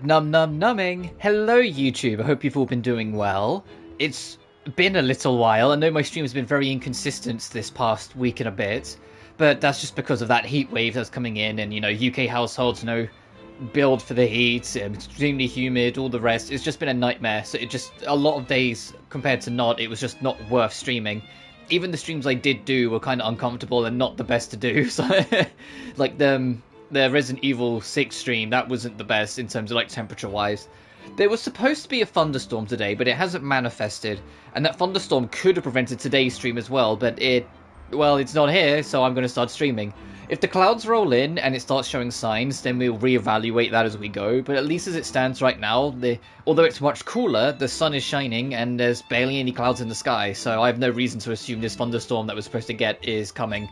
Num num numbing! Hello YouTube, I hope you've all been doing well. It's been a little while. I know my stream has been very inconsistent this past week and a bit, but that's just because of that heat wave that's coming in, and you know, UK households no build for the heat, extremely humid, all the rest. It's just been a nightmare, so it just, a lot of days compared to not, it was just not worth streaming. Even the streams I did do were kind of uncomfortable and not the best to do, so like the Resident Evil 6 stream, that wasn't the best in terms of like temperature wise. There was supposed to be a thunderstorm today, but it hasn't manifested, and that thunderstorm could have prevented today's stream as well, but it's not here, so I'm going to start streaming. If the clouds roll in and it starts showing signs, then we'll reevaluate that as we go, but at least as it stands right now, although it's much cooler, the sun is shining and there's barely any clouds in the sky, so I have no reason to assume this thunderstorm that we're supposed to get is coming.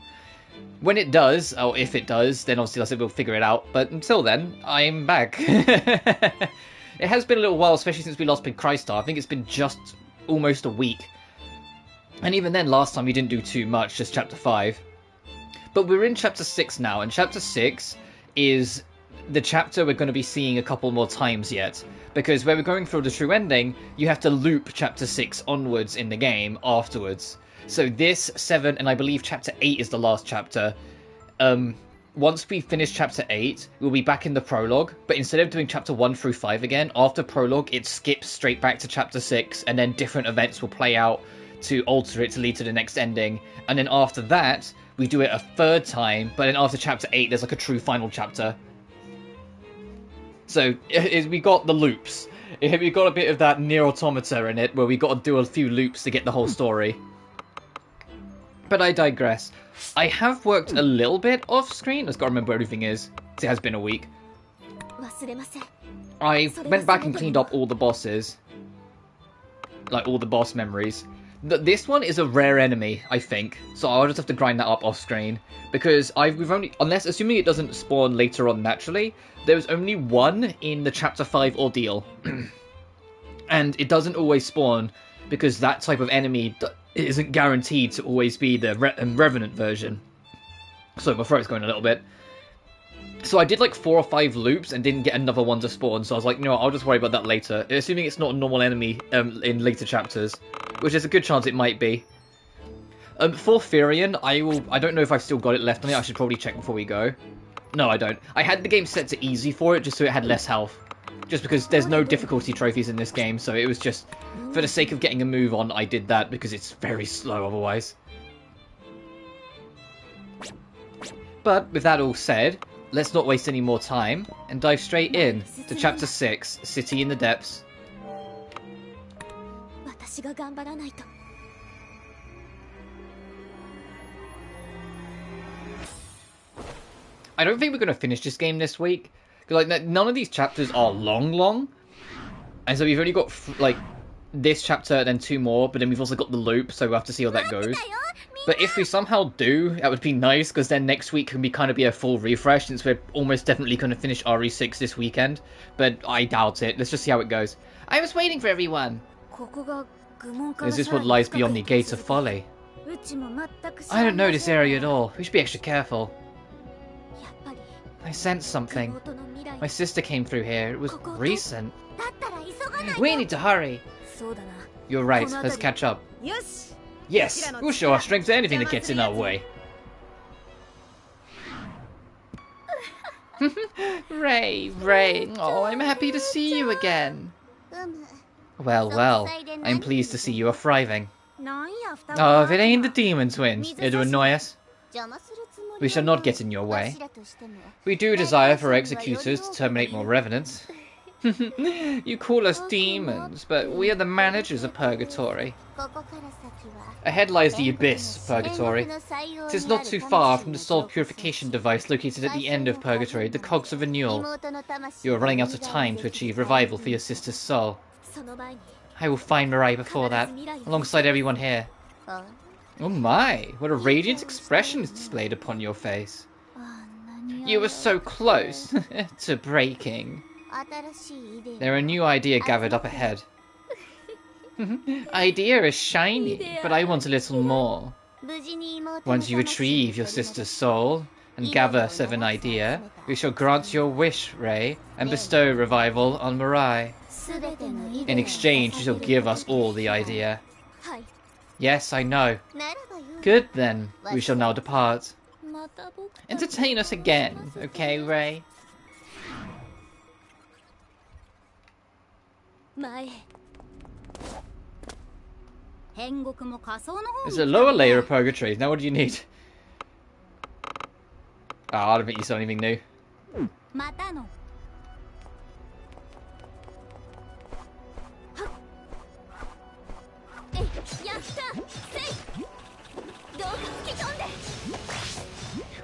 When it does, or if it does, then obviously like I said, we'll figure it out. But until then, I'm back. It has been a little while, especially since we last played Crystar. I think it's been just almost a week. And even then, last time we didn't do too much, just Chapter 5. But we're in Chapter 6 now, and Chapter 6 is the chapter we're going to be seeing a couple more times yet. Because where we're going through the true ending, you have to loop Chapter 6 onwards in the game afterwards. So this, 7, and I believe Chapter 8 is the last chapter. Once we finish Chapter 8, we'll be back in the prologue, but instead of doing Chapter 1 through 5 again, after prologue, it skips straight back to Chapter 6, and then different events will play out to alter it to lead to the next ending. And then after that, we do it a third time, but then after Chapter 8, there's like a true final chapter. So, we got the loops. We got a bit of that Nier Automata in it, where we got to do a few loops to get the whole story. But I digress. I have worked a little bit off screen. I've got to remember where everything is. It has been a week. I went back and cleaned up all the bosses. Like all the boss memories. This one is a rare enemy, I think. So I'll just have to grind that up off screen. Because we've only, assuming it doesn't spawn later on naturally, there's only one in the Chapter 5 ordeal. And it doesn't always spawn because that type of enemy isn't guaranteed to always be the Revenant version. So my throat's going a little bit. So I did like 4 or 5 loops and didn't get another one to spawn, so I was like, you know what, I'll just worry about that later. Assuming it's not a normal enemy in later chapters, which is a good chance it might be. For Furion, I don't know if I've still got it left on it. I should probably check before we go. No, I don't. I had the game set to easy for it, just so it had less health. Just because there's no difficulty trophies in this game, so it was just, for the sake of getting a move on, I did that, because it's very slow otherwise. But, with that all said, let's not waste any more time, and dive straight in to Chapter 6, City in the Depths. I don't think we're going to finish this game this week. Because like, none of these chapters are long. And so we've only got like this chapter and then 2 more. But then we've also got the loop, so we'll have to see how that goes. But if we somehow do, that would be nice. Because then next week can kind of be a full refresh. Since we're almost definitely going to finish RE6 this weekend. But I doubt it. Let's just see how it goes. I was waiting for everyone. Is this what lies beyond the gates of folly? I don't know this area at all. We should be extra careful. I sensed something. My sister came through here. It was recent. We need to hurry. You're right. Let's catch up. Yes! We'll show our strength to anything that gets in our way. Ray. Oh, I'm happy to see you again. Well. I'm pleased to see you are thriving. Oh, if it ain't the demon twins, here to annoy us. We shall not get in your way. We do desire for executors to terminate more revenants. You call us demons, but we are the managers of Purgatory. Ahead lies the Abyss, Purgatory. 'Tis not too far from the soul purification device located at the end of Purgatory, the cogs of renewal. You are running out of time to achieve revival for your sister's soul. I will find Mirai before that, alongside everyone here. Oh my, what a radiant expression is displayed upon your face. You were so close to breaking. There are a new idea gathered up ahead. Idea is shiny, but I want a little more. Once you retrieve your sister's soul, and gather 7 idea, we shall grant your wish, Rei, and bestow revival on Mirai. In exchange, you shall give us all the idea. Yes, I know. Good then, we shall now depart. Entertain us again, okay, Rei? There's a lower layer of purgatory. Now what do you need? Oh, I don't think you saw anything new.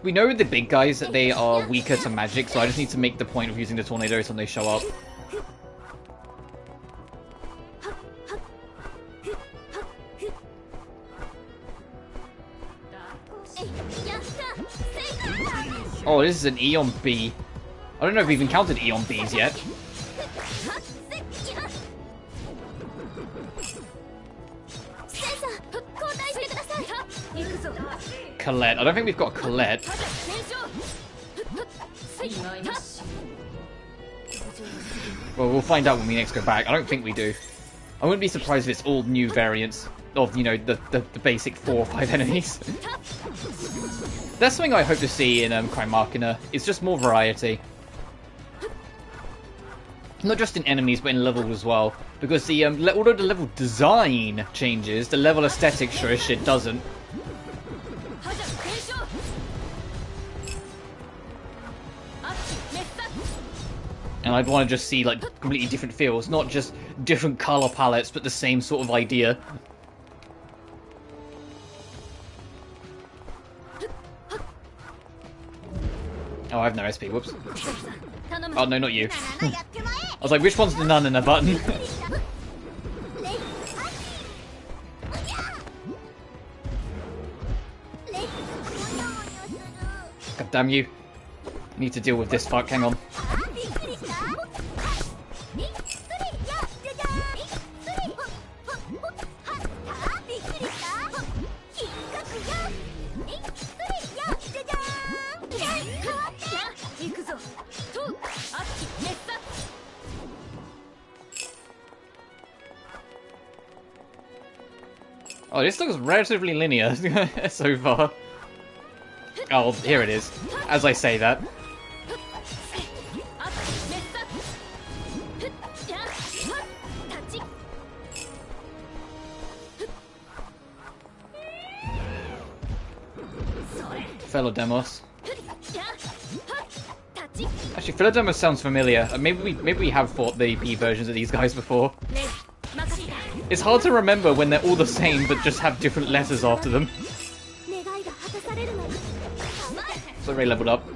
We know with the big guys that they are weaker to magic, so I just need to make the point of using the tornadoes when they show up. Oh, this is an Eon B. I don't know if we've encountered Eon Bs yet. Colette. I don't think we've got Colette. Well, we'll find out when we next go back. I don't think we do. I wouldn't be surprised if it's all new variants of, you know, the basic 4 or 5 enemies. That's something I hope to see in Crime Machina. It's just more variety. Not just in enemies, but in levels as well. Because the although the level design changes, the level aesthetic sure as shit doesn't. And I'd want to just see like completely different feels, not just different color palettes, but the same sort of idea. Oh, I have no SP, whoops. Oh, no, not you. I was like, which one's the nun and a button? God damn you. Need to deal with this fuck, hang on. Oh, this looks relatively linear so far. Oh, here it is. As I say that. Philodemos. Actually, Philodemos sounds familiar. Maybe we have fought the B versions of these guys before. It's hard to remember when they're all the same, but just have different letters after them. So Ray leveled up.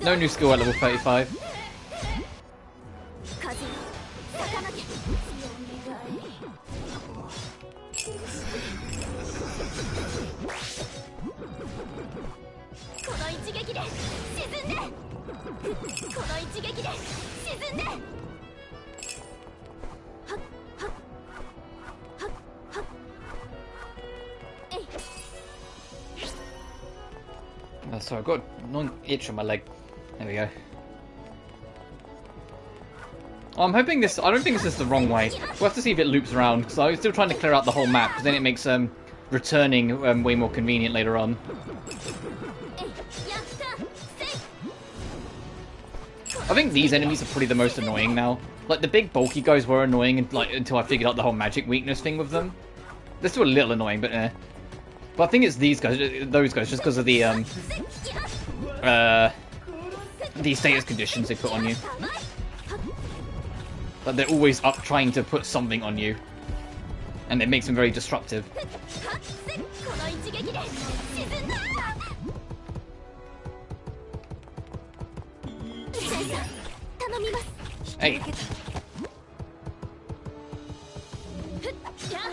No new skill at level 35. Oh, sorry, I've got an itch on my leg. There we go. Oh, I'm hoping this... I don't think this is the wrong way. We'll have to see if it loops around, because I'm still trying to clear out the whole map, because then it makes returning way more convenient later on. I think these enemies are probably the most annoying now. Like, the big bulky guys were annoying until I figured out the whole magic weakness thing with them. They're still a little annoying, but eh. But I think it's these guys, those guys, just because of the status conditions they put on you. But they're always up trying to put something on you, and it makes them very disruptive. Hey.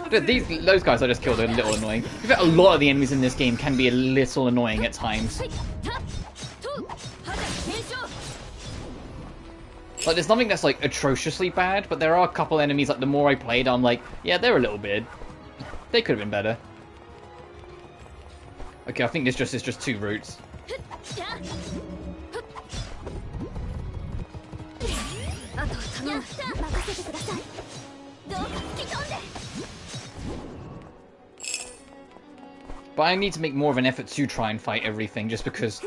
Those guys I just killed are a little annoying. In fact, a lot of the enemies in this game can be a little annoying at times. Like, there's nothing that's, like, atrociously bad, but there are a couple enemies, like, the more I played, I'm like, yeah, they're a little bit. They could have been better. Okay, I think this is just 2 routes. But I need to make more of an effort to try and fight everything, just because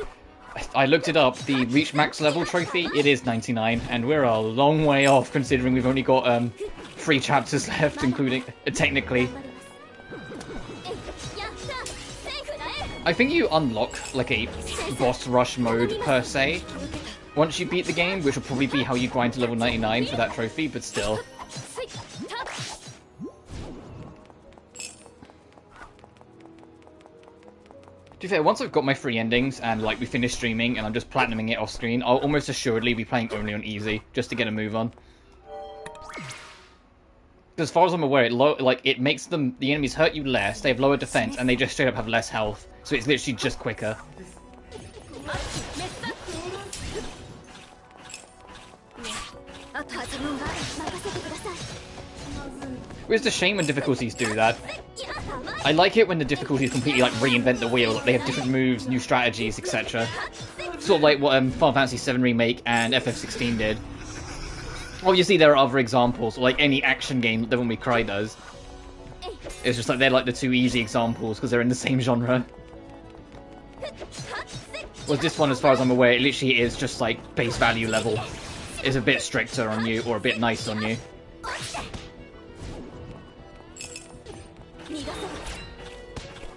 I looked it up. The reach max level trophy, it is 99, and we're a long way off considering we've only got 3 chapters left, including technically. I think you unlock like a boss rush mode per se once you beat the game, which will probably be how you grind to level 99 for that trophy, but still. To be fair, once I've got my 3 endings and like we finish streaming and I'm just platinuming it off screen, I'll almost assuredly be playing only on easy just to get a move on. As far as I'm aware, it makes the enemies hurt you less, they have lower defense, and they just straight up have less health. So it's literally just quicker. It's a shame when difficulties do that. I like it when the difficulties completely like reinvent the wheel, like they have different moves, new strategies, etc. Sort of like what Final Fantasy VII Remake and FF16 did. Obviously there are other examples, like any action game that Devil May Cry does. It's just like they're like the 2 easy examples because they're in the same genre. Whereas this one, as far as I'm aware, it literally is just like base value level. It's a bit stricter on you, or a bit nice on you.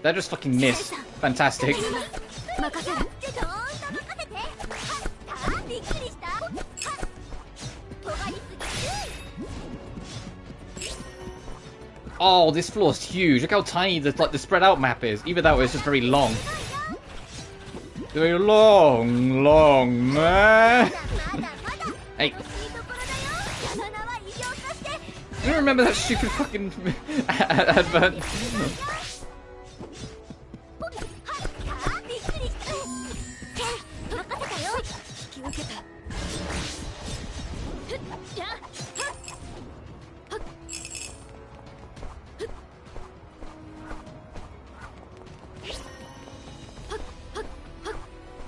That just fucking missed. Fantastic. Oh, this floor's huge. Look how tiny the spread out map is. Either that or it's just very long. Very long, man. Hey. You remember that stupid fucking advert?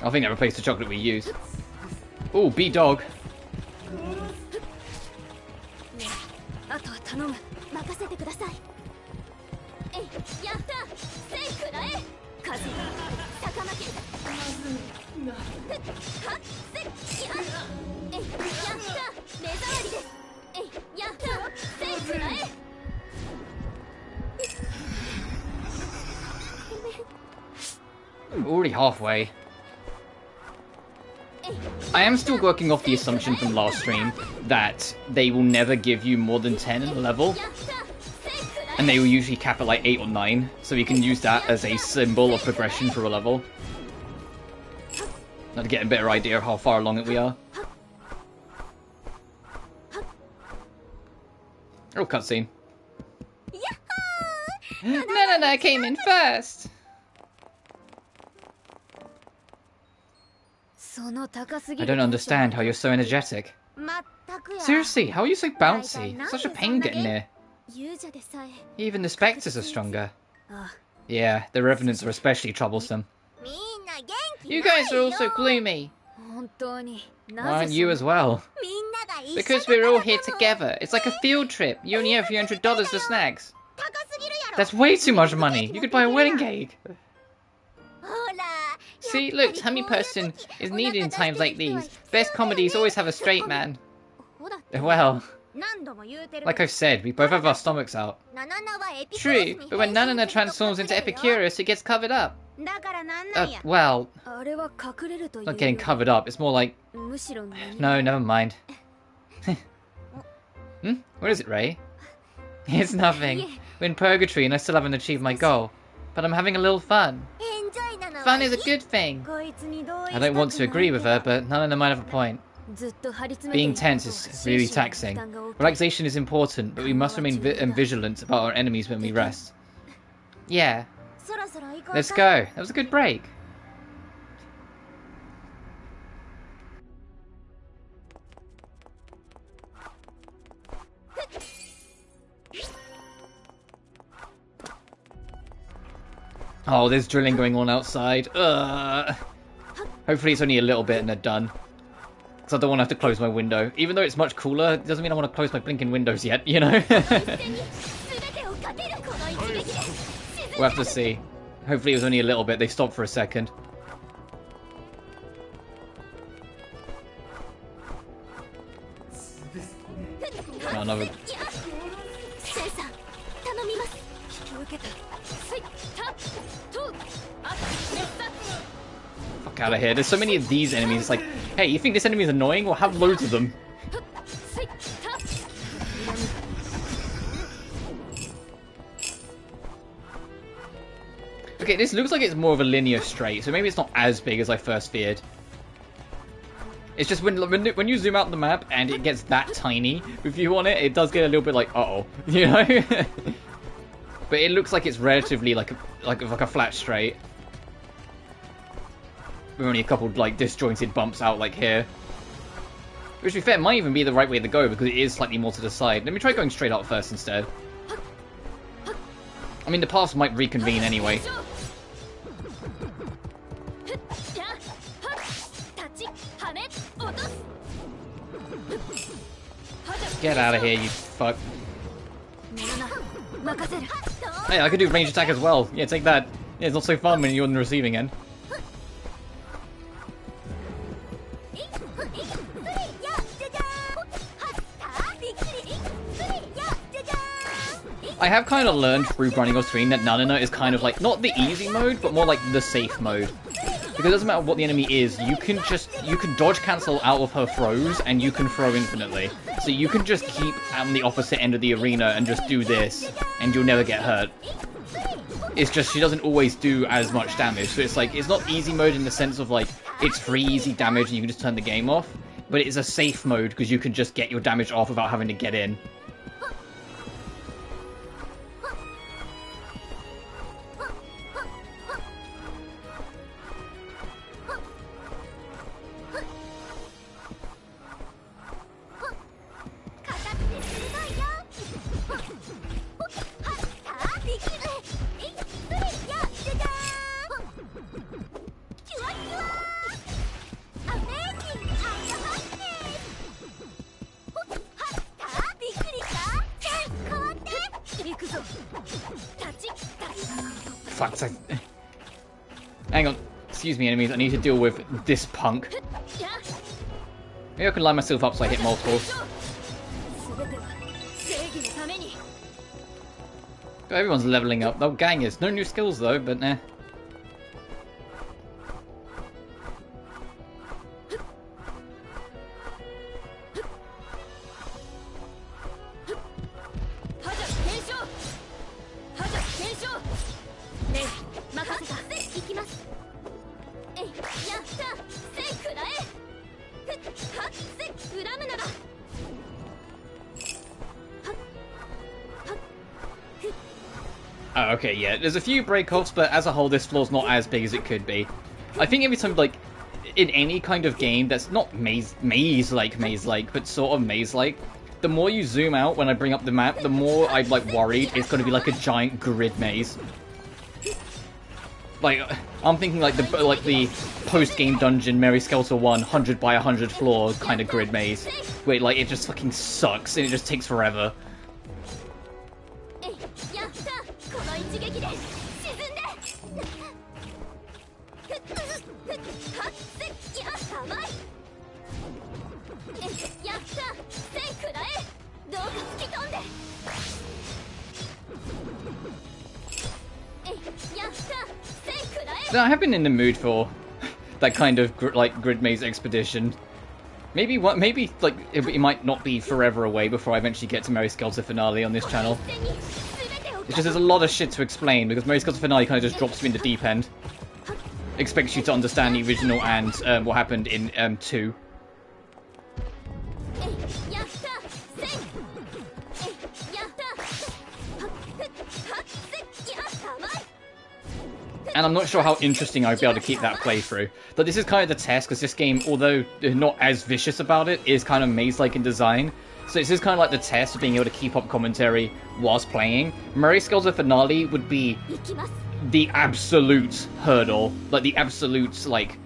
I think that replaced the chocolate we use. Ooh, B-Dog. Already halfway. I am still working off the assumption from last stream that they will never give you more than 10 in a level. And they will usually cap at like 8 or 9, so you can use that as a symbol of progression for a level. Now to get a better idea of how far along we are. Oh, cutscene. No, came in first! I don't understand how you're so energetic. Seriously, how are you so bouncy? Such a pain getting near. Even the spectres are stronger. Yeah, the revenants are especially troublesome. You guys are also gloomy. Aren't you as well? Because we're all here together. It's like a field trip. You only have $300 for snacks. That's way too much money. You could buy a wedding cake. See, look, tummy person is needed in times like these. Best comedies always have a straight man. Well, like I've said, we both have our stomachs out. True, but when Nanana transforms into Epicurus, it gets covered up. Well, not getting covered up, it's more like... No, never mind. What is it, Ray? It's nothing. We're in purgatory and I still haven't achieved my goal. But I'm having a little fun. Fun is a good thing. I don't want to agree with her, but Nanana might have a point. Being tense is really taxing. Relaxation is important, but we must remain vigilant about our enemies when we rest. Yeah. Let's go. That was a good break. Oh, there's drilling going on outside. Ugh. Hopefully it's only a little bit and they're done. Because I don't want to have to close my window. Even though it's much cooler, it doesn't mean I want to close my blinking windows yet, you know? We'll have to see. Hopefully it was only a little bit. They stopped for a second. Oh, another... Fuck out of here. There's so many of these enemies. It's like, hey, you think this enemy is annoying? Well, have loads of them. Okay, this looks like it's more of a linear straight, so maybe it's not as big as I first feared. It's just when you zoom out the map and it gets that tiny with you on it, it does get a little bit like, uh-oh, you know? But it looks like it's relatively like a flat straight. With only a couple like disjointed bumps out like here. Which, to be fair, might even be the right way to go because it is slightly more to the side. Let me try going straight up first instead. I mean, the paths might reconvene anyway. Get out of here, you fuck. Hey, I could do range attack as well. Yeah, take that. Yeah, it's not so fun when you're on the receiving end. I have kind of learned through grinding off screen that Nanana is kind of like, not the easy mode, but more like the safe mode. Because it doesn't matter what the enemy is, you can dodge cancel out of her throws, and you can throw infinitely. So you can just keep on the opposite end of the arena and just do this, and you'll never get hurt. It's just, she doesn't always do as much damage. So it's like, it's not easy mode in the sense of like, it's free easy damage and you can just turn the game off. But it is a safe mode because you can just get your damage off without having to get in. Fuck's sake. Hang on. Excuse me, enemies. I need to deal with this punk. Maybe I can line myself up so I hit multiple. Everyone's leveling up. Oh, gang is. No new skills though, but nah. Oh, okay, yeah. There's a few break-offs, but as a whole, this floor's not as big as it could be. I think every time, like, in any kind of game that's not maze-like, but sort of maze-like, the more you zoom out when I bring up the map, the more I'm, like, worried it's going to be like a giant grid maze. Like, I'm thinking like the post-game dungeon Mary Skelter 1 100 by 100 floor kind of grid maze. Where, like, it just fucking sucks and it just takes forever. No, I have been in the mood for that kind of grid maze expedition. Maybe like it might not be forever away before I eventually get to Mary Skelter Finale on this channel. It's just there's a lot of shit to explain because Mary Skelter Finale kind of just drops you in the deep end. Expects you to understand the original and what happened in 2. And I'm not sure how interesting I'd be able to keep that playthrough. But this is kind of the test, because this game, although not as vicious about it, is kind of maze-like in design. So this is kind of like the test of being able to keep up commentary whilst playing. Mary Skelter Finale would be the absolute hurdle. Like, the absolute, like,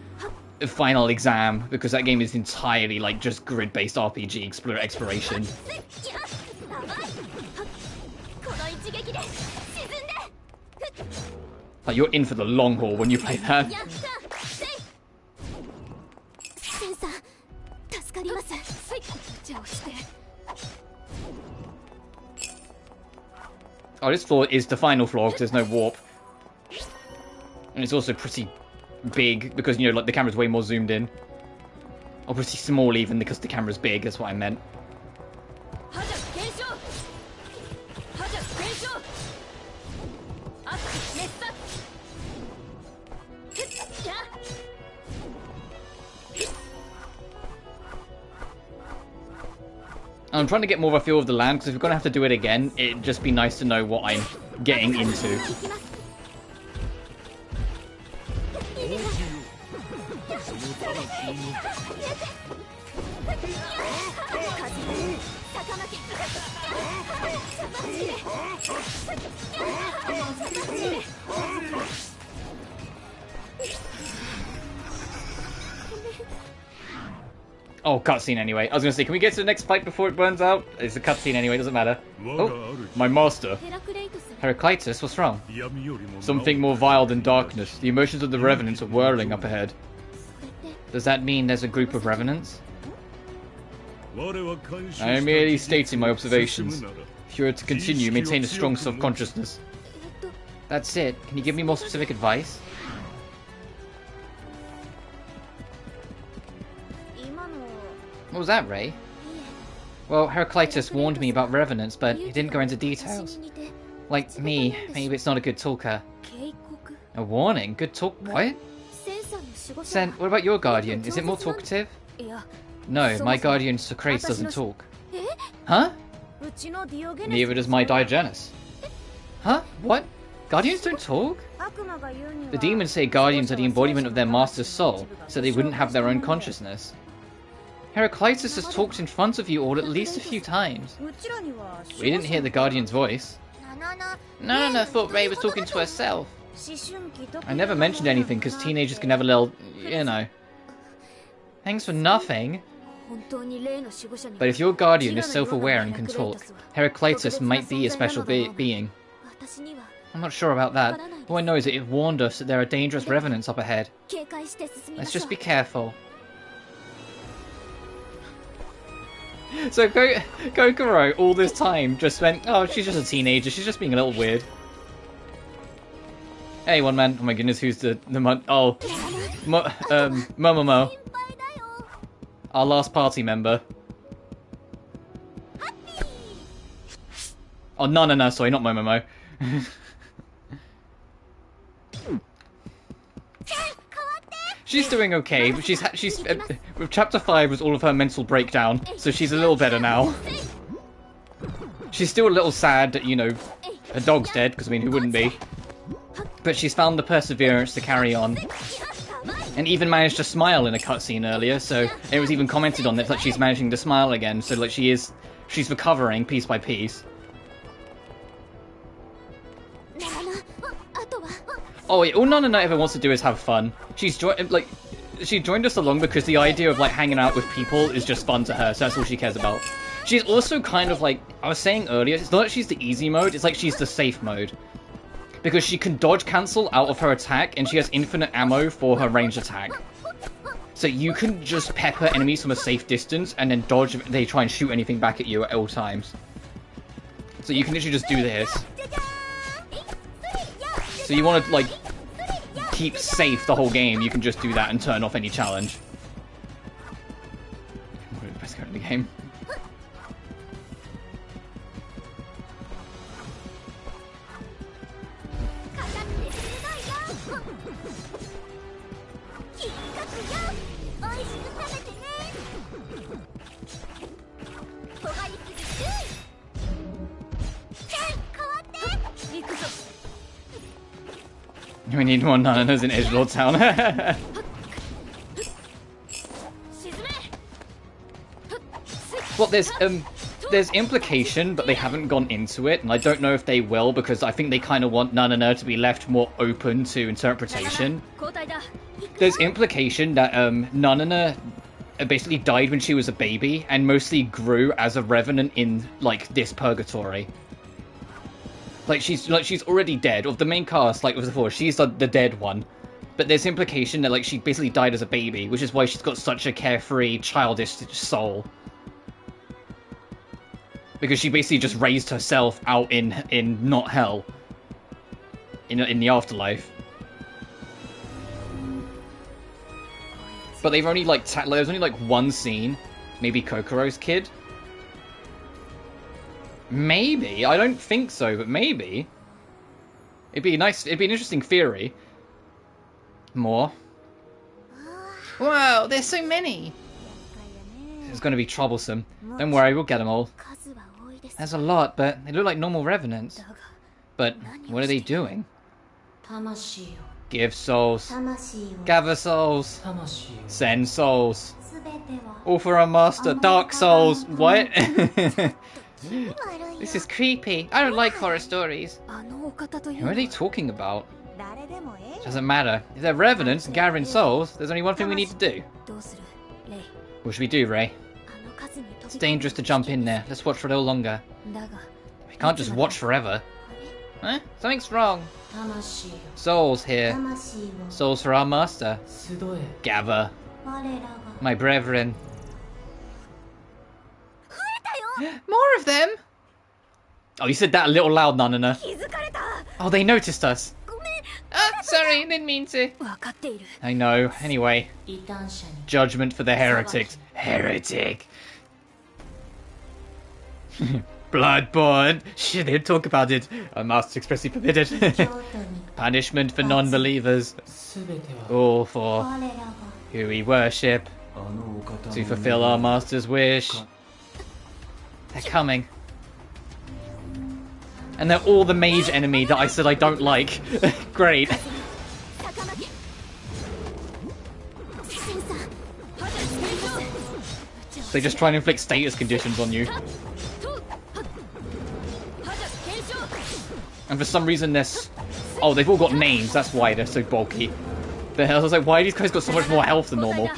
final exam, because that game is entirely like just grid-based RPG exploration. Like, you're in for the long haul when you play that. Oh, this floor is the final floor because there's no warp. And it's also pretty big because, you know, like the camera's way more zoomed in. Or pretty small even because the camera's big, that's what I meant. I'm trying to get more of a feel of the land, because if we're going to have to do it again, it'd just be nice to know what I'm getting into. Oh, cutscene anyway. I was going to say, can we get to the next fight before it burns out? It's a cutscene anyway, doesn't matter. Oh, my master. Heraclitus, what's wrong? Something more vile than darkness. The emotions of the revenants are whirling up ahead. Does that mean there's a group of revenants? I am merely stating my observations. If you were to continue, maintain a strong self-consciousness. That's it. Can you give me more specific advice? What was that, Ray? Well, Heraclitus warned me about revenants, but he didn't go into details. Like me, maybe it's not a good talker. A warning? Good talk? What? Sen, what about your guardian? Is it more talkative? No, my guardian Socrates doesn't talk. Huh? Neither does my Diogenes. Huh? What? Guardians don't talk? The demons say guardians are the embodiment of their master's soul, so they wouldn't have their own consciousness. Heraclitus has talked in front of you all at least a few times. We didn't hear the Guardian's voice. No, thought Ray was talking to herself. I never mentioned anything because teenagers can have a little, you know. Thanks for nothing. But if your Guardian is self-aware and can talk, Heraclitus might be a special being. I'm not sure about that. All I know is that it warned us that there are dangerous revenants up ahead. Let's just be careful. So Kokoro all this time just went, oh, she's just a teenager, she's just being a little weird. Hey, one man. Oh my goodness, who's the oh, Momomo. Our last party member. Oh, no, sorry, not Momomo. She's doing okay, but she's with chapter 5 was all of her mental breakdown, so she's a little better now. She's still a little sad that, you know, her dog's dead, because I mean, who wouldn't be? But she's found the perseverance to carry on. And even managed to smile in a cutscene earlier, so it was even commented on that she's managing to smile again, so like she's recovering piece by piece. Oh wait, all Nana ever wants to do is have fun. She joined us along because the idea of like hanging out with people is just fun to her, so that's all she cares about. She's also kind of like, I was saying earlier, it's not that she's the easy mode, it's like she's the safe mode. Because she can dodge cancel out of her attack, and she has infinite ammo for her ranged attack. So you can just pepper enemies from a safe distance, and then dodge if they try and shoot anything back at you at all times. So you can literally just do this. So you want to, like, keep safe the whole game, you can just do that and turn off any challenge. Probably the best character in the game. We need more Nananas in Edgelord Town. Well, there's implication, but they haven't gone into it, and I don't know if they will, because I think they kind of want Nanana to be left more open to interpretation. there's implication that Nanana basically died when she was a baby and mostly grew as a revenant in like this purgatory. Like she's already dead. Of the main cast, like before, she's the dead one. But there's implication that like she basically died as a baby, which is why she's got such a carefree, childish soul. Because she basically just raised herself out in not hell, in the afterlife. But they've only like there's only like one scene, maybe Kokoro's kid. Maybe, I don't think so, but maybe. It'd be nice. It'd be an interesting theory. More. Wow, there's so many. It's going to be troublesome. Don't worry, we'll get them all. There's a lot, but they look like normal revenants. But what are they doing? Give souls. Gather souls. Send souls. All for our master. Dark souls. What? This is creepy. I don't like horror stories. Who are they talking about? Doesn't matter. If they're revenants and gathering souls, there's only one thing we need to do. What should we do, Ray? It's dangerous to jump in there. Let's watch for a little longer. We can't just watch forever. Huh? Something's wrong. Souls here. Souls for our master. Gather. My brethren. More of them? Oh, you said that a little loud, Nanana. Oh, they noticed us. Sorry, didn't mean to. I know. Anyway. Judgment for the heretics. Heretic. Bloodborne. Shit, they didn't talk about it. Our master expressly forbidden. Punishment for non-believers. All for who we worship. To fulfill our master's wish. They're coming. And they're all the mage enemy that I said I don't like. Great. They just try and inflict status conditions on you. And for some reason they're... Oh, they've all got names. That's why they're so bulky. The hell? I was like, why have these guys got so much more health than normal?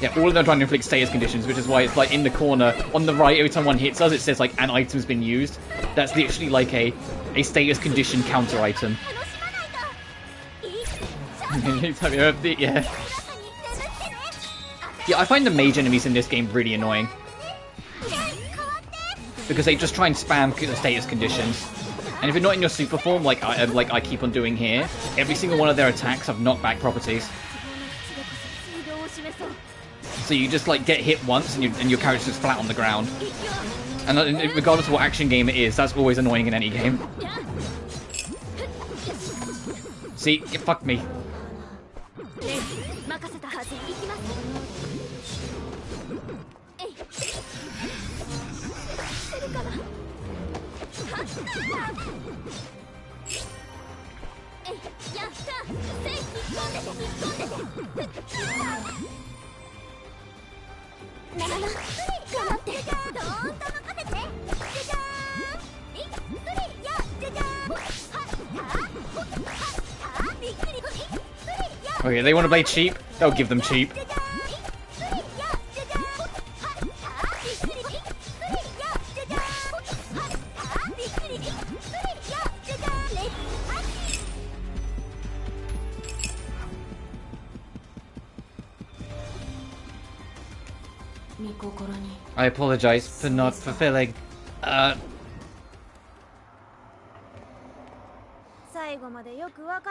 Yeah, all of them are trying to inflict status conditions, which is why it's like in the corner on the right, every time one hits us, it says like an item's been used. That's literally like a status condition counter item. Yeah. Yeah, I find the mage enemies in this game really annoying. Because they just try and spam the status conditions. And if you're not in your super form, like I keep on doing here, every single one of their attacks have knockback properties. So you just like get hit once and your character's just flat on the ground. And regardless of what action game it is, that's always annoying in any game. See, it fucked me. Okay, they want to play cheap? They'll give them cheap. I apologize for not fulfilling.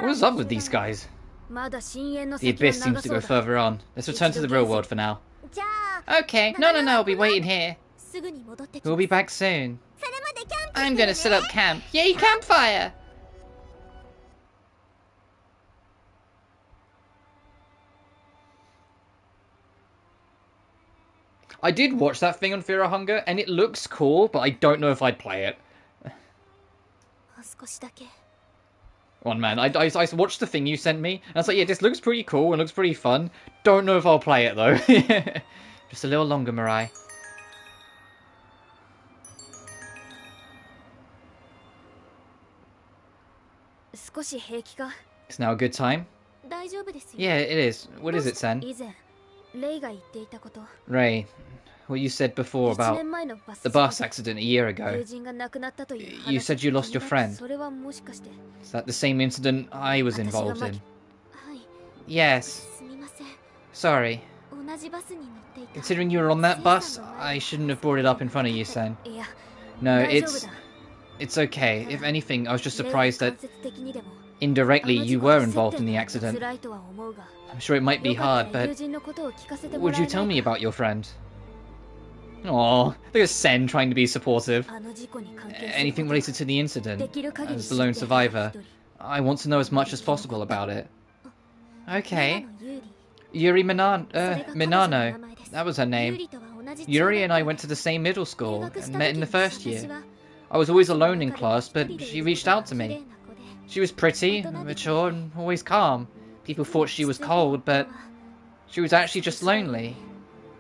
What's up with these guys? The abyss seems to go further on. Let's return to the real world for now. Okay, no, I'll be waiting here. We'll be back soon. I'm gonna set up camp. Yay, campfire! I did watch that thing on Fear of Hunger, and it looks cool, but I don't know if I'd play it. One man, I watched the thing you sent me, and I was like, yeah, this looks pretty cool and looks pretty fun. Don't know if I'll play it, though. Just a little longer, Mirai. It's now a good time? Yeah, it is. What is it, Sen? Ray, what you said before about the bus accident a year ago. You said you lost your friend. Is that the same incident I was involved in? Yes. Sorry. Considering you were on that bus, I shouldn't have brought it up in front of you, Sen. No, it's okay. If anything, I was just surprised that indirectly you were involved in the accident. I'm sure it might be hard, but would you tell me about your friend? Aww, look at Sen trying to be supportive. Anything related to the incident, as the lone survivor, I want to know as much as possible about it. Okay. Yuri Minano, that was her name. Yuri and I went to the same middle school and met in the first year. I was always alone in class, but she reached out to me. She was pretty, mature, and always calm. People thought she was cold, but she was actually just lonely.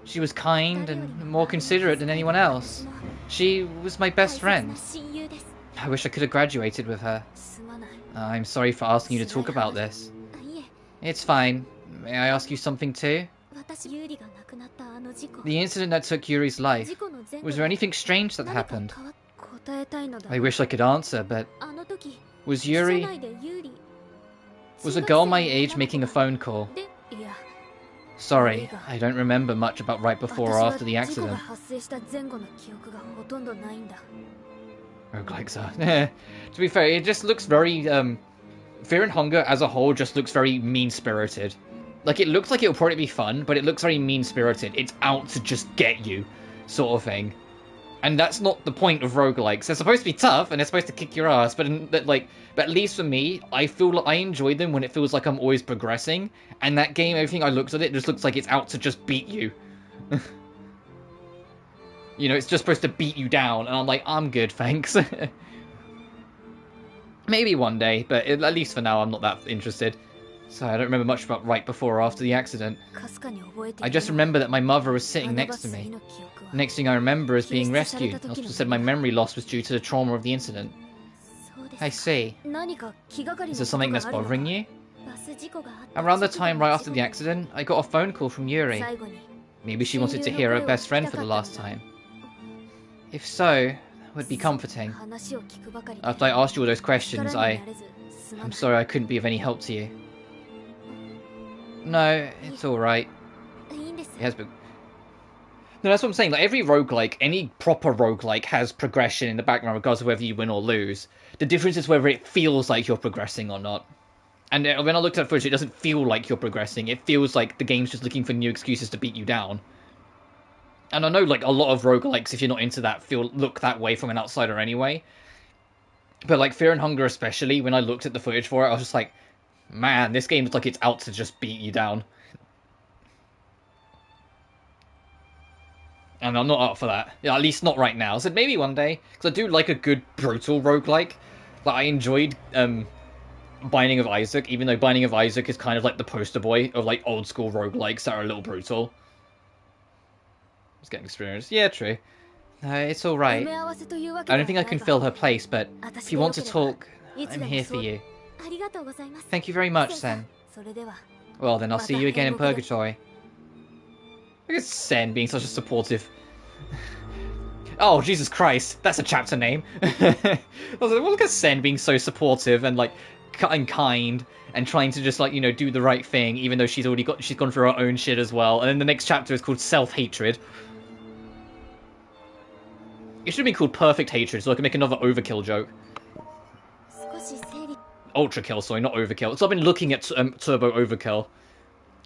She was kind and more considerate than anyone else. She was my best friend. I wish I could have graduated with her. I'm sorry for asking you to talk about this. It's fine. May I ask you something too? The incident that took Yuri's life, was there anything strange that happened? I wish I could answer, but was a girl my age making a phone call? Sorry, I don't remember much about right before or after the accident. Roguelikes are. To be fair, it just looks very, Fear and Hunger as a whole just looks very mean-spirited. Like, it looks like it'll probably be fun, but it looks very mean-spirited. It's out to just get you, sort of thing. And that's not the point of roguelikes. They're supposed to be tough, and they're supposed to kick your ass, but at least for me, I feel like I enjoy them when it feels like I'm always progressing, and that game, everything I looked at it, just looks like it's out to just beat you. You know, it's just supposed to beat you down, and I'm like, I'm good, thanks. Maybe one day, but at least for now, I'm not that interested. So I don't remember much about right before or after the accident. I just remember that my mother was sitting next to me. The next thing I remember is being rescued. The hospital said my memory loss was due to the trauma of the incident. I see. Is there something that's bothering you? Around the time right after the accident, I got a phone call from Yuri. Maybe she wanted to hear her best friend for the last time. If so, that would be comforting. After I asked you all those questions, I'm sorry I couldn't be of any help to you. No, it's alright. It has been... No, that's what I'm saying. Like, every roguelike, any proper roguelike has progression in the background regardless of whether you win or lose. The difference is whether it feels like you're progressing or not. And when I looked at footage, it doesn't feel like you're progressing. It feels like the game's just looking for new excuses to beat you down. And I know, like, a lot of roguelikes, if you're not into that, look that way from an outsider anyway. But, like, Fear and Hunger especially, when I looked at the footage for it, I was just like, man, this game looks like it's out to just beat you down. And I'm not up for that. Yeah, at least not right now. So maybe one day. Because I do like a good brutal roguelike. Like, I enjoyed Binding of Isaac, even though Binding of Isaac is kind of like the poster boy of like old school roguelikes that are a little brutal. Just getting experience. Yeah, true. It's alright. I don't think I can fill her place, but if you want to talk, I'm here for you. Thank you very much, Sen. Well, then I'll see you again in Purgatory. Look at Sen being such a supportive... Oh, Jesus Christ. That's a chapter name. I was like, well, look at Sen being so supportive and, like, and kind and trying to just, like, you know, do the right thing, even though she's gone through her own shit as well. And then the next chapter is called Self-Hatred. It should have been called Perfect Hatred, so I can make another Overkill joke. Ultra Kill, sorry, not Overkill. So I've been looking at Turbo Overkill.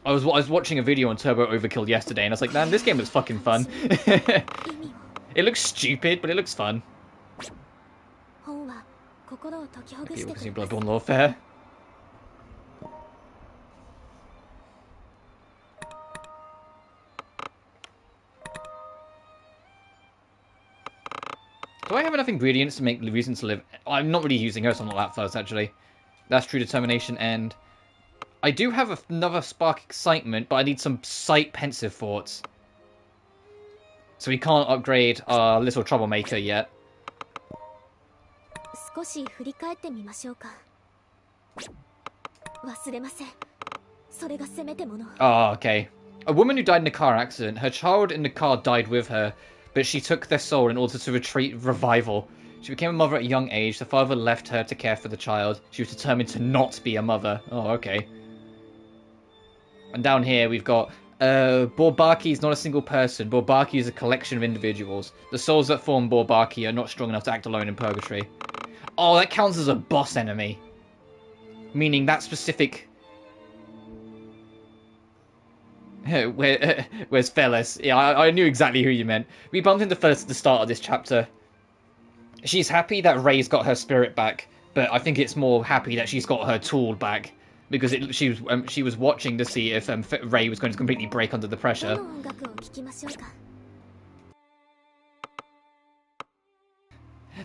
I was watching a video on Turbo Overkill yesterday, and I was like, man, this game looks fucking fun. It looks stupid, but it looks fun. People can see Bloodborne Warfare. Do I have enough ingredients to make the reason to live? I'm not really using her, so I'm not that fast, actually. That's True Determination, and... I do have another Spark Excitement, but I need some Sight Pensive Thoughts. So we can't upgrade our little troublemaker yet. Oh, okay. A woman who died in a car accident. Her child in the car died with her, but she took their soul in order to retrieve revival. She became a mother at a young age. The father left her to care for the child. She was determined to not be a mother. Oh, okay. And down here we've got... Bourbaki is not a single person. Bourbaki is a collection of individuals. The souls that form Bourbaki are not strong enough to act alone in purgatory. Oh, that counts as a boss enemy. Meaning that specific... Where's Phyllis? Yeah, I knew exactly who you meant. We bumped into Phyllis at the start of this chapter. She's happy that Ray's got her spirit back, but I think it's more happy that she's got her tool back. Because she was watching to see if Ray was going to completely break under the pressure.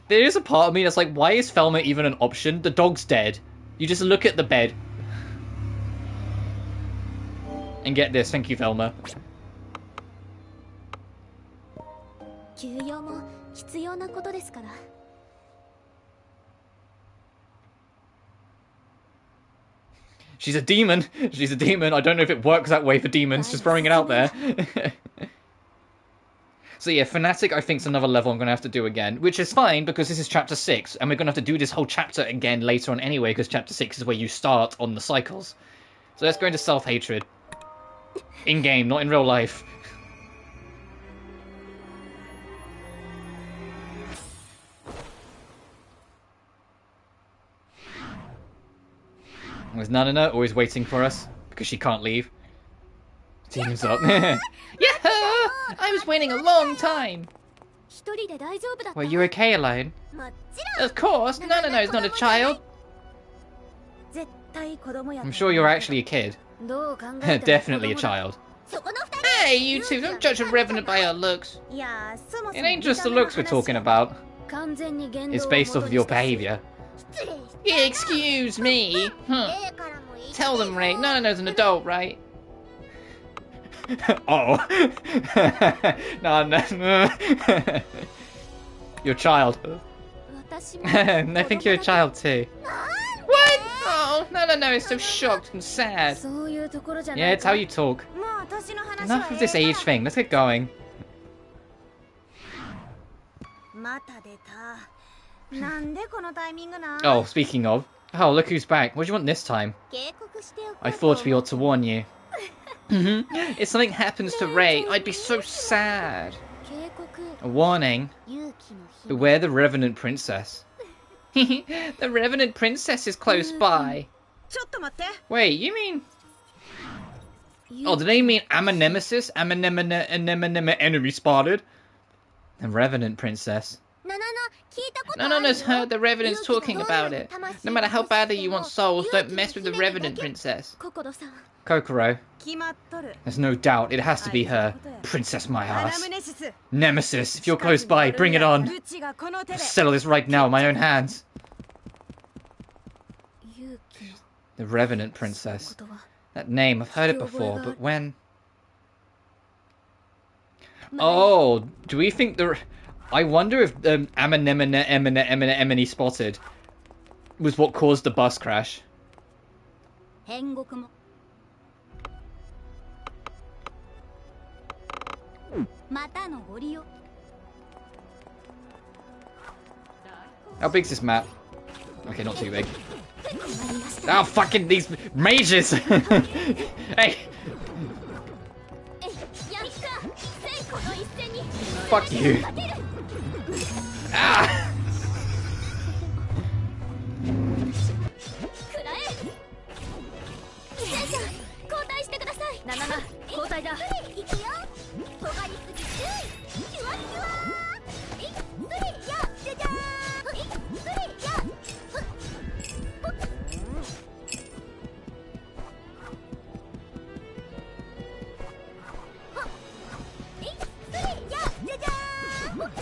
There is a part of me that's like, why is Thelma even an option? The dog's dead. You just look at the bed. And get this, thank you, Thelma. She's a demon. She's a demon. I don't know if it works that way for demons. Just throwing it out there. So yeah, Fanatic I think is another level I'm going to have to do again. Which is fine because this is chapter 6. And we're going to have to do this whole chapter again later on anyway. Because chapter 6 is where you start on the cycles. So let's go into self-hatred. In-game, not in real life. There's Nanana always waiting for us because she can't leave. Team's up. Yeah, I was waiting a long time. Were you okay alone? Of course. No, he's not a child. I'm sure you're actually a kid. Definitely a child. Hey, you two, don't judge a revenant by her looks. It ain't just the looks we're talking about. It's based off of your behaviour. Excuse me. Tell them, Ray. Nanano's an adult, right? Oh. No. You're a child. I think you're a child too. What? Oh, no, it's so shocked and sad. Yeah, it's how you talk. Enough of this age thing, let's get going. Oh, speaking of. Oh, look who's back. What do you want this time? I thought we ought to warn you. If something happens to Ray, I'd be so sad. A warning. Beware the Revenant Princess. The Revenant Princess is close by. Wait, you mean... Oh, do they mean Amanemesis? Enemy spotted? The Revenant Princess. Nano's heard the Revenant's talking about it. No matter how badly you want souls, don't mess with the Revenant Princess. Kokoro. There's no doubt, it has to be her. Princess my ass. Nemesis, if you're close by, bring it on. I'll settle this right now in my own hands. The Revenant Princess. That name, I've heard it before, but when... Oh, do we think the... I wonder if Emily spotted was what caused the bus crash. How big's this map? Okay, not too big. Oh, fucking these mages! Hey! Fuck you. Ah!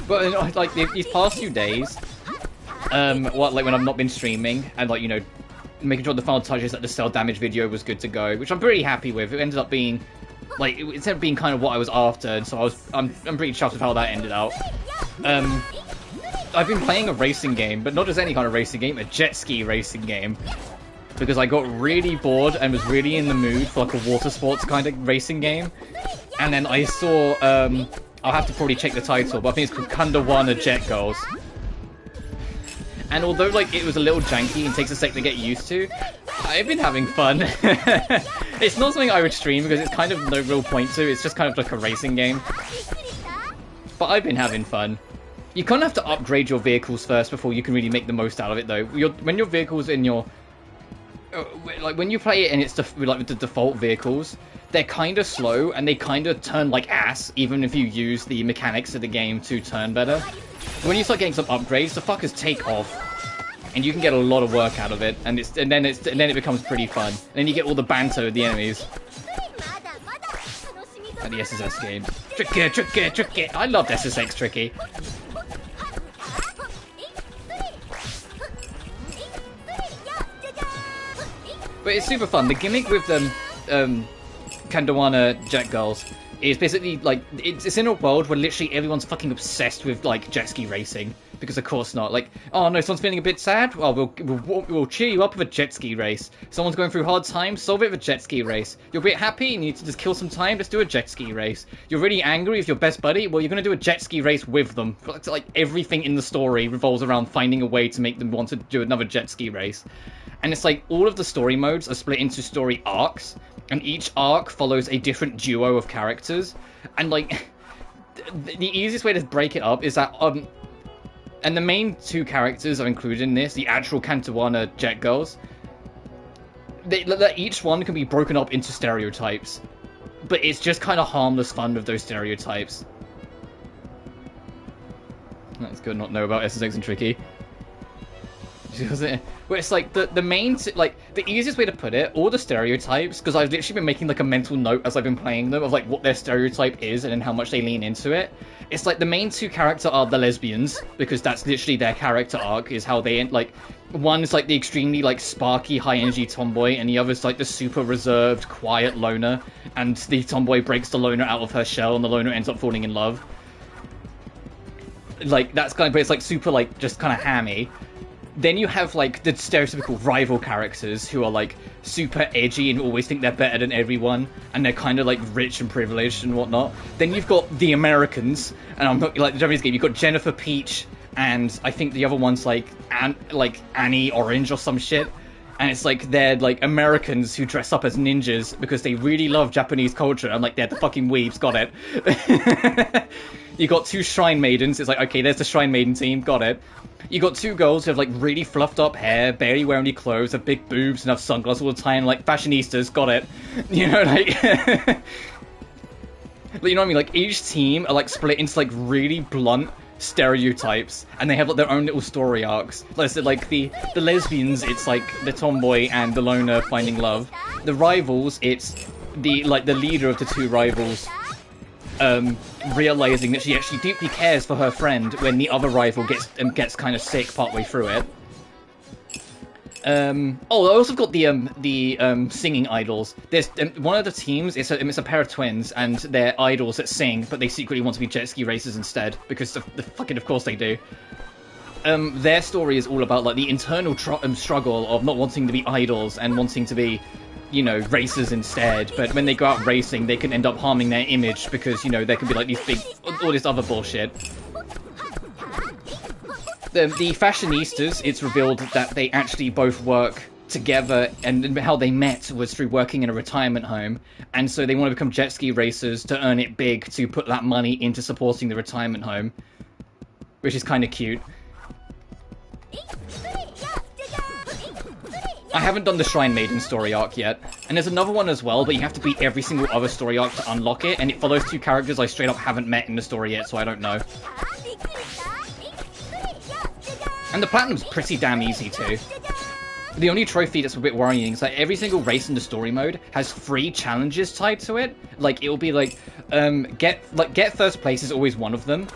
But like these past few days, like when I've not been streaming and like, you know, making sure the final touches that the cell damage video was good to go, which I'm pretty happy with. It ended up being like, it ended up being kind of what I was after, and so I'm pretty chuffed with how that ended out. I've been playing a racing game, but not just any kind of racing game, a jet ski racing game. because I got really bored and was really in the mood for like a water sports kind of racing game. And then I saw, I'll have to probably check the title, but I think it's called Kandawana Jet Girls. And although like it was a little janky and takes a sec to get used to, I've been having fun. It's not something I would stream because it's kind of no real point to. It's just kind of like a racing game. But I've been having fun. You kind of have to upgrade your vehicles first before you can really make the most out of it, though. When your vehicles in your... like, when you play it and it's like the default vehicles, they're kind of slow and they kind of turn like ass, even if you use the mechanics of the game to turn better. When you start getting some upgrades, the fuckers take off. And you can get a lot of work out of it, and then it becomes pretty fun. And then you get all the banter with the enemies. At the SSX game. Tricky, tricky, tricky. I loved SSX Tricky. But it's super fun. The gimmick with Kandawana Jet Girls is basically like it's in a world where literally everyone's fucking obsessed with like jet ski racing. Because of course not. Like, oh no, someone's feeling a bit sad. Well, we'll cheer you up with a jet ski race. Someone's going through hard times. Solve it with a jet ski race. You're a bit happy and you need to just kill some time. Let's do a jet ski race. You're really angry with your best buddy. Well, you're gonna do a jet ski race with them. Like everything in the story revolves around finding a way to make them want to do another jet ski race. And it's like all of the story modes are split into story arcs, and each arc follows a different duo of characters. And like the easiest way to break it up is that and the main two characters are included in this, the actual Kandawana Jet Girls. Each one can be broken up into stereotypes, but it's just kind of harmless fun with those stereotypes. That's good not know about SSX and Tricky. Where it's like the main, like the easiest way to put it, all the stereotypes, because I've literally been making like a mental note as I've been playing them of like what their stereotype is and then how much they lean into it. It's like the main two characters are the lesbians, because that's literally their character arc, is how they like, one's like the extremely like sparky high energy tomboy and the other's like the super reserved quiet loner, and the tomboy breaks the loner out of her shell and the loner ends up falling in love. Like that's kind of, but it's like super like just kind of hammy. Then you have, like, the stereotypical rival characters who are, like, super edgy and always think they're better than everyone, and they're kind of, like, rich and privileged and whatnot. Then you've got the Americans, and I'm not, like, the Japanese game, you've got Jennifer Peach, and I think the other one's, like, Annie Orange or some shit. And it's like, they're, like, Americans who dress up as ninjas because they really love Japanese culture. I'm like, they're the fucking weebs, got it. You got two Shrine Maidens, it's like, okay, there's the Shrine Maiden team, got it. You got two girls who have like really fluffed up hair, barely wear any clothes, have big boobs and have sunglasses all the time, like fashionistas, got it. You know, like but you know what I mean? Like each team are like split into like really blunt stereotypes, and they have like their own little story arcs. Like I said, like the lesbians, it's like the tomboy and the loner finding love. The rivals, it's the leader of the two rivals realizing that she actually deeply cares for her friend when the other rival gets kind of sick partway through it. I also got the singing idols. There's one of the teams. It's a pair of twins, and they're idols that sing, but they secretly want to be jet ski racers instead because the fucking of course they do. Their story is all about like the internal struggle of not wanting to be idols and wanting to be, you know, racers instead, but when they go out racing, they can end up harming their image because, you know, there can be like these big, all this other bullshit. The fashionistas, it's revealed that they actually both work together, and how they met was through working in a retirement home, and so they want to become jet ski racers to earn it big to put that money into supporting the retirement home, which is kind of cute. I haven't done the Shrine Maiden story arc yet, and there's another one as well, but you have to beat every single other story arc to unlock it, and it follows two characters I straight up haven't met in the story yet, so I don't know. And the Platinum's pretty damn easy too. The only trophy that's a bit worrying is that every single race in the story mode has 3 challenges tied to it. Like, it'll be like, get first place is always one of them.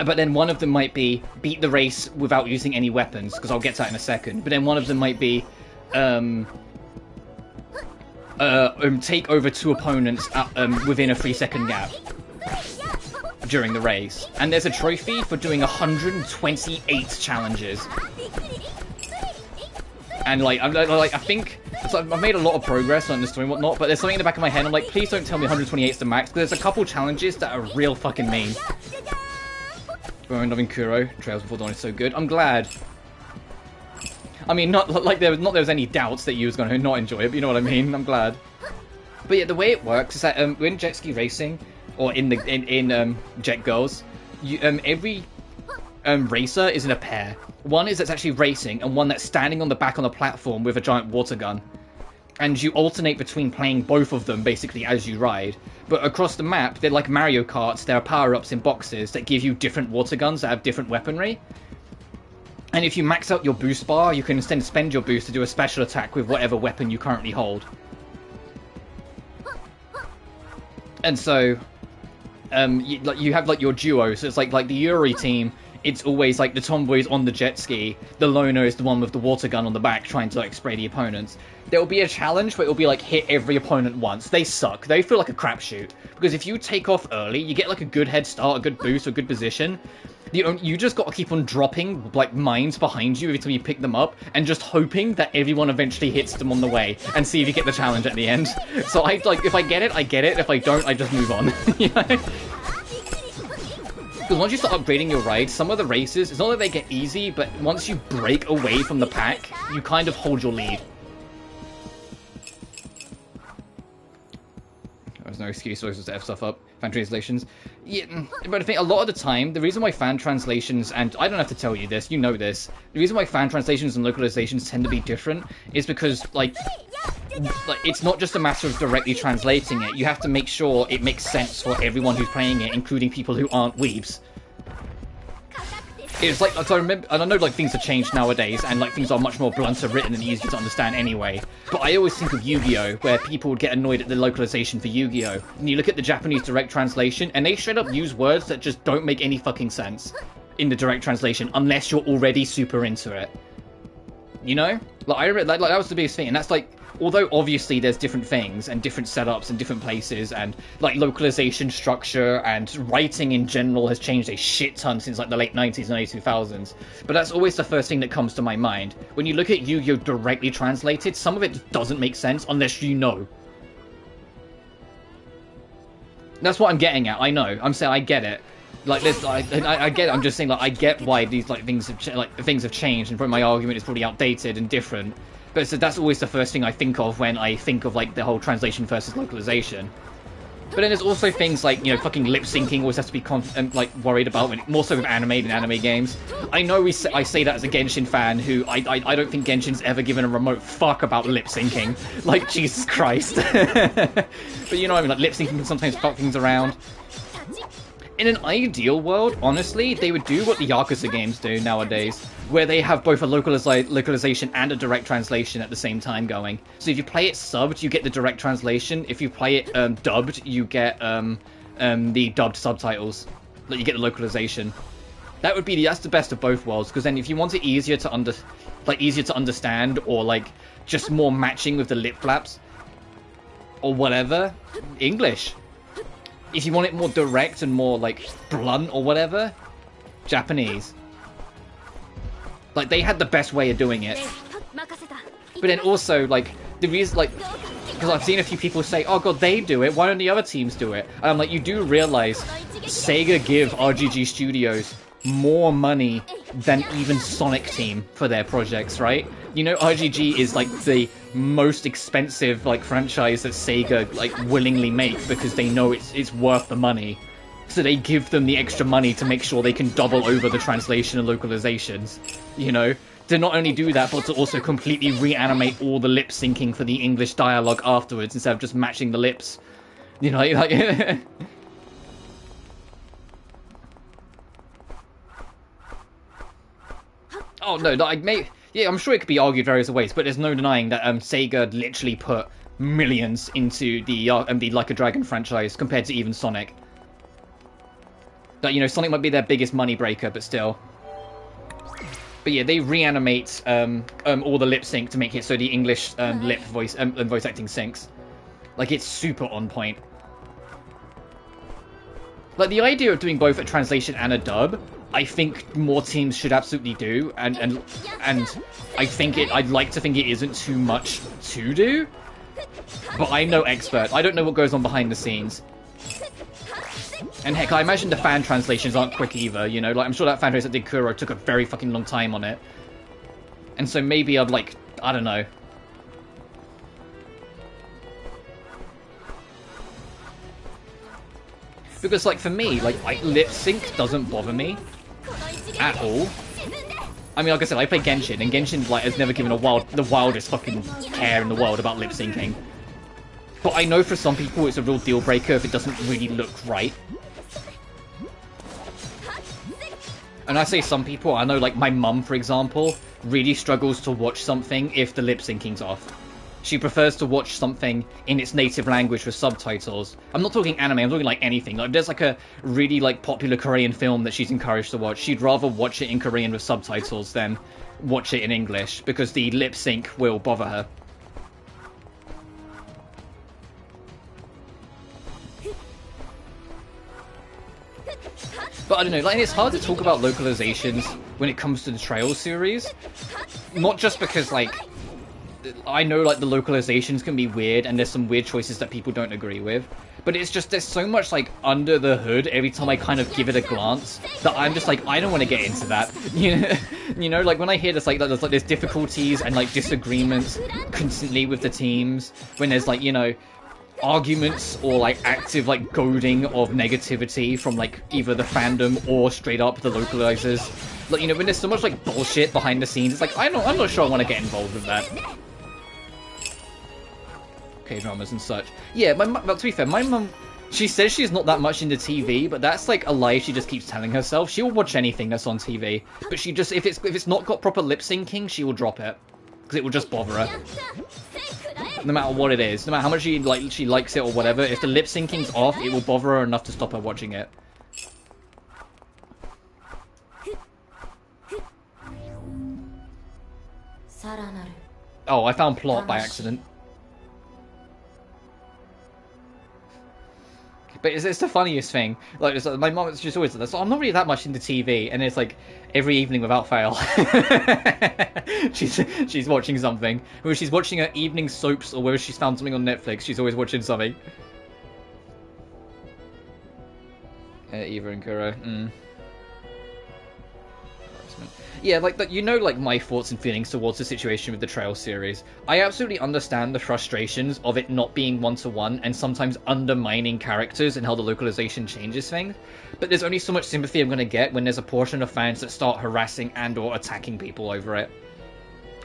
But then one of them might be beat the race without using any weapons, because I'll get to that in a second. But then one of them might be take over 2 opponents within a 3-second gap during the race. And there's a trophy for doing 128 challenges. And like, I think so I've made a lot of progress on the story and whatnot, but there's something in the back of my head. I'm like, please don't tell me 128 is the max, because there's a couple challenges that are real fucking mean. Loving Kuro, Trails Before Dawn is so good. I'm glad. I mean, not like there was any doubts that you was going to not enjoy it, but you know what I mean. I'm glad. But yeah, the way it works is that when jet ski racing, or in Jet Girls, every racer is in a pair. One is that's actually racing, and one that's standing on the back on the platform with a giant water gun. And you alternate between playing both of them, basically, as you ride. But across the map, they're like Mario Karts, there are power-ups in boxes that give you different water guns that have different weaponry. And if you max out your boost bar, you can then spend your boost to do a special attack with whatever weapon you currently hold. And so, you have like your duo, so it's like the Yuri team. It's always like the tomboy's on the jet ski, the loner is the one with the water gun on the back trying to like spray the opponents. There will be a challenge where it will be like hit every opponent once. They suck. They feel like a crapshoot. Because if you take off early, you get like a good head start, a good boost, a good position. You just got to keep on dropping like mines behind you every time you pick them up, and just hoping that everyone eventually hits them on the way, and see if you get the challenge at the end. So if I get it, I get it. If I don't, I just move on. You know? Because once you start upgrading your ride, some of the races, it's not that they get easy, but once you break away from the pack, you kind of hold your lead. There's no excuse for us to F stuff up. Fan translations. Yeah, but I think a lot of the time, the reason why fan translations, and I don't have to tell you this, you know this, the reason why fan translations and localizations tend to be different is because, like it's not just a matter of directly translating it. You have to make sure it makes sense for everyone who's playing it, including people who aren't weebs. It's like, so I remember, and I know like things have changed nowadays, and like things are much more blunter written and easier to understand anyway. But I always think of Yu-Gi-Oh, where people would get annoyed at the localization for Yu-Gi-Oh. And you look at the Japanese direct translation, and they straight up use words that just don't make any fucking sense in the direct translation, unless you're already super into it. You know? Like that was the biggest thing, and that's like, although obviously there's different things and different setups and different places, and like localization structure and writing in general has changed a shit ton since like the late 90s and early 2000s, but that's always the first thing that comes to my mind. When you look at Yu-Gi-Oh! Directly translated, some of it doesn't make sense unless you know. That's what I'm getting at. I know. I'm saying I get it. Like this, I get it. I'm just saying, like, I get why these like things have changed, and probably my argument is probably outdated and different. But so that's always the first thing I think of when I think of like the whole translation versus localization. But then there's also things like, you know, fucking lip syncing always has to be like worried about, when, more so with anime than anime games. I know I say that as a Genshin fan who I don't think Genshin's ever given a remote fuck about lip syncing. Like, Jesus Christ. But you know what I mean, like lip syncing can sometimes fuck things around. In an ideal world, honestly, they would do what the Yakuza games do nowadays, where they have both a localization and a direct translation at the same time going. So if you play it subbed, you get the direct translation. If you play it dubbed, you get the dubbed subtitles. Like, you get the localization. That would be that's the best of both worlds, because then if you want it easier to understand, or like just more matching with the lip flaps or whatever, English. If you want it more direct and more, like, blunt or whatever, Japanese. Like, they had the best way of doing it. But then also, like, the reason, like, because I've seen a few people say, oh god, they do it, why don't the other teams do it? And I'm like, you do realize Sega give RGG Studios more money than even Sonic Team for their projects, right? You know, RGG is like the most expensive like franchise that Sega like willingly make, because they know it's worth the money. So they give them the extra money to make sure they can double over the translation and localizations. You know, to not only do that, but to also completely reanimate all the lip syncing for the English dialogue afterwards, instead of just matching the lips. You know, like oh no, like yeah, I'm sure it could be argued various ways, but there's no denying that Sega literally put millions into the Like a Dragon franchise compared to even Sonic. That, you know, Sonic might be their biggest money breaker, but still. But yeah, they reanimate all the lip sync to make it so the English lip voice voice acting syncs. Like, it's super on point. Like, the idea of doing both a translation and a dub I think more teams should absolutely do, and I think I'd like to think it isn't too much to do, but I'm no expert. I don't know what goes on behind the scenes. And heck, I imagine the fan translations aren't quick either, you know? Like, I'm sure that fan translation that did Kuro took a very fucking long time on it. And so maybe I'd, like, I don't know. Because, like, for me, like lip sync doesn't bother me at all. I mean, like I said, I play Genshin, and Genshin, like, has never given the wildest fucking care in the world about lip syncing. But I know for some people it's a real deal breaker if it doesn't really look right. And I say some people, I know, like, my mum, for example, really struggles to watch something if the lip syncing's off. She prefers to watch something in its native language with subtitles. I'm not talking anime, I'm talking, like, anything. Like, there's, like, a really, like, popular Korean film that she's encouraged to watch. She'd rather watch it in Korean with subtitles than watch it in English, because the lip sync will bother her. But I don't know, like, it's hard to talk about localizations when it comes to the Trails series. Not just because, like, I know, like, the localizations can be weird, and there's some weird choices that people don't agree with. But it's just, there's so much, like, under the hood every time I kind of give it a glance, that I'm just like, I don't want to get into that. You know, like, when I hear this, like, there's difficulties and, like, disagreements constantly with the teams, when there's, like, you know, arguments or, like, active, like, goading of negativity from, like, either the fandom or straight up the localizers. Like, you know, when there's so much, like, bullshit behind the scenes, it's like, I'm not sure I want to get involved with that. K-dramas and such. Yeah, but to be fair, my mum, she says she's not that much into TV, but that's, like, a lie she just keeps telling herself. She'll watch anything that's on TV, but she just, if it's not got proper lip syncing, she will drop it. Because it will just bother her. No matter what it is, no matter how much she likes it or whatever, if the lip syncing's off, it will bother her enough to stop her watching it. Oh, I found plot by accident. But it's the funniest thing. Like, it's like my mom, she's always like, so I'm not really that much into TV, and it's like every evening without fail, she's watching something. Whether she's watching her evening soaps or whether she's found something on Netflix, she's always watching something. Eva and Kuro. Yeah, like, you know, like, my thoughts and feelings towards the situation with the Trail series. I absolutely understand the frustrations of it not being one-to-one and sometimes undermining characters and how the localization changes things. But there's only so much sympathy I'm going to get when there's a portion of fans that start harassing and or attacking people over it.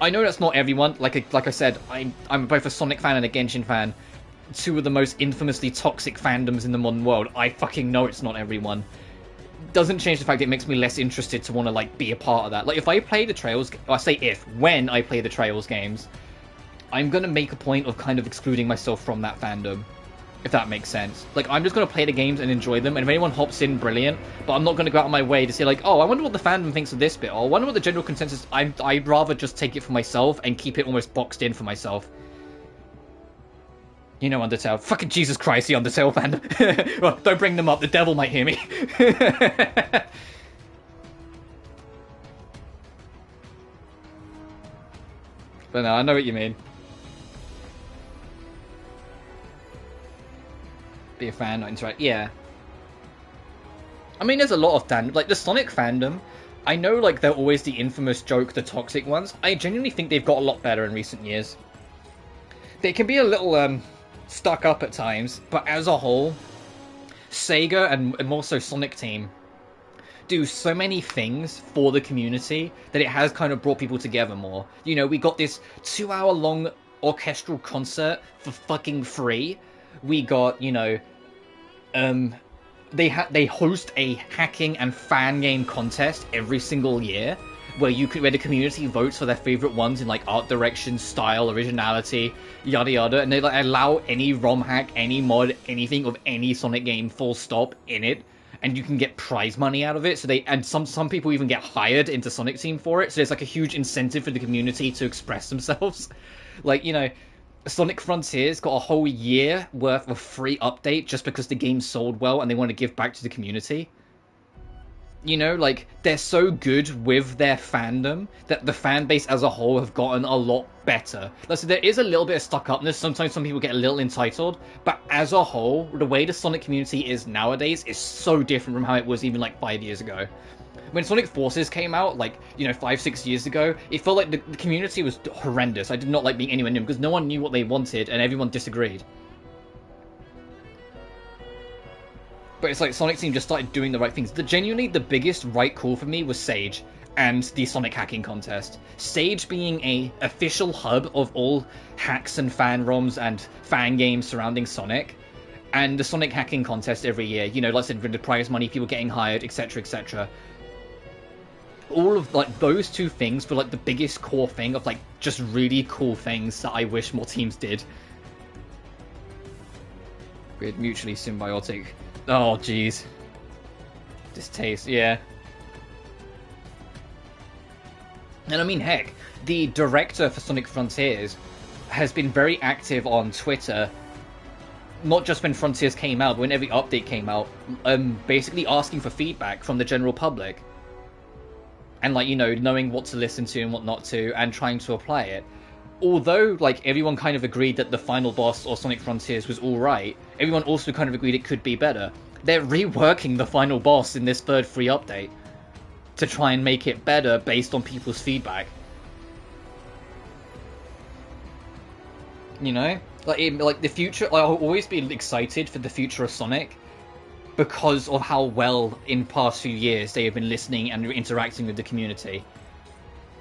I know that's not everyone. Like I said, I'm both a Sonic fan and a Genshin fan. Two of the most infamously toxic fandoms in the modern world. I fucking know it's not everyone. Doesn't change the fact it makes me less interested to want to, like, be a part of that. Like, if I play the Trails, I say when I play the Trails games, I'm gonna make a point of kind of excluding myself from that fandom, if that makes sense. Like, I'm just gonna play the games and enjoy them, and if anyone hops in, brilliant, but I'm not gonna go out of my way to say, like, oh, I wonder what the fandom thinks of this bit, or I wonder what the general consensus. I'd rather just take it for myself and keep it almost boxed in for myself. You know Undertale. Fucking Jesus Christ, the Undertale fandom. Well, don't bring them up, the devil might hear me. But no, I know what you mean. Be a fan, not interact. Yeah. I mean, there's a lot of fandom. Like, the Sonic fandom, I know, like, they're always the infamous joke, the toxic ones. I genuinely think they've got a lot better in recent years. They can be a little, stuck up at times, but as a whole, Sega and more so Sonic Team do so many things for the community that it has kind of brought people together more. You know, we got this 2-hour-long orchestral concert for fucking free. We got, you know, they host a hacking and fan game contest every single year where the community votes for their favorite ones in, like, art direction, style, originality, yada yada, and they, like, allow any ROM hack, any mod, anything of any Sonic game, full stop, in it, and you can get prize money out of it. So some people even get hired into Sonic Team for it. So there's, like, a huge incentive for the community to express themselves. Like, you know, Sonic Frontiers got a whole year worth of free update just because the game sold well and they want to give back to the community. You know, like, they're so good with their fandom that the fan base as a whole have gotten a lot better. Listen, there is a little bit of stuck-upness. Sometimes some people get a little entitled. But as a whole, the way the Sonic community is nowadays is so different from how it was even, like, 5 years ago. When Sonic Forces came out, like, you know, 5-6 years ago, it felt like the community was horrendous. I did not like being anywhere near them because no one knew what they wanted and everyone disagreed. But it's like Sonic Team just started doing the right things. Genuinely, the biggest right call for me was Sage and the Sonic hacking contest. Sage being a official hub of all hacks and fan ROMs and fan games surrounding Sonic, and the Sonic hacking contest every year. You know, like I said, with the prize money, people getting hired, etc., etc. All of like those two things were like the biggest core thing of like just really cool things that I wish more teams did. Weird, mutually symbiotic. Oh, jeez. Distaste, yeah. And I mean, heck, the director for Sonic Frontiers has been very active on Twitter, not just when Frontiers came out, but when every update came out, basically asking for feedback from the general public. And, like, you know, knowing what to listen to and what not to, and trying to apply it. Although, like, everyone kind of agreed that the final boss or Sonic Frontiers was alright, everyone also kind of agreed it could be better. They're reworking the final boss in this third free update to try and make it better based on people's feedback. You know? Like the future, like, I'll always be excited for the future of Sonic because of how well, in past few years, they have been listening and interacting with the community.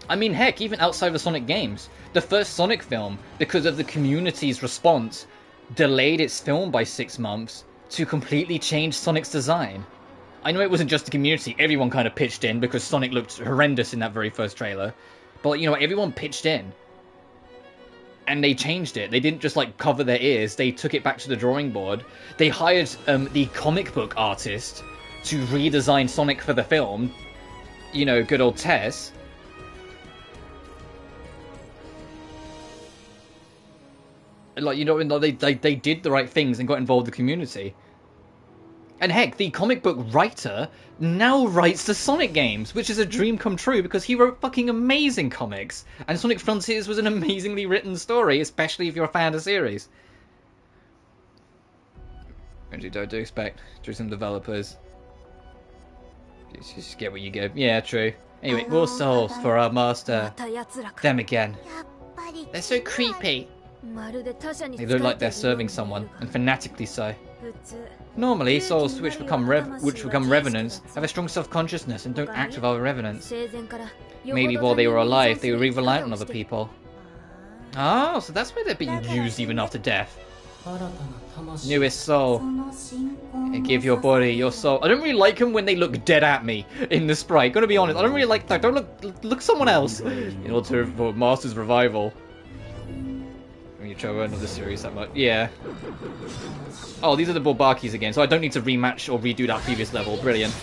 I mean, heck, even outside of the Sonic games, the first Sonic film, because of the community's response, delayed its film by 6 months to completely change Sonic's design. I know it wasn't just the community, everyone kind of pitched in because Sonic looked horrendous in that very first trailer. But, you know, everyone pitched in. And they changed it. They didn't just, like, cover their ears, they took it back to the drawing board. They hired the comic book artist to redesign Sonic for the film. You know, good old Tess. Like, you know, they did the right things and got involved with the community. And heck, the comic book writer now writes the Sonic games, which is a dream come true because he wrote fucking amazing comics. And Sonic Frontiers was an amazingly written story, especially if you're a fan of the series. Which you don't expect through some developers. You just get what you get. Yeah, true. Anyway, more souls for our master. Them again. They're so creepy. They look like they're serving someone, and fanatically so. Normally, souls which become revenants have a strong self-consciousness and don't act without revenants. Maybe while they were alive, they were really reliant on other people. Oh, so that's why they're being used even after death. Newest soul. And give your body, your soul. I don't really like them when they look dead at me in the sprite. Gotta be honest, I don't really like that. Don't look someone else in order for Master's revival. When you try to run the series that much, yeah. Oh, these are the Bulbakis again, so I don't need to rematch or redo that previous level. Brilliant.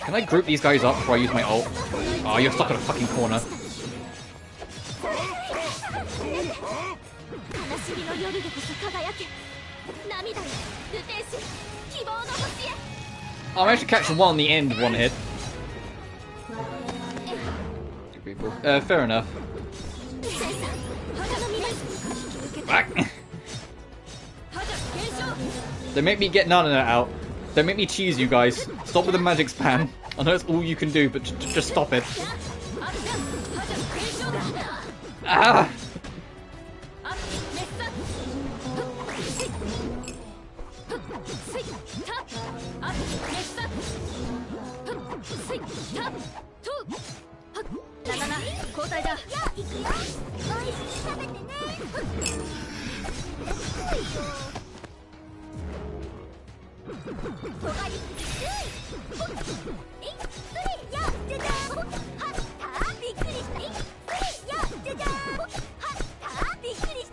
Can I group these guys up before I use my ult? Oh, you're stuck in a fucking corner. Oh, I'm actually catching one on the end, one hit. Two people. Fair enough. Back. They make me get none of that out. Don't make me cheese you guys. Stop with the magic spam. I know it's all you can do, but just stop it. Ah!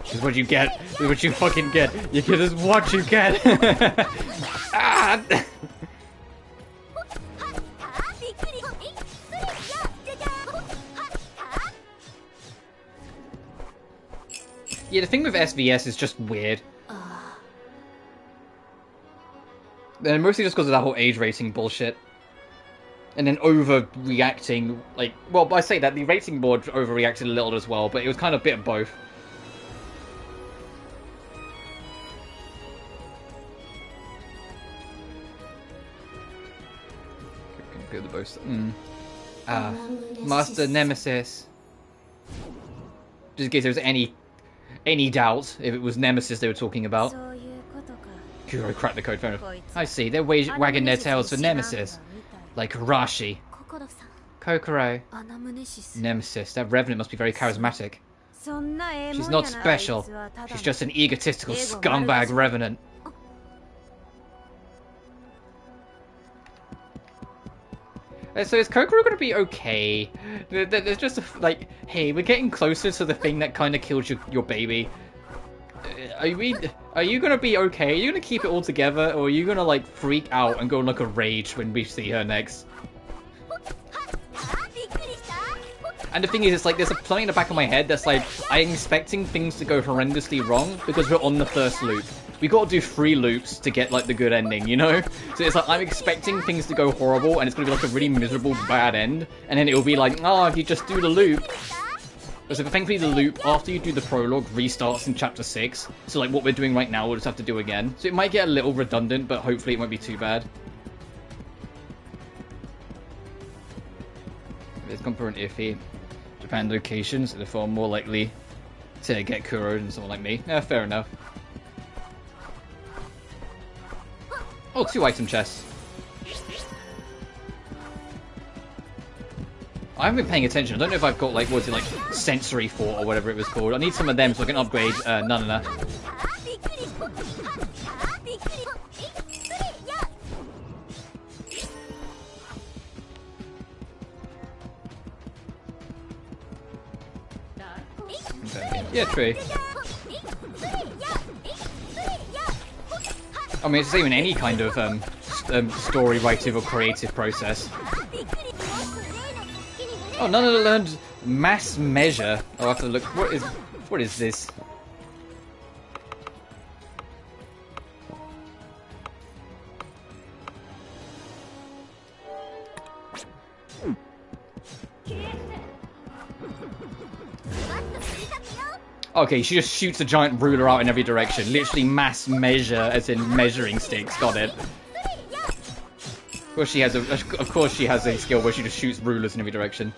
This is what you get. This is what you fucking get. You get is what you get. Ah! Yeah, the thing with SVS is just weird. And mostly just because of that whole age rating bullshit. And then overreacting, like... Well, I say that, the rating board overreacted a little as well, but it was kind of a bit of both. Feel the boast. Master Nemesis. Just in case there was any doubt if it was Nemesis they were talking about. Kuro cracked the code, fair enough. I see, they're wagging their tails for Nemesis. Like Rashi. Kokoro. Nemesis, that Revenant must be very charismatic. She's not special. She's just an egotistical scumbag Revenant. So is Kokoro gonna be okay? There's just like, hey, we're getting closer to the thing that kind of killed your baby. Are you gonna be okay? Are you gonna keep it all together, or are you gonna like freak out and go on like a rage when we see her next? And the thing is, it's like there's a plot in the back of my head that's like, I'm expecting things to go horrendously wrong because we're on the first loop. We gotta do 3 loops to get like the good ending, you know? So it's like I'm expecting things to go horrible and it's gonna be like a really miserable bad end, and then it'll be like, oh, if you just do the loop. But so thankfully the loop after you do the prologue restarts in chapter 6. So like what we're doing right now we'll just have to do again. So it might get a little redundant, but hopefully it won't be too bad. It's gone for an iffy. Japan locations are far more likely to get Kuro than someone like me. Yeah, fair enough. Oh, 2 item chests. I haven't been paying attention. I don't know if I've got, like, what was it, like, sensory fort or whatever it was called. I need some of them so I can upgrade Nanana. Okay. Yeah, true. I mean, it's the same in any kind of story writing or creative process. Oh, none of them learned mass measure. I'll have to look. What is this? Okay, she just shoots a giant ruler out in every direction. Literally mass measure, as in measuring sticks. Got it. Of course she has a skill where she just shoots rulers in every direction.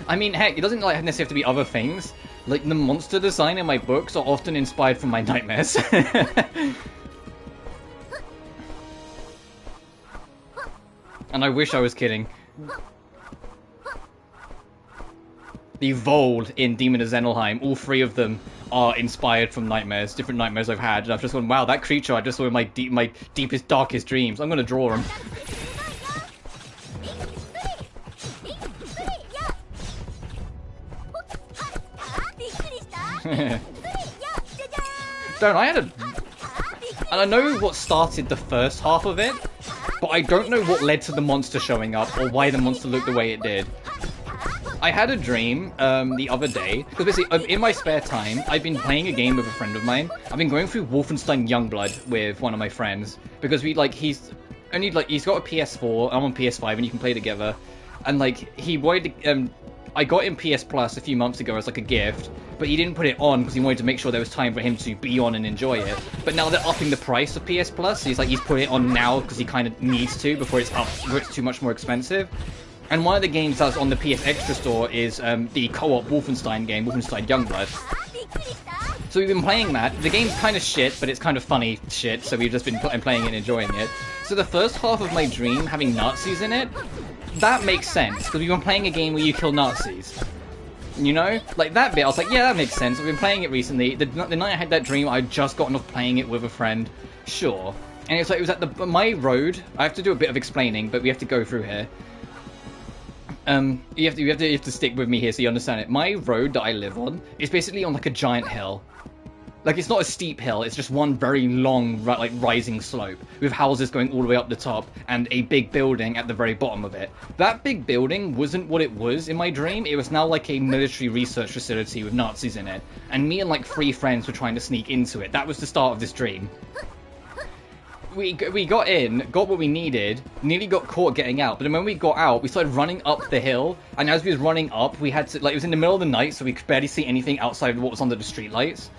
I mean, heck, it doesn't like necessarily have to be other things. Like the monster design in my books are often inspired from my nightmares. And I wish I was kidding. The Vold in Demon of Zenelheim, all 3 of them are inspired from nightmares, different nightmares I've had, and I've just gone, wow, that creature I just saw in my deepest, darkest dreams. I'm gonna draw him. Don't I had a... And I know what started the first half of it, but I don't know what led to the monster showing up, or why the monster looked the way it did. I had a dream the other day, because basically in my spare time, I've been playing a game with a friend of mine. I've been going through Wolfenstein Youngblood with one of my friends, because he's got a PS4, I'm on PS5, and you can play together. And like, he wanted to, I got him PS Plus a few months ago as like a gift, but he didn't put it on because he wanted to make sure there was time for him to be on and enjoy it. But now they're upping the price of PS Plus, so he's putting it on now because he kind of needs to before it's too much more expensive. And one of the games that's on the PS Extra store is the co-op Wolfenstein game, Wolfenstein Youngblood. So we've been playing that. The game's kind of shit, but it's kind of funny shit, so we've just been playing it and enjoying it. So the first half of my dream, having Nazis in it, that makes sense, because we've been playing a game where you kill Nazis. You know? Like, that bit, I was like, yeah, that makes sense. I've been playing it recently. The night I had that dream, I'd just gotten off playing it with a friend. Sure. And it was at my road. I have to do a bit of explaining, but we have to go through here. You have to stick with me here so you understand it. My road that I live on is basically on like a giant hill. Like, it's not a steep hill, it's just one very long, like, rising slope, with houses going all the way up the top, and a big building at the very bottom of it. That big building wasn't what it was in my dream, it was now like a military research facility with Nazis in it, and me and like 3 friends were trying to sneak into it. That was the start of this dream. We got in, got what we needed, nearly got caught getting out, but then when we got out, we started running up the hill, and as we was running up, we had to, like, it was in the middle of the night, so we could barely see anything outside of what was under the streetlights.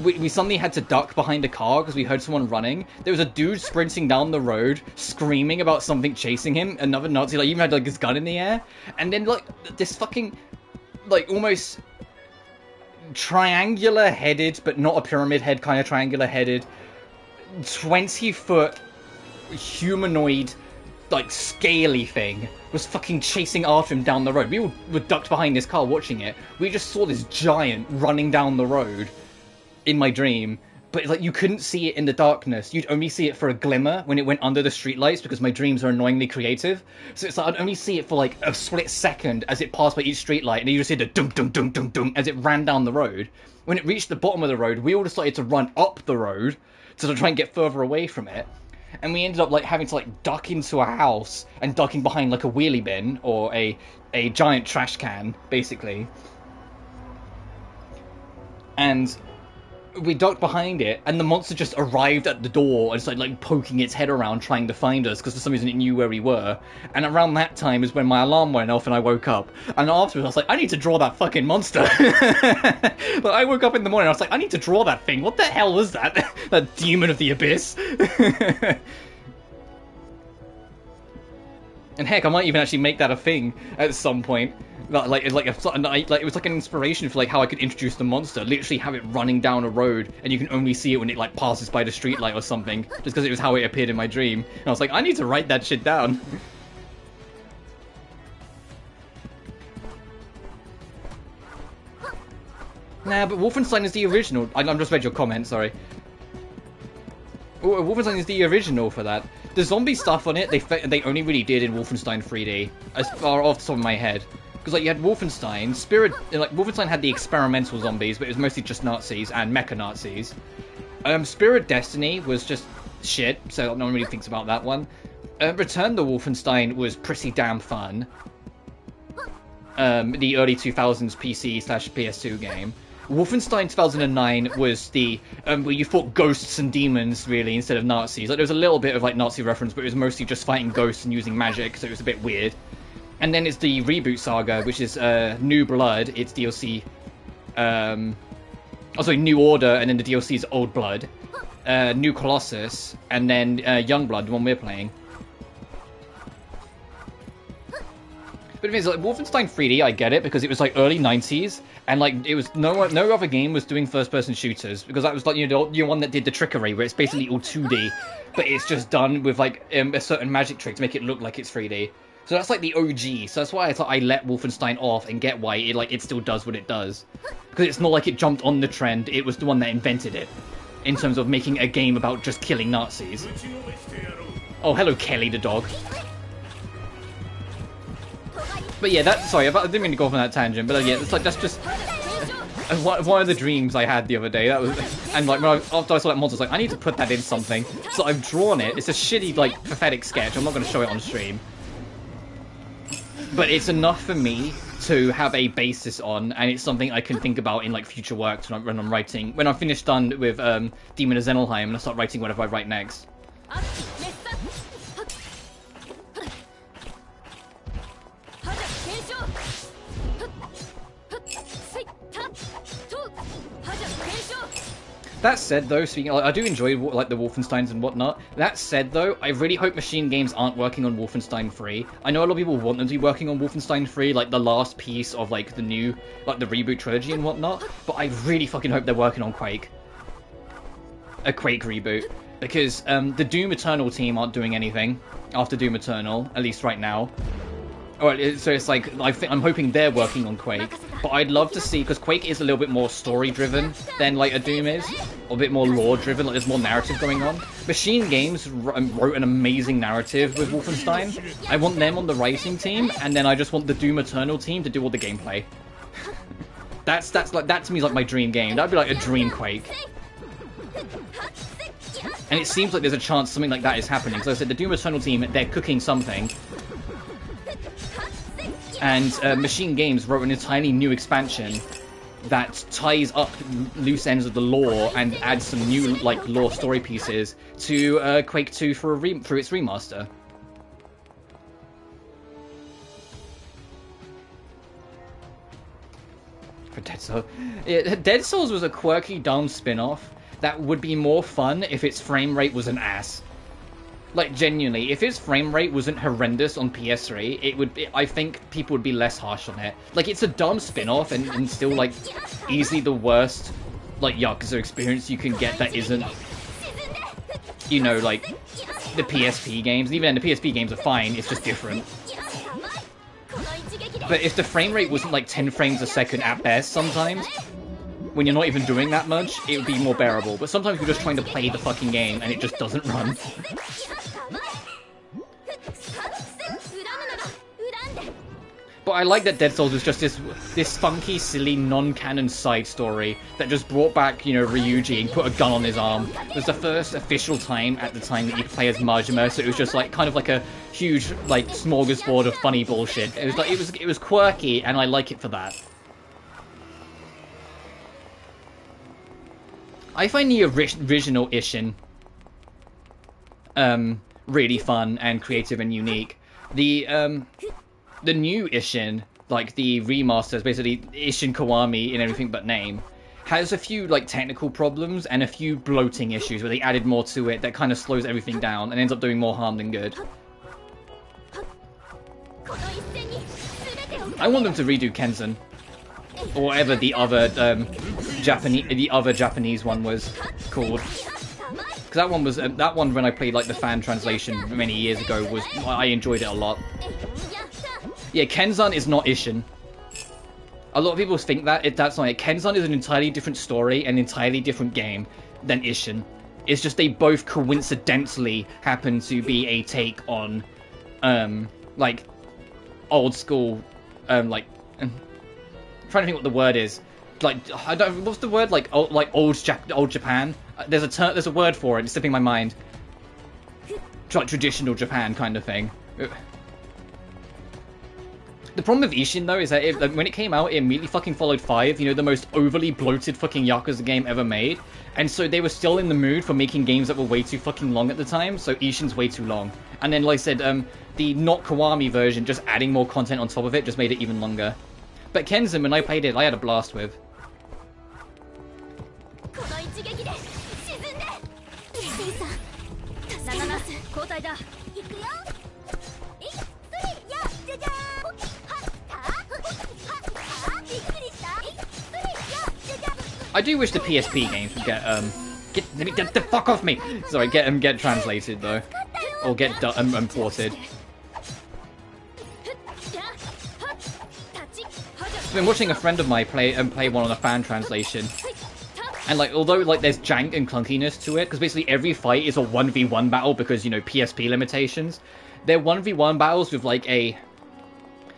We suddenly had to duck behind a car because we heard someone running. There was a dude sprinting down the road, screaming about something chasing him. Another Nazi, like, even had, like, his gun in the air. And then, like, this fucking, like, almost triangular-headed, but not a pyramid head kind of triangular-headed, 20-foot humanoid, like, scaly thing was fucking chasing after him down the road. We were ducked behind his car watching it. We just saw this giant running down the road in my dream, but like you couldn't see it in the darkness. You'd only see it for a glimmer when it went under the streetlights, because my dreams are annoyingly creative. So it's like I'd only see it for like a split second as it passed by each streetlight, and you just hear the dum dum dum dum dum as it ran down the road. When it reached the bottom of the road, we all decided to run up the road to try and get further away from it. And we ended up like having to like duck into a house and ducking behind like a wheelie bin or a giant trash can, basically. And we ducked behind it, and the monster just arrived at the door and started like poking its head around trying to find us, because for some reason it knew where we were. And around that time is when my alarm went off and I woke up. And afterwards I was like, I need to draw that fucking monster. But I woke up in the morning and I was like, I need to draw that thing. What the hell was that? That demon of the abyss. And heck, I might even actually make that a thing at some point. Like it was like an inspiration for like how I could introduce the monster. Literally have it running down a road, and you can only see it when it like passes by the streetlight or something. Just because it was how it appeared in my dream. And I was like, I need to write that shit down. Nah, but Wolfenstein is the original. I just read your comment, sorry. Wolfenstein is the original for that. The zombie stuff on it, they only really did in Wolfenstein 3D, as far off the top of my head. Because like you had Wolfenstein, Wolfenstein had the experimental zombies, but it was mostly just Nazis and mecha Nazis. Spirit Destiny was just shit, so no one really thinks about that one. Return to Wolfenstein was pretty damn fun. The early 2000s PC/PS2 game. Wolfenstein 2009 was the where you fought ghosts and demons really instead of Nazis. Like there was a little bit of like Nazi reference, but it was mostly just fighting ghosts and using magic, so it was a bit weird. And then it's the reboot saga, which is New Blood. It's DLC. New Order, and then the DLC is Old Blood, New Colossus, and then Young Blood, the one we're playing. But it means like Wolfenstein 3D, I get it, because it was like early 90s, and like it was no other game was doing first-person shooters, because that was like the one that did the trickery, where it's basically all 2D, but it's just done with like a certain magic trick to make it look like it's 3D. So that's like the OG. So that's why I let Wolfenstein off and get why it still does what it does, because it's not like it jumped on the trend. It was the one that invented it, in terms of making a game about just killing Nazis. Oh, hello, Kelly the dog. But yeah, sorry, I didn't mean to go off on that tangent, but yeah, that's just one of the dreams I had the other day. That was, and like after I saw that monster, I was like, I need to put that in something. So I've drawn it. It's a shitty, like, pathetic sketch. I'm not going to show it on stream, but it's enough for me to have a basis on, and it's something I can think about in like future works when I'm writing. When I'm done with Demon of Xenelheim, and I start writing whatever I write next. That said, though, speaking, I do enjoy like the Wolfensteins and whatnot. That said, though, I really hope Machine Games aren't working on Wolfenstein 3. I know a lot of people want them to be working on Wolfenstein 3, like the last piece of like the new, like the reboot trilogy and whatnot. But I really fucking hope they're working on Quake, a Quake reboot, because the Doom Eternal team aren't doing anything after Doom Eternal, at least right now. So it's like, I'm hoping they're working on Quake, but I'd love to see, because Quake is a little bit more story-driven than like a Doom is, or a bit more lore-driven, like there's more narrative going on. Machine Games wrote an amazing narrative with Wolfenstein. I want them on the writing team, and then I just want the Doom Eternal team to do all the gameplay. that to me is like my dream game. That'd be like a dream Quake. And it seems like there's a chance something like that is happening. Because like I said, the Doom Eternal team, they're cooking something. And Machine Games wrote an entirely new expansion that ties up loose ends of the lore and adds some new like lore story pieces to Quake 2 for its remaster. For Dead Souls, Dead Souls was a quirky, dumb spin-off that would be more fun if its frame rate was an ass. Like, genuinely, if its frame rate wasn't horrendous on PS3, I think people would be less harsh on it. Like, it's a dumb spin-off and still, like, easily the worst, like, Yakuza experience you can get that isn't, you know, like, the PSP games. Even then, the PSP games are fine, it's just different. But if the frame rate wasn't, like, 10 frames a second at best sometimes, when you're not even doing that much, it would be more bearable. But sometimes you're just trying to play the fucking game and it just doesn't run. But I like that Dead Souls was just this funky, silly, non-canon side story that just brought back, you know, Ryuji and put a gun on his arm. It was the first official time at the time that you could play as Majima, so it was just like kind of like a huge like smorgasbord of funny bullshit. It was like it was quirky, and I like it for that. I find the original Ishin really fun and creative and unique. The new Ishin, like the remasters, basically Ishin Kiwami in everything but name, has a few like technical problems and a few bloating issues where they added more to it that kind of slows everything down and ends up doing more harm than good. I want them to redo Kenzan, or whatever the other Japanese one was called. Because that one when I played like the fan translation many years ago I enjoyed it a lot. Yeah, Kenzan is not Ishin. A lot of people think that's not it. Kenzan is an entirely different story, an entirely different game than Ishin. It's just they both coincidentally happen to be a take on, like, old school, like, I'm trying to think what the word is. Like, I don't. What's the word? Like old Japan. There's a word for it. It's slipping my mind. Like traditional Japan kind of thing. The problem with Ishin, though, is that when it came out, it immediately fucking followed 5, you know, the most overly bloated fucking Yakuza game ever made. And so they were still in the mood for making games that were way too fucking long at the time, so Ishin's way too long. And then, like I said, the not Kiwami version, just adding more content on top of it, just made it even longer. But Kenzan, when I played it, I had a blast with. I do wish the PSP games would get the fuck off me. Sorry, get translated though, or get ported. I've been watching a friend of mine play one on a fan translation, and like although like there's jank and clunkiness to it, because basically every fight is a 1v1 battle because you know PSP limitations. They're 1v1 battles with like a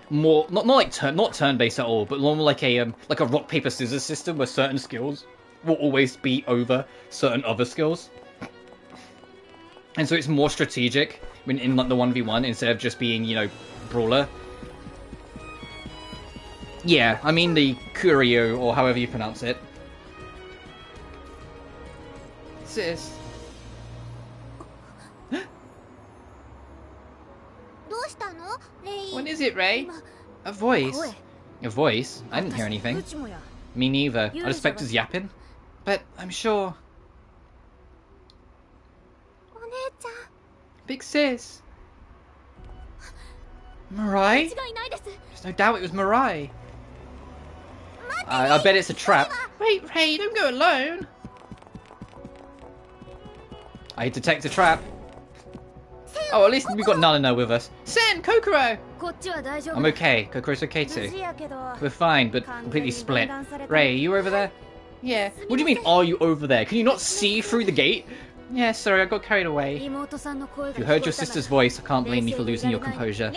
more not turn-based at all, but more like a rock paper scissors system where certain skills will always beat over certain other skills, and so it's more strategic when in like the 1v1 instead of just being, you know, brawler. Yeah, I mean the Kurio, or however you pronounce it. Sis. What is it, Ray? A voice? A voice? I didn't hear anything. Me neither. I suspect it's yapping. But I'm sure. Big sis. Mirai? There's no doubt it was Mirai. I bet it's a trap. Wait, Ray, don't go alone. I detect a trap. Oh, at least we've got Nana with us. Sen, Kokoro! I'm okay. Kokoro's okay too. We're fine, but completely split. Ray, are you over there? Yeah. What do you mean, are you over there? Can you not see through the gate? Yeah, sorry, I got carried away. If you heard your sister's voice, I can't blame you for losing your composure.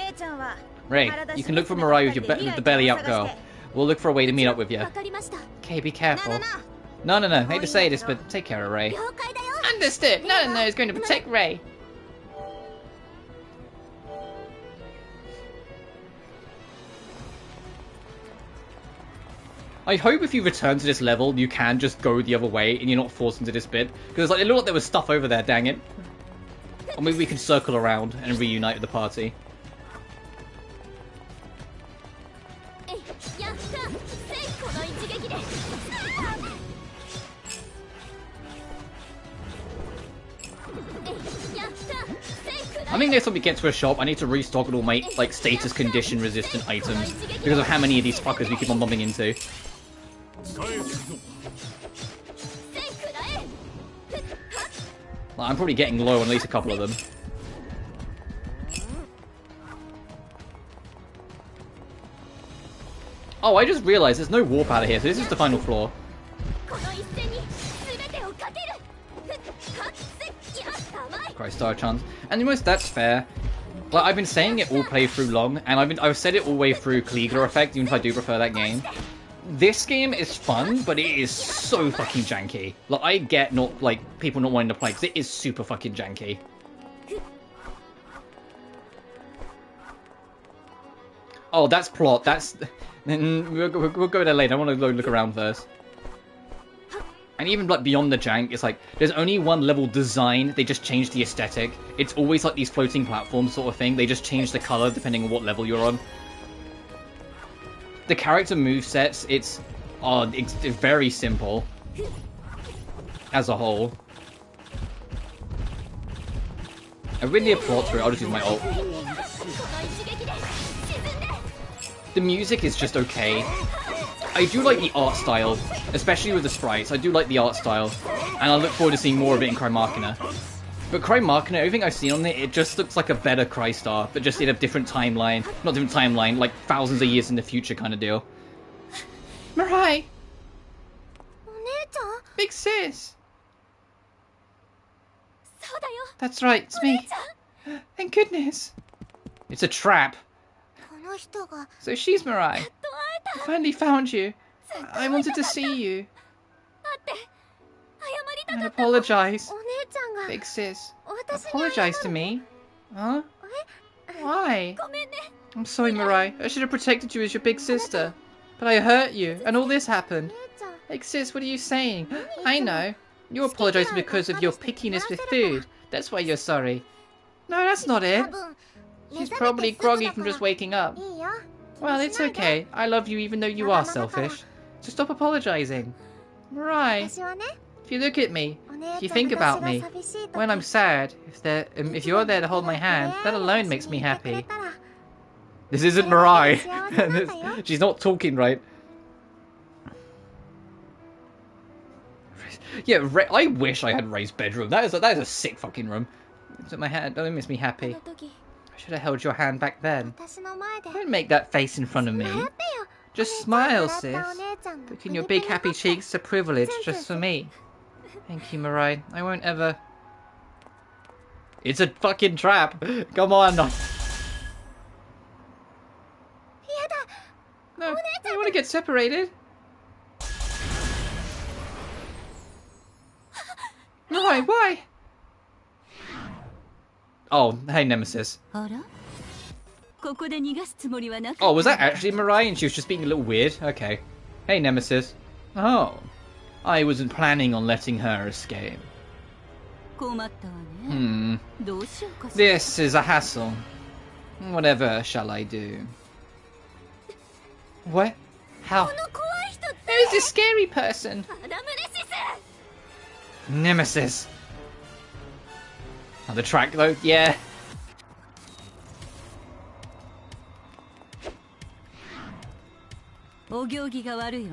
Ray, you can look for Mirai with the belly out girl. We'll look for a way to meet up with you. Okay, be careful. No, I hate to say this, but take care of Ray. Understood. No is going to protect Ray. I hope if you return to this level, you can just go the other way and you're not forced into this bit. Because like, it looked like there was stuff over there, dang it. Or maybe we can circle around and reunite with the party. I think next time we get to a shop, I need to restock all my like status condition resistant items because of how many of these fuckers we keep on bumping into. Like, I'm probably getting low on at least a couple of them. Oh, I just realized there's no warp out of here, so this is the final floor. Crystar chance. And the most that's fair. Like, I've been saying it all playthrough long, and I've said it all the way through Caligula effect, even if I do prefer that game. This game is fun, but it is so fucking janky. Like, I get not like people not wanting to play because it is super fucking janky. Oh, that's plot. That's we'll go there later. I want to go look around first. And even like beyond the jank, it's like there's only one level design. They just changed the aesthetic. It's always like these floating platforms sort of thing. They just change the color depending on what level you're on. The character movesets, it's very simple as a whole. I really need a plot through it. I'll just use my ult. The music is just okay. I do like the art style, especially with the sprites. I do like the art style, and I look forward to seeing more of it in Cry Machina. But Cry Machina, everything I've seen on it just looks like a better Crystar, but just in a different timeline. Not different timeline, like thousands of years in the future kind of deal. Mirai! Big sis! That's right, it's me. Thank goodness. It's a trap. So she's Mirai. I finally found you. I wanted to see you. I apologize. Big sis. Apologize to me? Huh? Why? I'm sorry, Mirai. I should have protected you as your big sister. But I hurt you, and all this happened. Big sis, what are you saying? I know. You're apologizing because of your pickiness with food. That's why you're sorry. No, that's not it. She's probably groggy from just waking up. Well, it's okay. I love you even though you are selfish. So stop apologizing. Mirai, if you look at me, if you think about me, when I'm sad, if you're there to hold my hand, that alone makes me happy. This isn't Mirai. She's not talking right. Yeah, I wish I had Ray's bedroom. That is a sick fucking room. It's at my hand. Don't make me happy. I should have held your hand back then. Don't make that face in front of me. Just smile, sis. Putting your big happy cheeks to privilege just for me. Thank you, Mirai. I won't ever... It's a fucking trap. Come on. No, you want to get separated? Mirai, why? Oh, hey, Nemesis. Oh, was that actually Mirai and she was just being a little weird? Okay. Hey, Nemesis. Oh. I wasn't planning on letting her escape. This is a hassle. Whatever shall I do? What? How? Who's this scary person? Nemesis. Oh, the track though, yeah.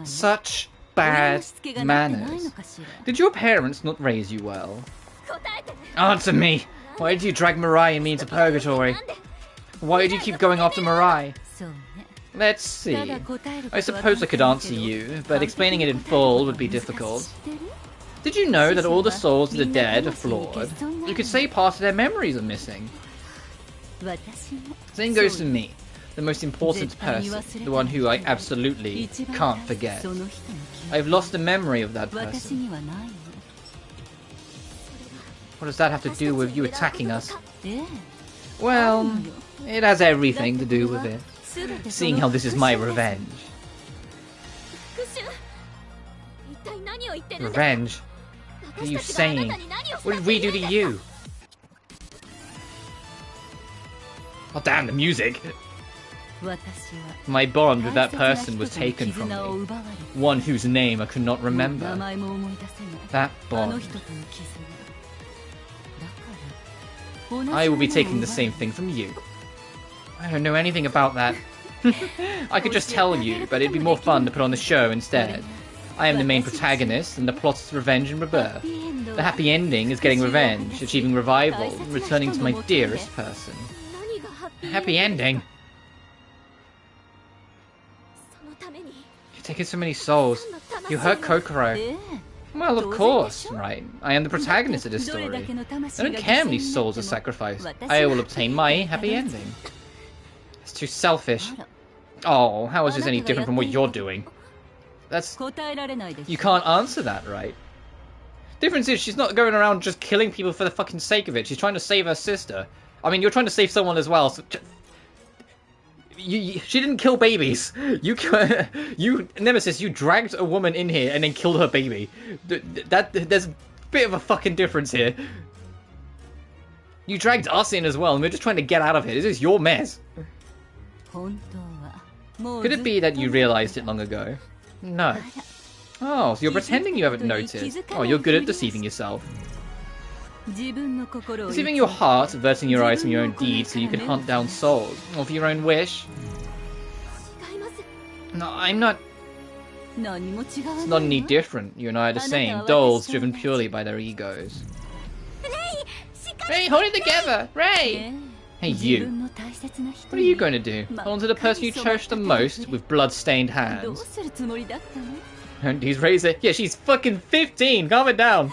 Such bad manners. Did your parents not raise you well? Answer me. Why did you drag Mirai and me into purgatory? Why did you keep going after Mirai? Let's see. I suppose I could answer you, but explaining it in full would be difficult. Did you know that all the souls of the dead are flawed? You could say part of their memories are missing. Same goes to me. The the most important person, the one who I absolutely can't forget. I've lost the memory of that person. What does that have to do with you attacking us? Well, it has everything to do with it. Seeing how this is my revenge. Revenge? What are you saying? What did we do to you? Oh damn, the music! My bond with that person was taken from me. One whose name I could not remember. That bond. I will be taking the same thing from you. I don't know anything about that. I could just tell you, but it'd be more fun to put on the show instead. I am the main protagonist, and the plot is revenge and rebirth. The happy ending is getting revenge, achieving revival, and returning to my dearest person. Happy ending? You're taking so many souls. You hurt Kokoro. Well, of course, right. I am the protagonist of this story. I don't care how many souls are sacrificed. I will obtain my happy ending. It's too selfish. Oh, how is this any different from what you're doing? That's... You can't answer that, right? Difference is, she's not going around just killing people for the fucking sake of it. She's trying to save her sister. I mean, you're trying to save someone as well, so... she didn't kill babies. You Nemesis, you dragged a woman in here and then killed her baby. There's a bit of a fucking difference here. You dragged us in as well, and we're just trying to get out of here. This is your mess. Could it be that you realized it long ago? No. Oh, so you're pretending you haven't noticed. Oh, you're good at deceiving yourself. Deceiving your heart, averting your eyes from your own deeds so you can hunt down souls. Or for your own wish. No, I'm not... It's not any different. You and I are the same. Dolls driven purely by their egos. Ray, hold it together! Ray! Hey, you. What are you going to do? Hold on to the person you cherish the most with blood-stained hands? And he's raised it. Yeah, she's fucking 15! Calm it down!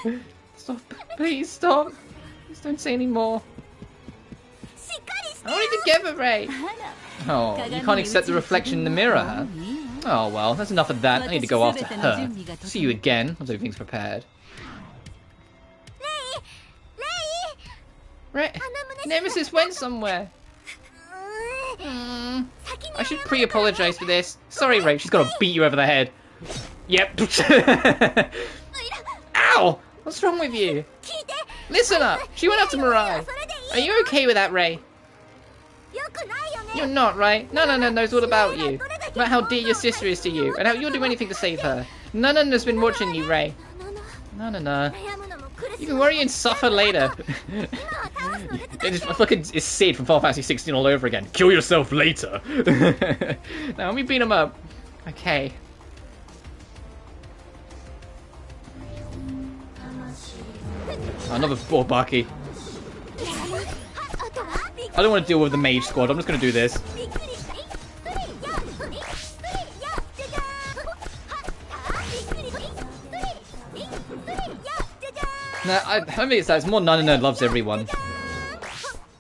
Stop. Please stop. Please don't say any more. Hold it together, Ray! Oh, you can't accept the reflection in the mirror, huh? Oh well, that's enough of that. I need to go after her. See you again once everything's prepared. Ray! Nemesis went somewhere! I should pre-apologize for this. Sorry, Ray, she's gotta beat you over the head. Yep. Ow! What's wrong with you? Listen up! She went after Mirai! Are you okay with that, Ray? You're not, right? Nana knows all about you. About how dear your sister is to you, and how you'll do anything to save her. Nana's been watching you, Ray. Nana. You can worry and suffer later. It's Sid from Final Fantasy 16 all over again. Kill yourself later. Now let me beat him up. Okay. Another Baki. I don't want to deal with the mage squad. I'm just going to do this. Nah, I don't think it's that. It's more Nana loves everyone.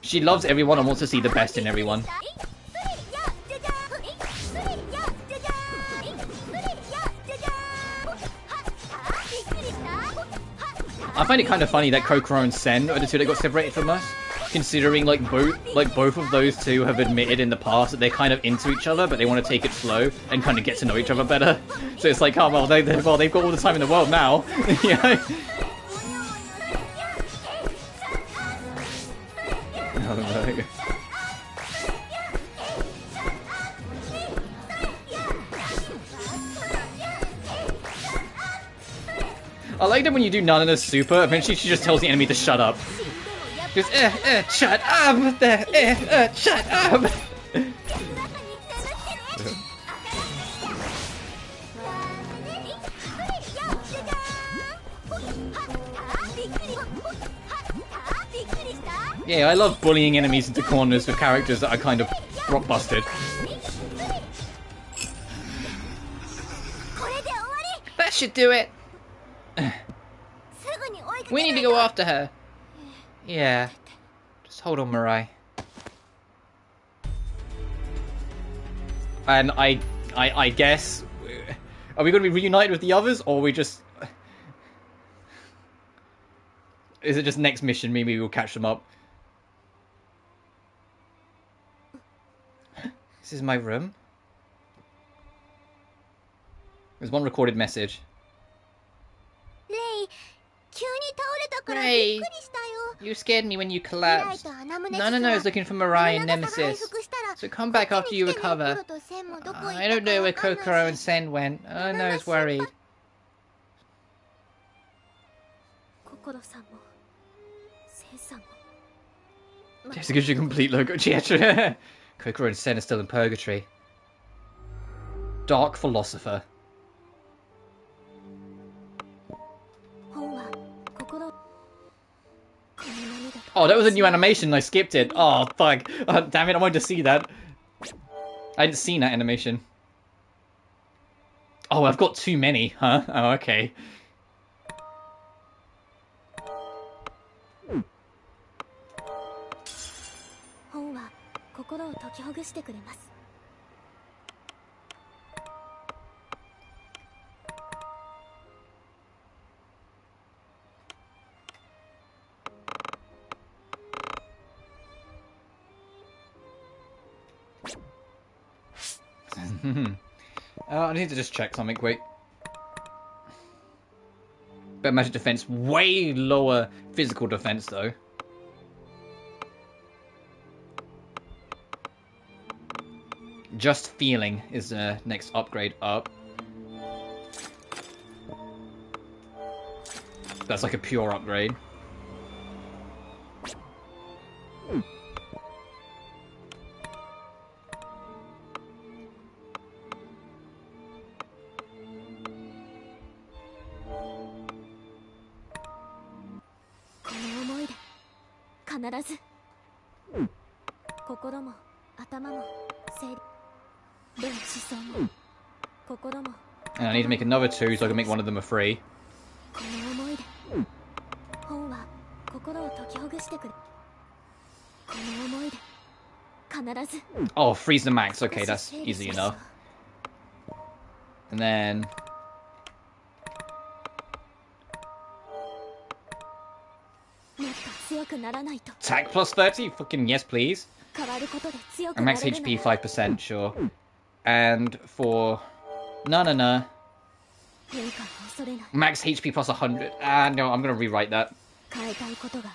She loves everyone and wants to see the best in everyone. I find it kind of funny that Kokoro and Sen are the two that got separated from us, considering like both of those two have admitted in the past that they're kind of into each other, but they want to take it slow and kind of get to know each other better. So it's like, oh well, they've got all the time in the world now. You know? Oh, no. I like that when you do Nana's super, eventually she just tells the enemy to shut up. She goes, shut up! Shut up! Yeah, I love bullying enemies into corners with characters that are kind of rock busted. That should do it! We need to go after her. Yeah. Just hold on, Mirai. And I guess... Are we going to be reunited with the others, or are we just... Is it just next mission, maybe we'll catch them up? This is my room. There's one recorded message. Ray, you scared me when you collapsed. No is looking for Mirai and Nemesis. So come back after you recover. I don't know where Kokoro and Sen went. No, is worried. Just gives you a complete logo. Kokoro and Sen are still in purgatory. Dark philosopher. Oh, that was a new animation. I skipped it. Oh, fuck. Oh, damn it. I wanted to see that. I hadn't seen that animation. Oh, I've got too many, huh? Oh, okay. I need to just check something quick. Better magic defense, way lower physical defense though. Just feeling is the next upgrade up. That's like a pure upgrade. And I need to make another 2 so I can make one of them a 3. Oh, freeze the max. Okay, that's easy enough. And then... Attack plus 30? Fucking yes, please. And max HP 5%, sure. And for... No. Max HP plus 100. No, I'm gonna rewrite that. That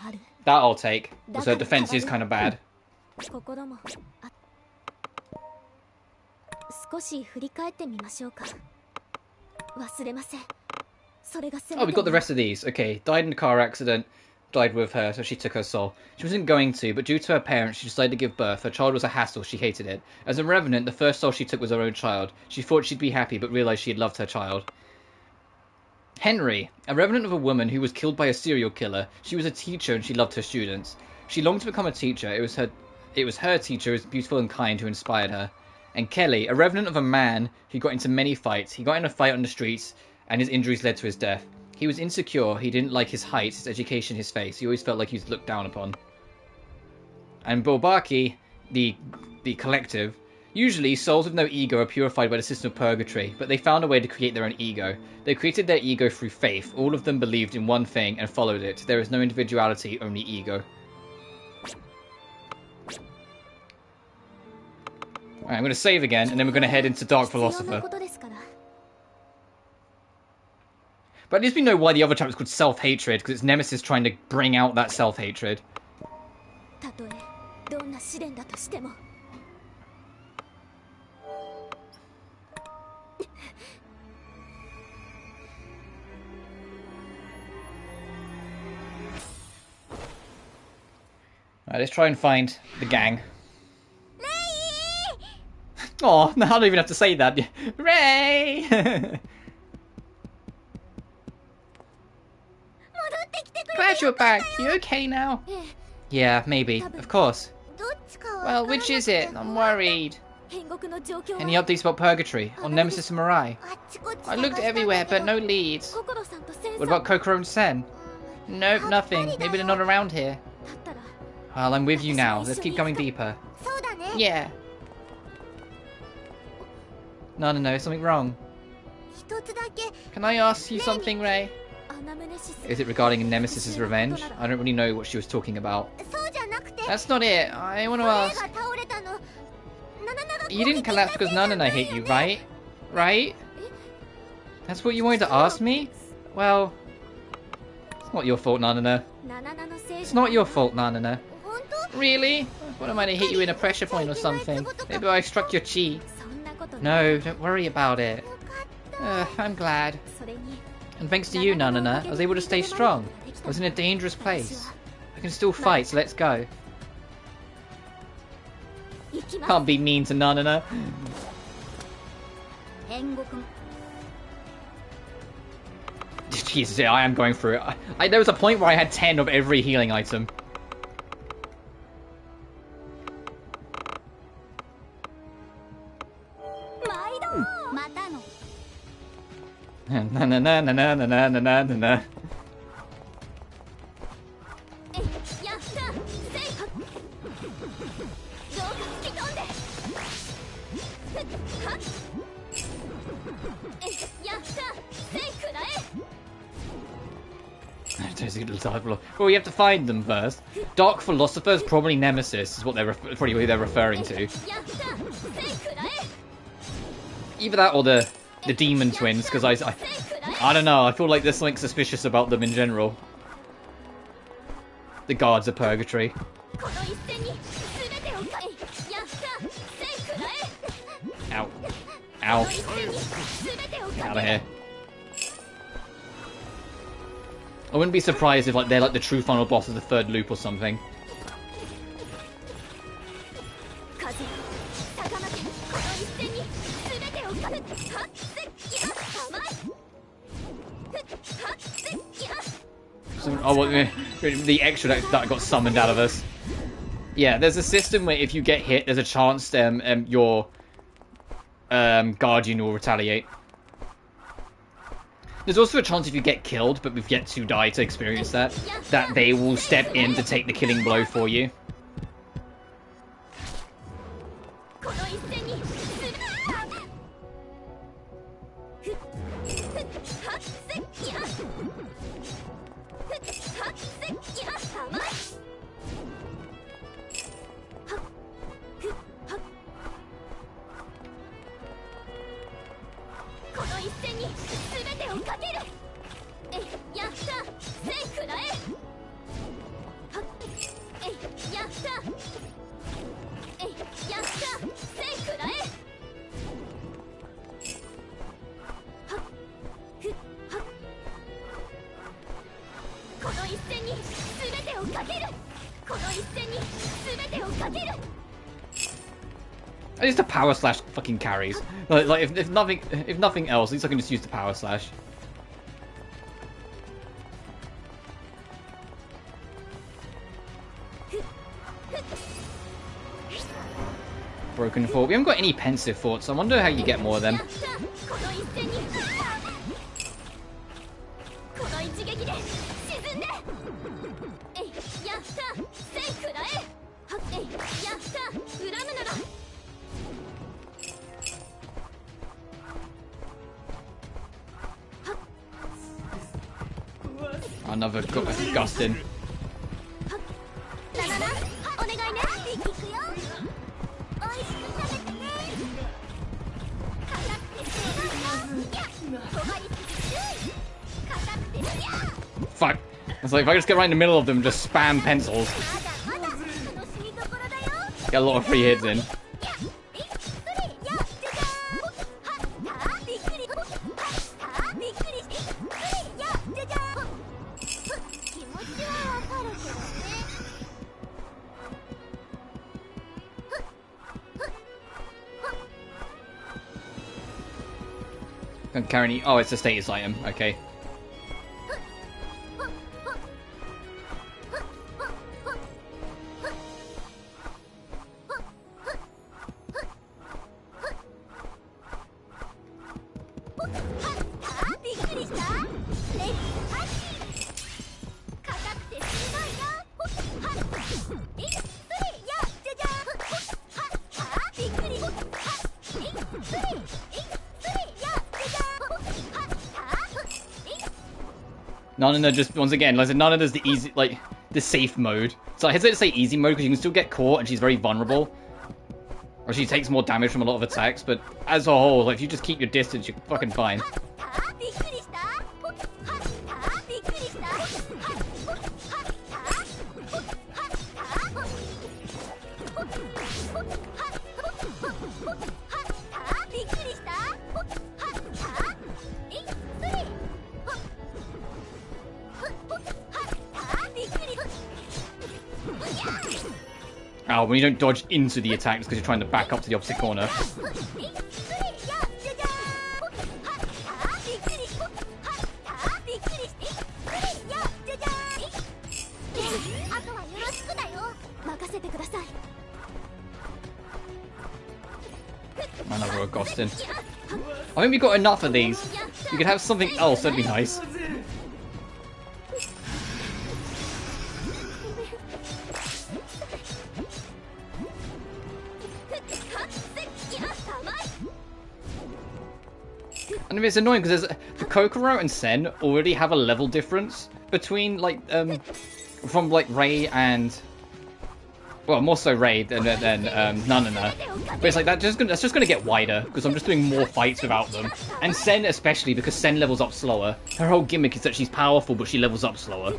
I'll take. So defense is kind of bad. Oh, we got the rest of these. Okay, died in a car accident. Died with her, so she took her soul. She wasn't going to, but due to her parents, she decided to give birth. Her child was a hassle, she hated it. As a revenant, the first soul she took was her own child. She thought she'd be happy, but realised she had loved her child. Henry, a revenant of a woman who was killed by a serial killer. She was a teacher and she loved her students. She longed to become a teacher. It was her teacher, who was beautiful and kind, who inspired her. And Kelly, a revenant of a man who got into many fights. He got in a fight on the streets, and his injuries led to his death. He was insecure, he didn't like his height, his education, his face. He always felt like he was looked down upon. And Bobaki, the collective, usually souls with no ego are purified by the system of purgatory, but they found a way to create their own ego. They created their ego through faith. All of them believed in one thing and followed it. There is no individuality, only ego. Alright, I'm going to save again, and then we're going to head into Dark Philosopher. But at least we know why the other chapter is called Self-Hatred, because it's Nemesis trying to bring out that self-hatred. Alright, let's try and find the gang. Oh, I don't even have to say that. Ray! Glad you're back. You okay now? Yeah, maybe. Of course. Well, which is it? I'm worried. Any updates about Purgatory? Or Nemesis and Mirai? I looked everywhere, but no leads. What about Kokoro and Sen? Nope, nothing. Maybe they're not around here. Well, I'm with you now. Let's keep going deeper. Yeah. No, something wrong. Can I ask you something, Ray? Is it regarding Nemesis's revenge? I don't really know what she was talking about. That's not it. I want to ask. You didn't collapse because Nanana hit you, right? Right? That's what you wanted to ask me? Well, it's not your fault, Nanana. It's not your fault, Nanana. Really? What am I to hit you in a pressure point or something? Maybe I struck your chi. No, don't worry about it. I'm glad. And thanks to you, Nanana, I was able to stay strong. I was in a dangerous place. I can still fight, so let's go. Can't be mean to Nanana. Jesus, I am going through it. There was a point where I had 10 of every healing item. Na. Well, you have to find them first. Dark Philosophers, probably Nemesis, is what probably who they're referring to. Either that or the Demon Twins, because I don't know. I feel like there's something suspicious about them in general. The Guards of Purgatory. Ow. Ow. Get out of here. I wouldn't be surprised if they're like the true final boss of the third loop or something. The extra that got summoned out of us. Yeah, there's a system where if you get hit, there's a chance your Guardian will retaliate. There's also a chance if you get killed, but we've yet to die to experience that they will step in to take the killing blow for you. At least the power slash fucking carries. Like if nothing else, at least I can just use the power slash. Broken thought. We haven't got any pensive thoughts, so I wonder how you get more of them. Another Gustin. Fuck. It's like if I just get right in the middle of them and just spam pencils. Get a lot of free hits in. Don't carry any. Oh, it's a status item. Okay. Nanana just, once again, like I said, Nanana's the easy, like, the safe mode. So I hesitate to say easy mode because you can still get caught and she's very vulnerable. Or she takes more damage from a lot of attacks, but as a whole, like, if you just keep your distance, you're fucking fine. Oh, when you don't dodge into the attacks because you're trying to back up to the opposite corner. Another Augustin. I think we've got enough of these. You could have something else, that'd be nice. And I mean, it's annoying because the Kokoro and Sen already have a level difference between, like, from, like, Rei and... Well, more so Rei than Nanana. But it's like, that's just gonna get wider, because I'm just doing more fights without them. And Sen especially, because Sen levels up slower. Her whole gimmick is that she's powerful, but she levels up slower.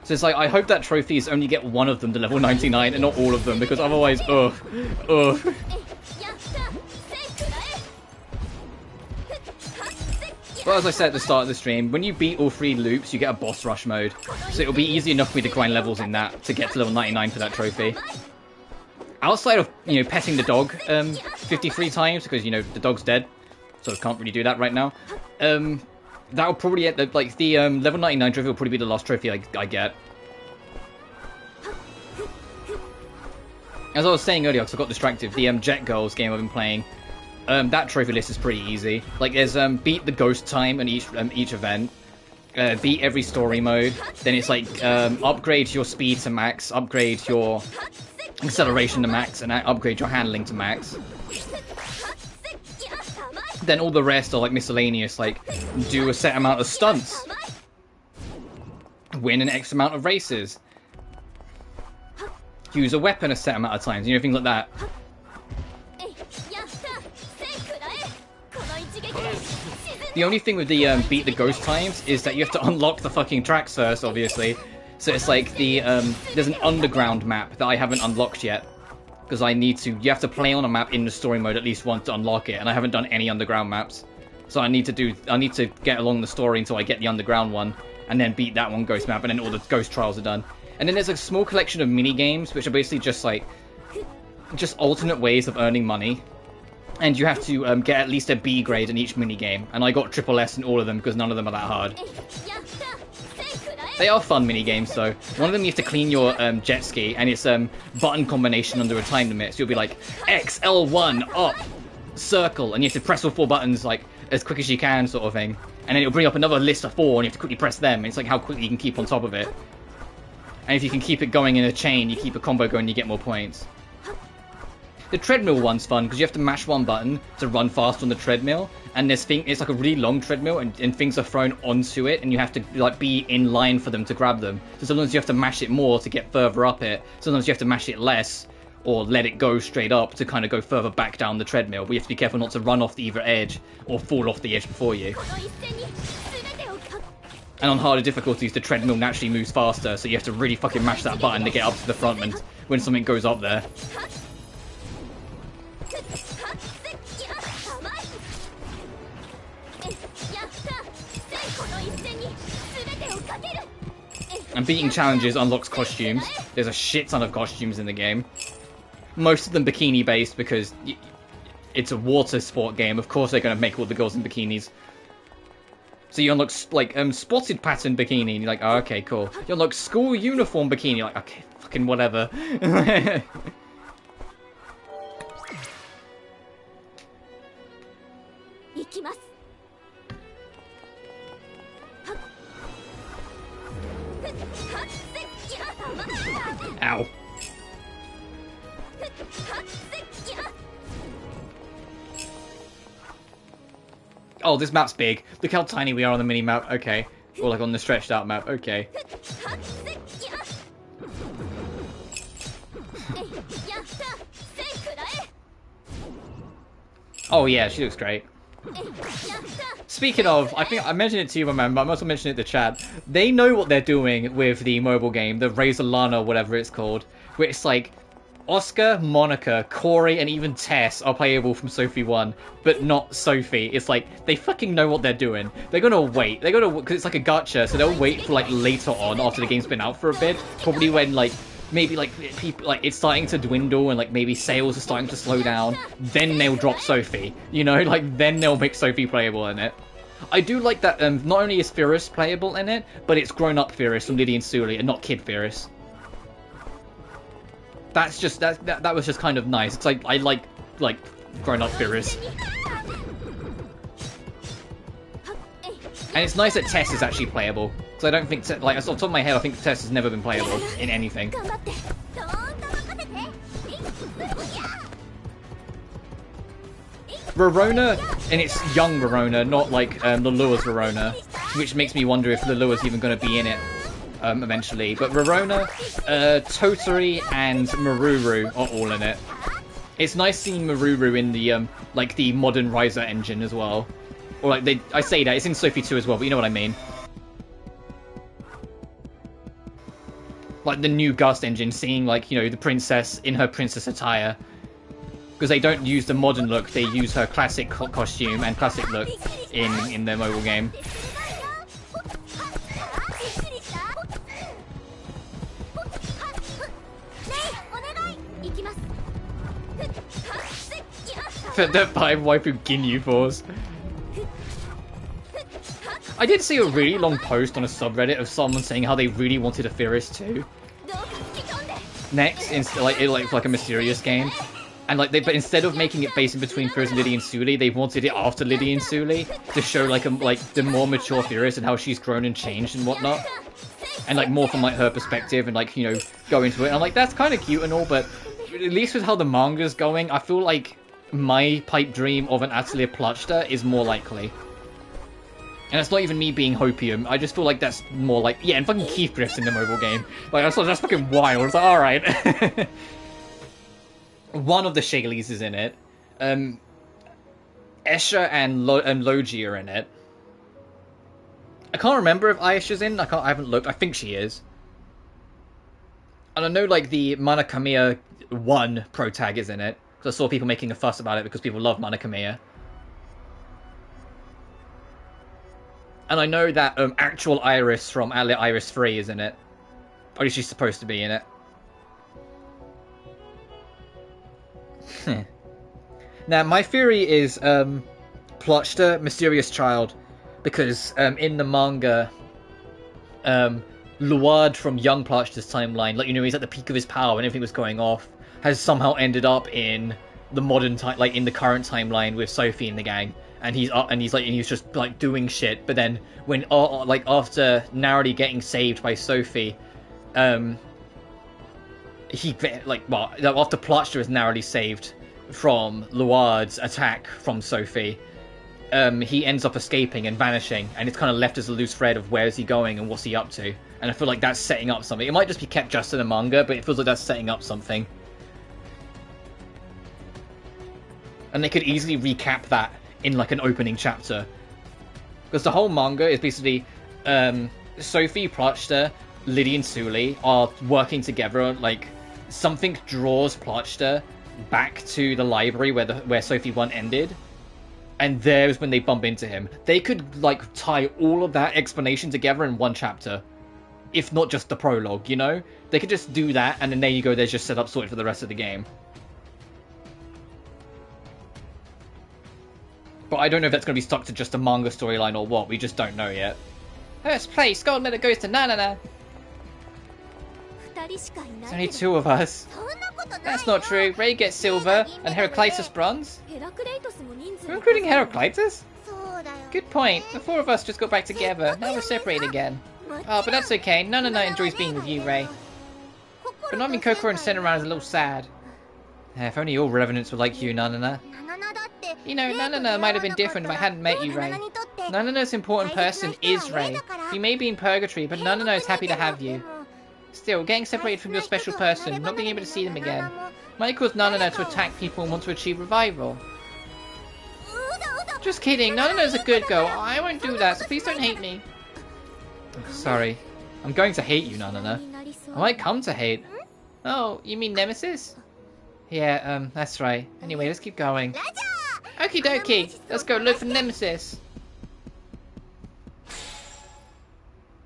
So it's like, I hope that trophies only get one of them to level 99 and not all of them, because otherwise, ugh. But as I said at the start of the stream, when you beat all 3 loops, you get a boss rush mode. So it'll be easy enough for me to grind levels in that to get to level 99 for that trophy. Outside of, you know, petting the dog 53 times, because, you know, the dog's dead. So I can't really do that right now. That'll probably, like, the level 99 trophy will probably be the last trophy I get. As I was saying earlier, because I got distracted, the Jet Girls game I've been playing, that trophy list is pretty easy. Like, there's beat the ghost time in each event, beat every story mode, then it's like upgrade your speed to max, upgrade your acceleration to max, and upgrade your handling to max. Then all the rest are like miscellaneous, like do a set amount of stunts, win an X amount of races, use a weapon a set amount of times, you know, things like that. The only thing with the beat the ghost times is that you have to unlock the fucking tracks first, obviously. So it's like the there's an underground map that I haven't unlocked yet, because you have to play on a map in the story mode at least once to unlock it, and I haven't done any underground maps. So I need to get along the story until I get the underground one, and then beat that one ghost map, and then all the ghost trials are done. And then there's a small collection of mini games which are basically just like alternate ways of earning money. And you have to get at least a B grade in each minigame. And I got triple S in all of them because none of them are that hard. They are fun minigames though. One of them you have to clean your jet ski, and it's button combination under a time limit. So you'll be like X, L1, up, circle, and you have to press all 4 buttons like as quick as you can sort of thing. And then it'll bring up another list of 4 and you have to quickly press them. It's like how quickly you can keep on top of it. And if you can keep it going in a chain, you keep a combo going, you get more points. The treadmill one's fun because you have to mash one button to run fast on the treadmill, and it's like a really long treadmill, and things are thrown onto it, and you have to like be in line for them to grab them. So sometimes you have to mash it more to get further up it. Sometimes you have to mash it less or let it go straight up to kind of go further back down the treadmill. But you have to be careful not to run off either edge or fall off the edge before you. And on harder difficulties, the treadmill naturally moves faster, so you have to really fucking mash that button to get up to the front when something goes up there. And beating challenges unlocks costumes. There's a shit ton of costumes in the game. Most of them bikini based because it's a water sport game. Of course they're going to make all the girls in bikinis. So you unlock like spotted pattern bikini and you're like, oh, okay, cool. You unlock school uniform bikini, you're like, okay, fucking whatever. Ow. Oh, this map's big. Look how tiny we are on the mini-map. Okay. Or like on the stretched out map. Okay. Oh yeah, she looks great. Speaking of, I think I mentioned it to you, my man, but I must have mentioned it in the chat. They know what they're doing with the mobile game, the Razor Lana, whatever it's called, where it's like Oscar, Monica, Corey, and even Tess are playable from Sophie 1, but not Sophie. It's like, they fucking know what they're doing. They're gonna wait. They're gonna, because it's like a gacha, so they'll wait for like later on, after the game's been out for a bit, probably when like, maybe like people, like it's starting to dwindle and like maybe sales are starting to slow down, then they'll drop Sophie, you know, like then they'll make Sophie playable in it. I do like that not only is Fyrus playable in it, but it's grown-up Fyrus from Lydia and Sully and not kid Fyrus. That's just that was just kind of nice. It's like I like grown-up Fyrus. And it's nice that Tess is actually playable. Because I don't think, like, off the top of my head, I think Tess has never been playable in anything. Verona, and it's young Verona, not like Lelua's Verona, which makes me wonder if Lelua's even going to be in it eventually. But Verona, Toturi, and Maruru are all in it. It's nice seeing Maruru in the like the modern Riser engine as well. Or like I say that, it's in Sophie 2 as well, but you know what I mean. Like the new Gust engine, seeing like, you know, the princess in her princess attire. Because they don't use the modern look, they use her classic costume and classic look in their mobile game. For the 5 waifu Ginyu Force. I did see a really long post on a subreddit of someone saying how they really wanted a Fyrus too. Next, like a mysterious game. And like but instead of making it based in between Fyrus and Lydia and Sully, they wanted it after Lydia and Sully to show like the more mature Fyrus and how she's grown and changed and whatnot. And like more from like her perspective and like, you know, go into it. And I'm like, that's kind of cute and all, but at least with how the manga's going, I feel like my pipe dream of an Atelier Plachta is more likely. And it's not even me being hopium, I just feel like that's more like, yeah, and fucking Keith Griff's in the mobile game. Like, that's fucking wild. It's like, alright. One of the Shayleys is in it. Esha and Logi are in it. I can't remember if Ayesha's in. I haven't looked. I think she is. And I know like the Manakamiya 1 pro tag is in it. Because I saw people making a fuss about it because people love Manakamiya. And I know that actual Iris from Atelier Iris 3 is in it. Or at least she's supposed to be in it. Now, my theory is Plachta, Mysterious Child. Because in the manga, Luard from young Plachta's timeline, like, you know, he's at the peak of his power and everything was going off, has somehow ended up in the modern time, like in the current timeline with Sophie and the gang. And he's just like doing shit. But then when like after narrowly getting saved by Sophie, he like after Plachta is narrowly saved from Luard's attack from Sophie, he ends up escaping and vanishing, and it's kind of left as a loose thread of where is he going and what's he up to. And I feel like that's setting up something. It might just be kept just in the manga, but it feels like that's setting up something. And they could easily recap that in like an opening chapter, because the whole manga is basically Sophie, Plachta, Lydia and Sully are working together. Like something draws Plachta back to the library where Sophie 1 ended, and there's when they bump into him. They could like tie all of that explanation together in one chapter, if not just the prologue, you know? They could just do that, and then there you go, there's just set up sorted for the rest of the game. But I don't know if that's going to be stuck to just a manga storyline or what. We just don't know yet. First place, gold medal goes to Nanana. There's only 2 of us. That's not true. Ray gets silver and Heraclitus bronze. We're including Heraclitus? Good point. The 4 of us just got back together. Now we're separated again. Oh, but that's okay. Nanana enjoys being with you, Ray. But not Kokoro and Senran is a little sad. If only all revenants were like you, Nanana. You know, Nanana might have been different if I hadn't met you, Ray. Nanana's important person is Ray. You may be in purgatory, but Nanana is happy to have you. Still, getting separated from your special person, not being able to see them again, might cause Nanana to attack people and want to achieve revival. Just kidding, Nanana's a good girl. I won't do that, so please don't hate me. Sorry. I'm going to hate you, Nanana. I might come to hate. Oh, you mean Nemesis? Yeah, that's right. Anyway, let's keep going. Okie dokie, let's go look for Nemesis.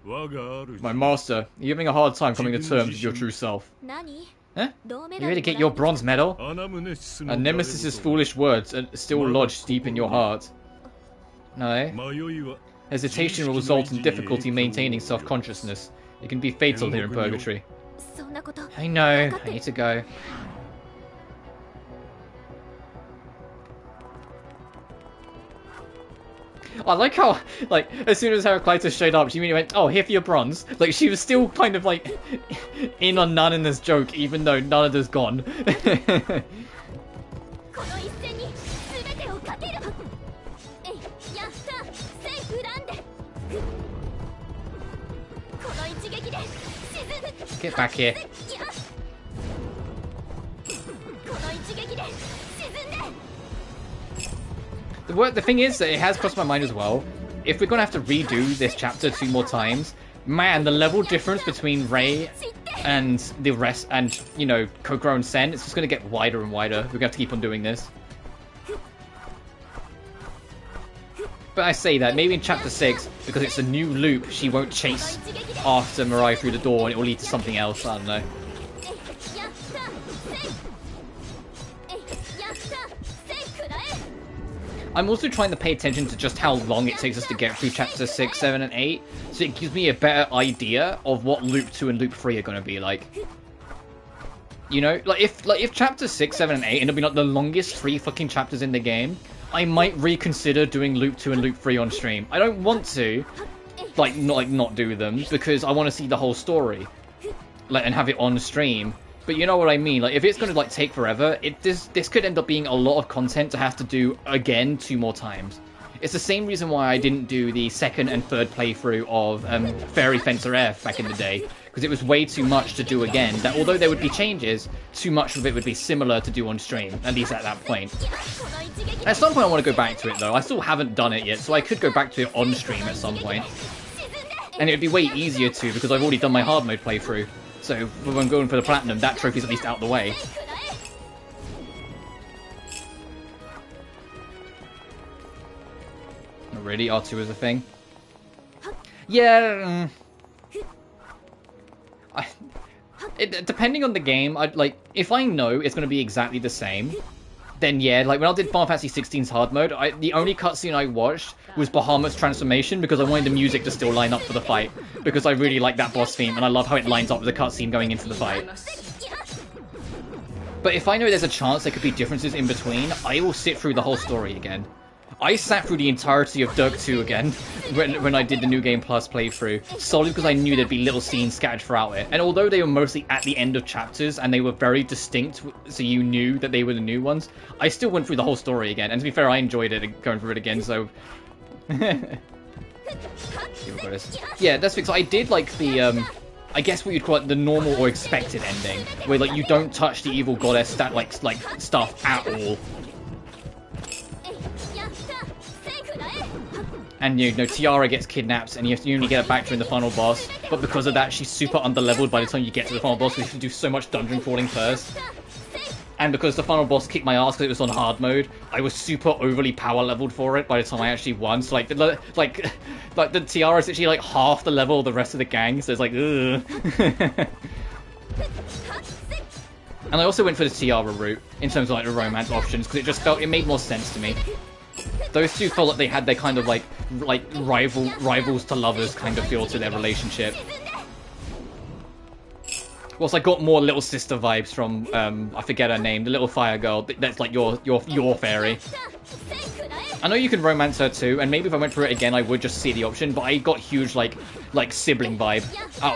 My master, you're having a hard time coming to terms with your true self. Huh? You ready to get your bronze medal? And Nemesis' foolish words are still lodged deep in your heart. No. Hesitation will result in difficulty maintaining self-consciousness. It can be fatal here in purgatory. I know, I need to go. I like how, like, as soon as Heraclitus showed up, she immediately went, oh, here for your bronze. Like, she was still kind of, like, in on Nanana's joke, even though Nanana's gone. Get back here. The thing is that it has crossed my mind as well. If we're going to have to redo this chapter 2 more times, man, the level difference between Ray and the rest, and, you know, Kokoro and Sen, it's just going to get wider and wider. We're going to have to keep on doing this. But I say that, maybe in chapter 6, because it's a new loop, she won't chase after Mirai through the door and it will lead to something else, I don't know. I'm also trying to pay attention to just how long it takes us to get through chapter 6, 7, and 8, so it gives me a better idea of what loop 2 and loop 3 are going to be like. You know, like if chapter 6, 7, and 8 end up being like the longest 3 fucking chapters in the game, I might reconsider doing loop 2 and loop 3 on stream. I don't want to, not do them, because I want to see the whole story, and have it on stream. But you know what I mean, like, if it's going to, take forever, this could end up being a lot of content to have to do again 2 more times. It's the same reason why I didn't do the 2nd and 3rd playthrough of Fairy Fencer F back in the day, because it was way too much to do again, that although there would be changes, too much of it would be similar to do on stream, at least at that point. At some point I want to go back to it though, I still haven't done it yet, so I could go back to it on stream at some point. And it would be way easier to, because I've already done my hard mode playthrough. So, when I'm going for the platinum, that trophy's at least out of the way. Not really, R2 is a thing. Yeah... depending on the game, if I know it's going to be exactly the same, then yeah, like when I did Final Fantasy 16's hard mode, the only cutscene I watched was Bahamut's transformation because I wanted the music to still line up for the fight. Because I really like that boss theme and I love how it lines up with the cutscene going into the fight. But if I know there's a chance there could be differences in between, I will sit through the whole story again. I sat through the entirety of Dirk 2 again when I did the New Game Plus playthrough, solely because I knew there'd be little scenes scattered throughout it. And although they were mostly at the end of chapters and they were very distinct, so you knew that they were the new ones, I still went through the whole story again. And to be fair, I enjoyed it going through it again, so... Yeah, that's because I did like the, I guess what you'd call it the normal or expected ending, where like you don't touch the evil goddess stuff at all. And you know, Tiara gets kidnapped and you only get her back during the final boss, but because of that she's super underleveled by the time you get to the final boss, because you have to do so much dungeon crawling first. And because the final boss kicked my ass because it was on hard mode, I was super overly power leveled for it by the time I actually won. So like the Tiara is actually like half the level of the rest of the gang, so it's like ugh. And I also went for the Tiara route in terms of like the romance options because it made more sense to me. Those two felt like they had their kind of like rivals to lovers kind of feel to their relationship. Whilst I got more little sister vibes from I forget her name, the little fire girl that's like your fairy. I know you can romance her too, and maybe if I went through it again I would just see the option, but I got huge like sibling vibe,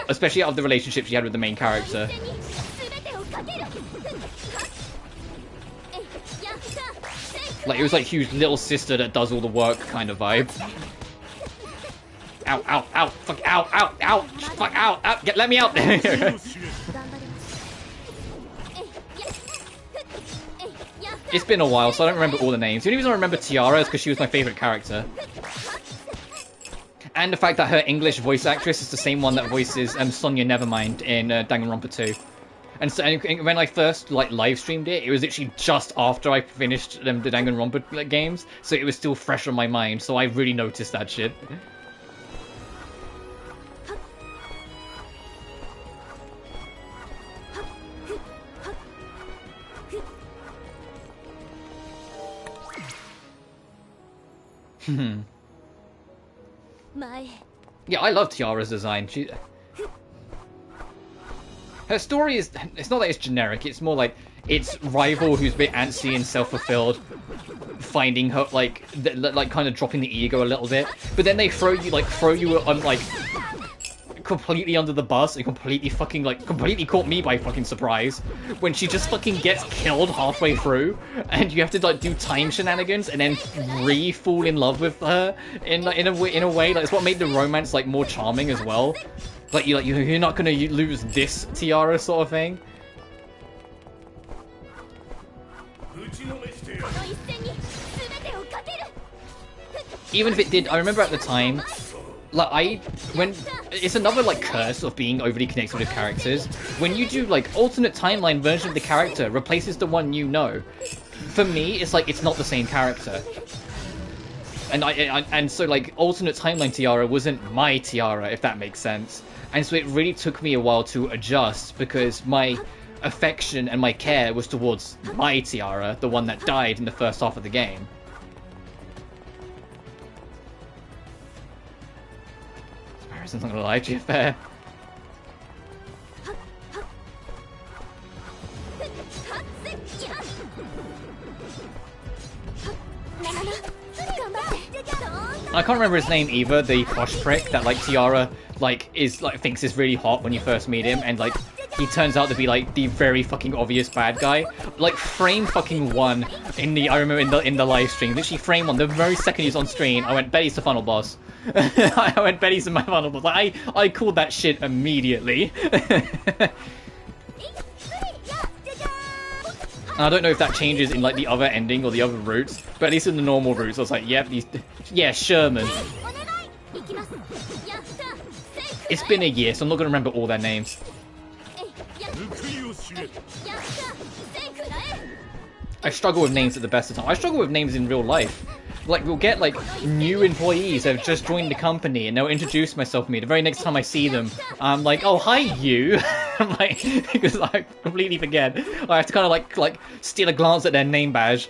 especially out of the relationship she had with the main character. Like, it was like huge little sister that does all the work kind of vibe. Ow, ow, ow, fuck, ow, ow, ow, fuck, ow, ow, let me out. It's been a while, so I don't remember all the names. The only reason I remember Tiara is because she was my favorite character. And the fact that her English voice actress is the same one that voices Sonya Nevermind in Danganronpa 2. And so and when I first like live streamed it, it was literally just after I finished the Danganronpa games, so it was still fresh on my mind. So I really noticed that shit. Yeah, I love Tiara's design. Her story is, it's not that it's generic, it's more like it's rival who's a bit antsy and self-fulfilled, finding her, like kind of dropping the ego a little bit, but then they throw you on, like, completely under the bus and completely caught me by fucking surprise when she just fucking gets killed halfway through, and you have to like do time shenanigans and then fall in love with her in a way. Like, it's what made the romance like more charming as well. Like you're not gonna lose this Tiara sort of thing. Even if it did, I remember at the time, like it's another like curse of being overly connected with characters. When you do like alternate timeline version of the character replaces the one you know, for me it's like it's not the same character. And so like alternate timeline Tiara wasn't my Tiara, if that makes sense. And so it really took me a while to adjust because my affection and my care was towards my Tiara, the one that died in the first half of the game. I'm not gonna lie to you, fair. I can't remember his name either, the posh prick that like Tiara thinks is really hot when you first meet him, and like he turns out to be like the very fucking obvious bad guy. Like frame fucking one I remember in the live stream, literally frame one, the very second he's on screen, I went, Betty's the final boss. I went, Betty's in my final boss. Like, I called that shit immediately. And I don't know if that changes in like the other ending or the other routes, but at least in the normal routes, I was like, yep, yeah, Sherman. It's been a year, so I'm not gonna remember all their names. I struggle with names at the best of times. I struggle with names in real life. Like, we'll get, like, new employees that have just joined the company, and they'll introduce myself to me. The very next time I see them, I'm like, oh, hi, you. I'm like, because I completely forget. I have to kind of, like, steal a glance at their name badge.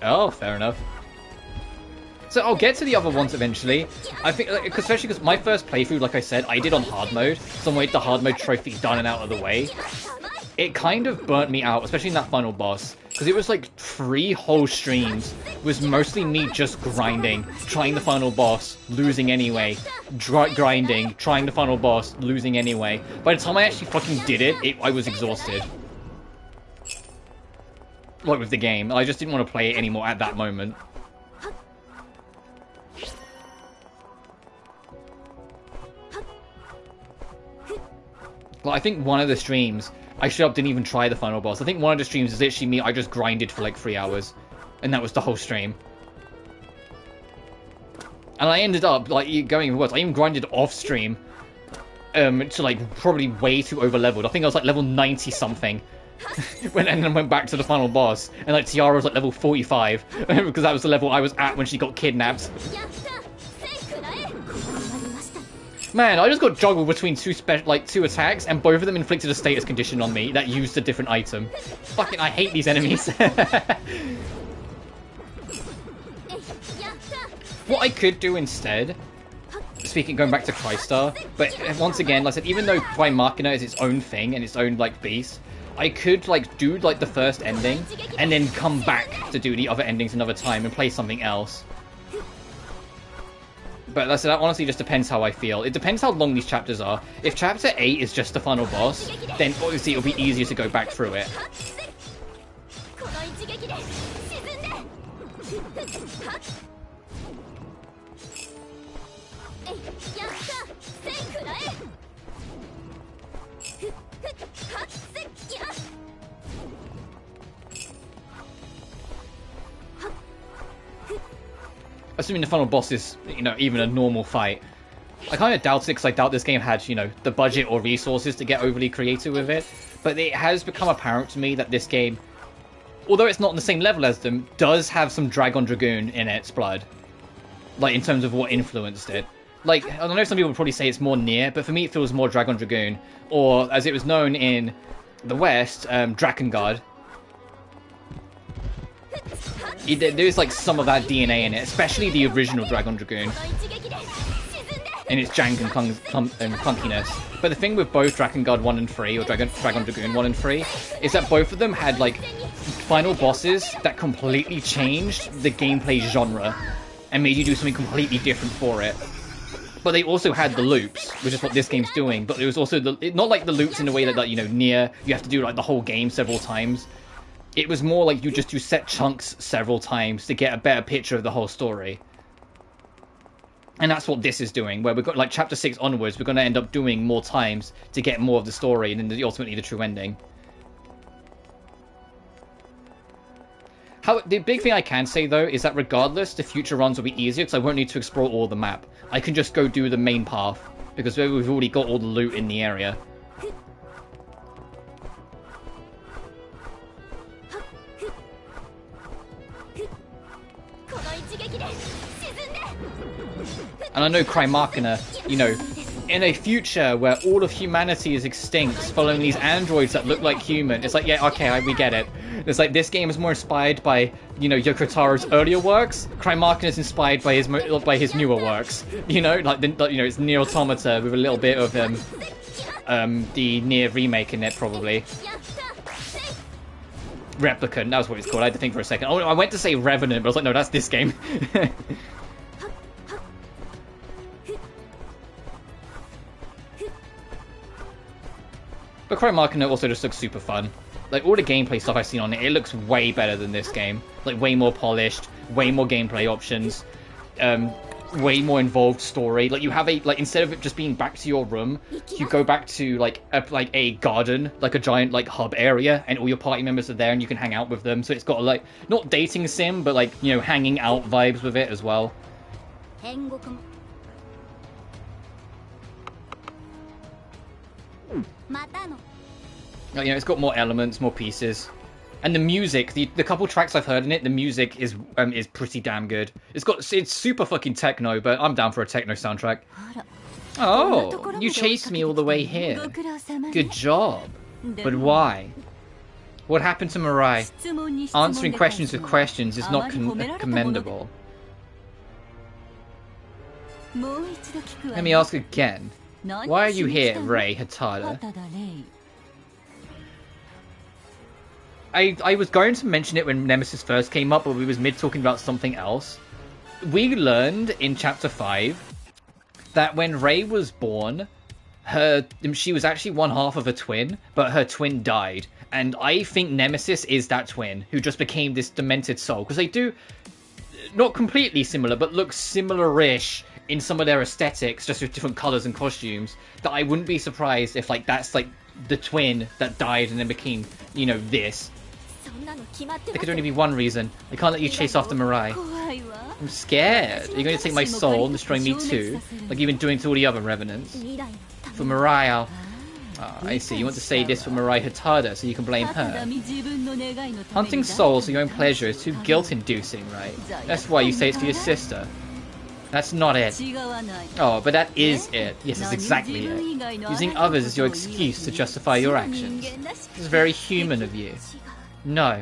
Oh, fair enough. So I'll get to the other ones eventually. I think, like, especially because my first playthrough, like I said, I did on hard mode. So I'm waiting the hard mode trophy done and out of the way. It kind of burnt me out, especially in that final boss, because it was like 3 whole streams was mostly me just grinding, trying the final boss, losing anyway, grinding, trying the final boss, losing anyway. By the time I actually fucking did it, I was exhausted. Like with the game, I just didn't want to play it anymore at that moment. Well, I think one of the streams, I straight up didn't even try the final boss. I think one of the streams is literally me, I just grinded for like 3 hours. And that was the whole stream. And I ended up, like, going worse. I even grinded off stream. To like, probably way too over leveled. I think I was like level 90 something. And then went back to the final boss. And like, Tiara was like level 45. Because that was the level I was at when she got kidnapped. Man, I just got juggled between two attacks, and both of them inflicted a status condition on me that used a different item. Fucking, I hate these enemies. What I could do instead, going back to Crystar, but once again, like I said, even though Prime Machina is its own thing and its own like beast, I could like do like the first ending and then come back to do the other endings another time and play something else. But that honestly just depends how I feel. It depends how long these chapters are. If chapter 8 is just the final boss, then obviously it'll be easier to go back through it. Assuming the final boss is, you know, even a normal fight. I kind of doubt it, because I doubt this game had, you know, the budget or resources to get overly creative with it. But it has become apparent to me that this game, although it's not on the same level as them, does have some Dragon Dragoon in its blood. Like, in terms of what influenced it. Like, I don't know if some people would probably say it's more Nier, but for me it feels more Dragon Dragoon. Or, as it was known in the West, Drakengard. There's like some of that DNA in it, especially the original Dragon Dragoon. And its jank and clunkiness. But the thing with both Drakengard 1 and 3, or Dragon Dragoon 1 and 3, is that both of them had like final bosses that completely changed the gameplay genre and made you do something completely different for it. But they also had the loops, which is what this game's doing. But it was also not like the loops in the way that, you know, Nier, you have to do like the whole game several times. It was more like you just do set chunks several times to get a better picture of the whole story. And that's what this is doing, where we've got like chapter 6 onwards, we're going to end up doing more times to get more of the story and then ultimately the true ending. The big thing I can say though is that regardless, the future runs will be easier because I won't need to explore all the map. I can just go do the main path because we've already got all the loot in the area. And I know Crymachina, you know, in a future where all of humanity is extinct following these androids that look like human, it's like, yeah, okay, we get it. It's like, this game is more inspired by, you know, Yoko Taro's earlier works. Crymachina is inspired by his newer works. You know, like, you know, it's Nier Automata with a little bit of, the Nier remake in it, probably. Replicant, that was what it's called. I had to think for a second. Oh, I went to say Revenant, but I was like, no, that's this game. But Crymachina also just looks super fun. Like, all the gameplay stuff I've seen on it, it looks way better than this game. Like, way more polished, way more gameplay options, way more involved story. Like, you have like, instead of it just being back to your room, you go back to, like a garden, like a giant, like, hub area, and all your party members are there and you can hang out with them. So it's got, like, not dating sim, but, like, you know, hanging out vibes with it as well. You know, it's got more elements, more pieces, and the music. The couple tracks I've heard in it, the music is pretty damn good. It's super fucking techno, but I'm down for a techno soundtrack. Oh, you chased me all the way here. Good job. But why? What happened to Mirai? Answering questions with questions is not commendable. Let me ask again. Why are you here, Rei Hatada? I was going to mention it when Nemesis first came up, but we was mid-talking about something else. We learned in Chapter 5 that when Rei was born, she was actually one half of a twin, but her twin died. And I think Nemesis is that twin, who just became this demented soul. Because they do, not completely similar, but look similar-ish in some of their aesthetics, just with different colours and costumes, that I wouldn't be surprised if, like, that's, like, the twin that died and then became, you know, this. There could only be one reason. I can't let you chase after Mirai. I'm scared. You're going to take my soul and destroy me too, like you've been doing to all the other revenants. For Mirai, I'll... Oh, I see. You want to say this for Mirai Hatada so you can blame her. Hunting souls for your own pleasure is too guilt-inducing, right? That's why you say it's for your sister. That's not it. Oh, but that is it. Yes, that's exactly it. Using others as your excuse to justify your actions. This is very human of you. No.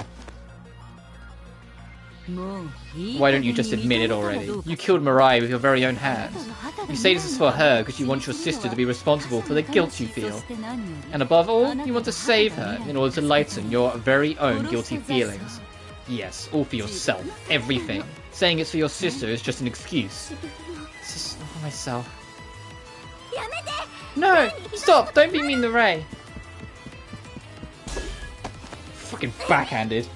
Why don't you just admit it already? You killed Mirai with your very own hands. You say this is for her because you want your sister to be responsible for the guilt you feel. And above all, you want to save her in order to lighten your very own guilty feelings. Yes, all for yourself. Everything. Saying it's for your sister is just an excuse. This is myself. No! Stop! Don't be mean to Ray. Fucking backhanded.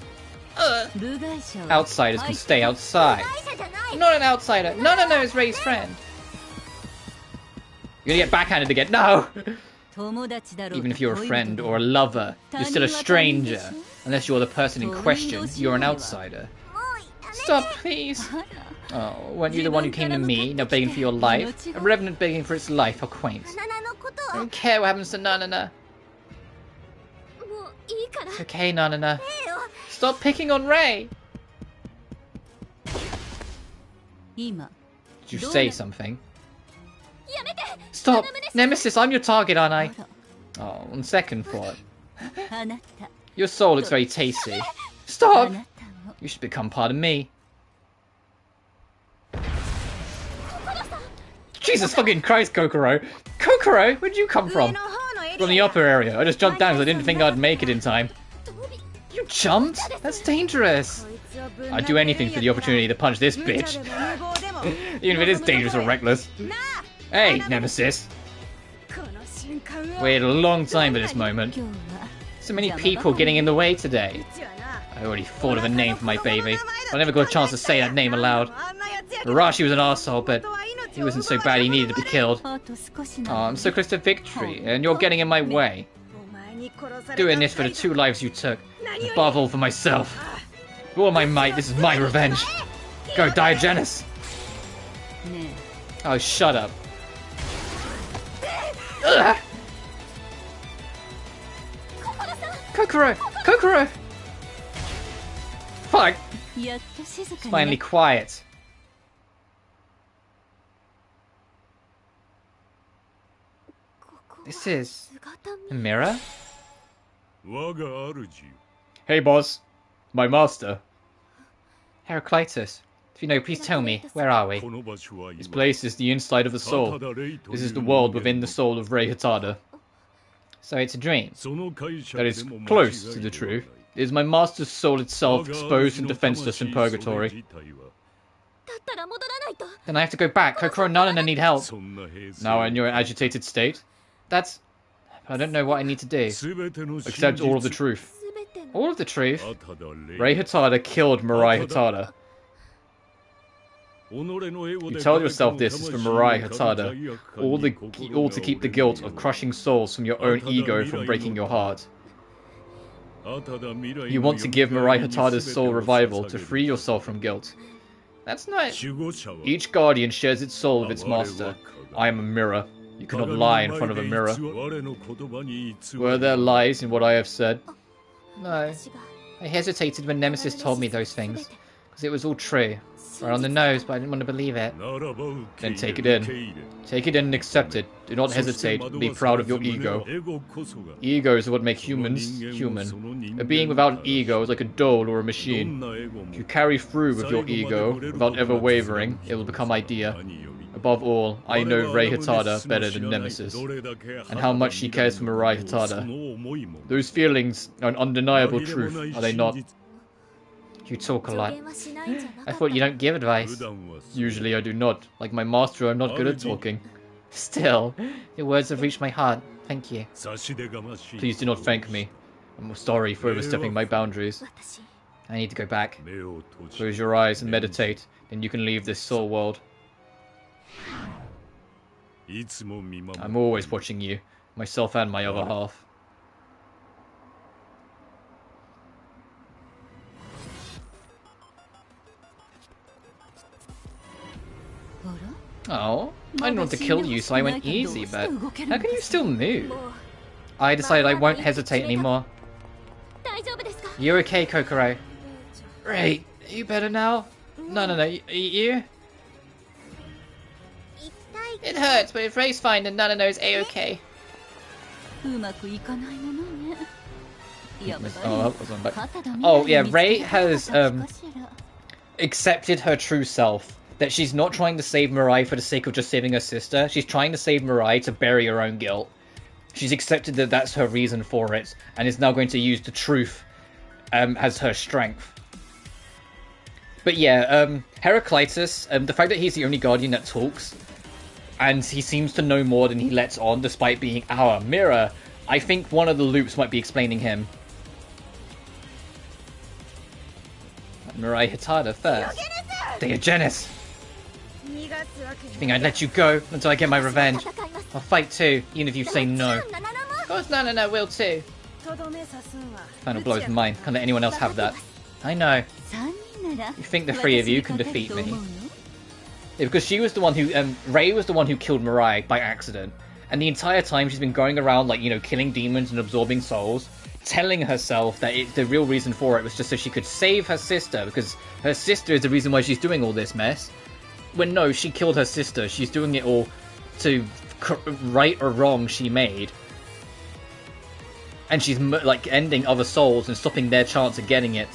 Outsiders can stay outside. I'm not an outsider. No, it's Ray's friend. You're gonna get backhanded again. No! Even if you're a friend or a lover, you're still a stranger. Unless you're the person in question, you're an outsider. Stop, please. Oh, weren't you the one who came to me, now begging for your life? A revenant begging for its life, how quaint. I don't care what happens to Nanana. It's okay, Nanana. Stop picking on Ray! Did you say something? Stop! Nemesis, I'm your target, aren't I? Oh, on second thought. Your soul looks very tasty. Stop! You should become part of me. Jesus fucking Christ, Kokoro! Kokoro, where'd you come from? From the upper area. I just jumped down because I didn't think I'd make it in time. You jumped? That's dangerous. I'd do anything for the opportunity to punch this bitch. Even if it is dangerous or reckless. Hey, Nemesis. Waited a long time for this moment. So many people getting in the way today. I already thought of a name for my baby. I never got a chance to say that name aloud. Marashi was an arsehole, but he wasn't so bad he needed to be killed. Oh, I'm so close to victory, and you're getting in my way. Doing this for the 2 lives you took, above all for myself. With all my might, this is my revenge. Go, Diogenes! Oh, shut up. Ugh. Kokoro! Kokoro! Fuck! It's finally quiet. This is a mirror? Hey boss, my master. Heraclitus, if you know, please tell me, where are we? This place is the inside of the soul. This is the world within the soul of Rei Hatada. So it's a dream. That is close to the truth. It is my master's soul itself, exposed and defenseless in purgatory. Then I have to go back. Kokoro and Nanana need help. Now in your agitated state? That's... I don't know what I need to do. Accept all of the truth. All of the truth? Rei Hatada killed Mirai Hatada. You tell yourself this is for Mirai Hatada, all to keep the guilt of crushing souls from your own ego from breaking your heart. You want to give Mirai Hatada's soul revival to free yourself from guilt. That's not... Each guardian shares its soul with its master. I am a mirror. You cannot lie in front of a mirror. Were there lies in what I have said? No. I hesitated when Nemesis told me those things, because it was all true. Right on the nose, but I didn't want to believe it. Then take it in. Take it in and accept it. Do not hesitate. Be proud of your ego. Ego is what makes humans human. A being without an ego is like a doll or a machine. If you carry through with your ego, without ever wavering, it will become idea. Above all, I know Rei Hatada better than Nemesis, and how much she cares for Mirai Hatada. Those feelings are an undeniable truth, are they not? You talk a lot. I thought you don't give advice. Usually I do not. Like my master, I'm not good at talking. Still, your words have reached my heart. Thank you. Please do not thank me. I'm sorry for overstepping my boundaries. I need to go back. Close your eyes and meditate, then you can leave this soul world. I'm always watching you, myself and my other half. Oh, I didn't want to kill you, so I went easy, but how can you still move? I decided I won't hesitate anymore. You're okay, Kokoro. Right, are you better now? No, you? It hurts, but if Ray's fine, then Nanano's a-okay. Oh, yeah, Rei has, accepted her true self. That she's not trying to save Mirai for the sake of just saving her sister. She's trying to save Mirai to bury her own guilt. She's accepted that that's her reason for it, and is now going to use the truth as her strength. But yeah, Heraclitus, the fact that he's the only guardian that talks, And he seems to know more than he lets on, despite being our mirror. I think one of the loops might be explaining him. Mirai Hitada first. Diogenes! You think I'd let you go until I get my revenge? I'll fight too, even if you say no. Of course no will too. Final blow is mine. Can't let anyone else have that. I know. You think the three of you can defeat me? Yeah, because she was the one who, Rei was the one who killed Mirai by accident. And the entire time she's been going around, like, you know, killing demons and absorbing souls, telling herself that the real reason for it was just so she could save her sister, because her sister is the reason why she's doing all this mess. When no, she killed her sister. She's doing it all to right a wrong she made. And she's, like, ending other souls and stopping their chance of getting it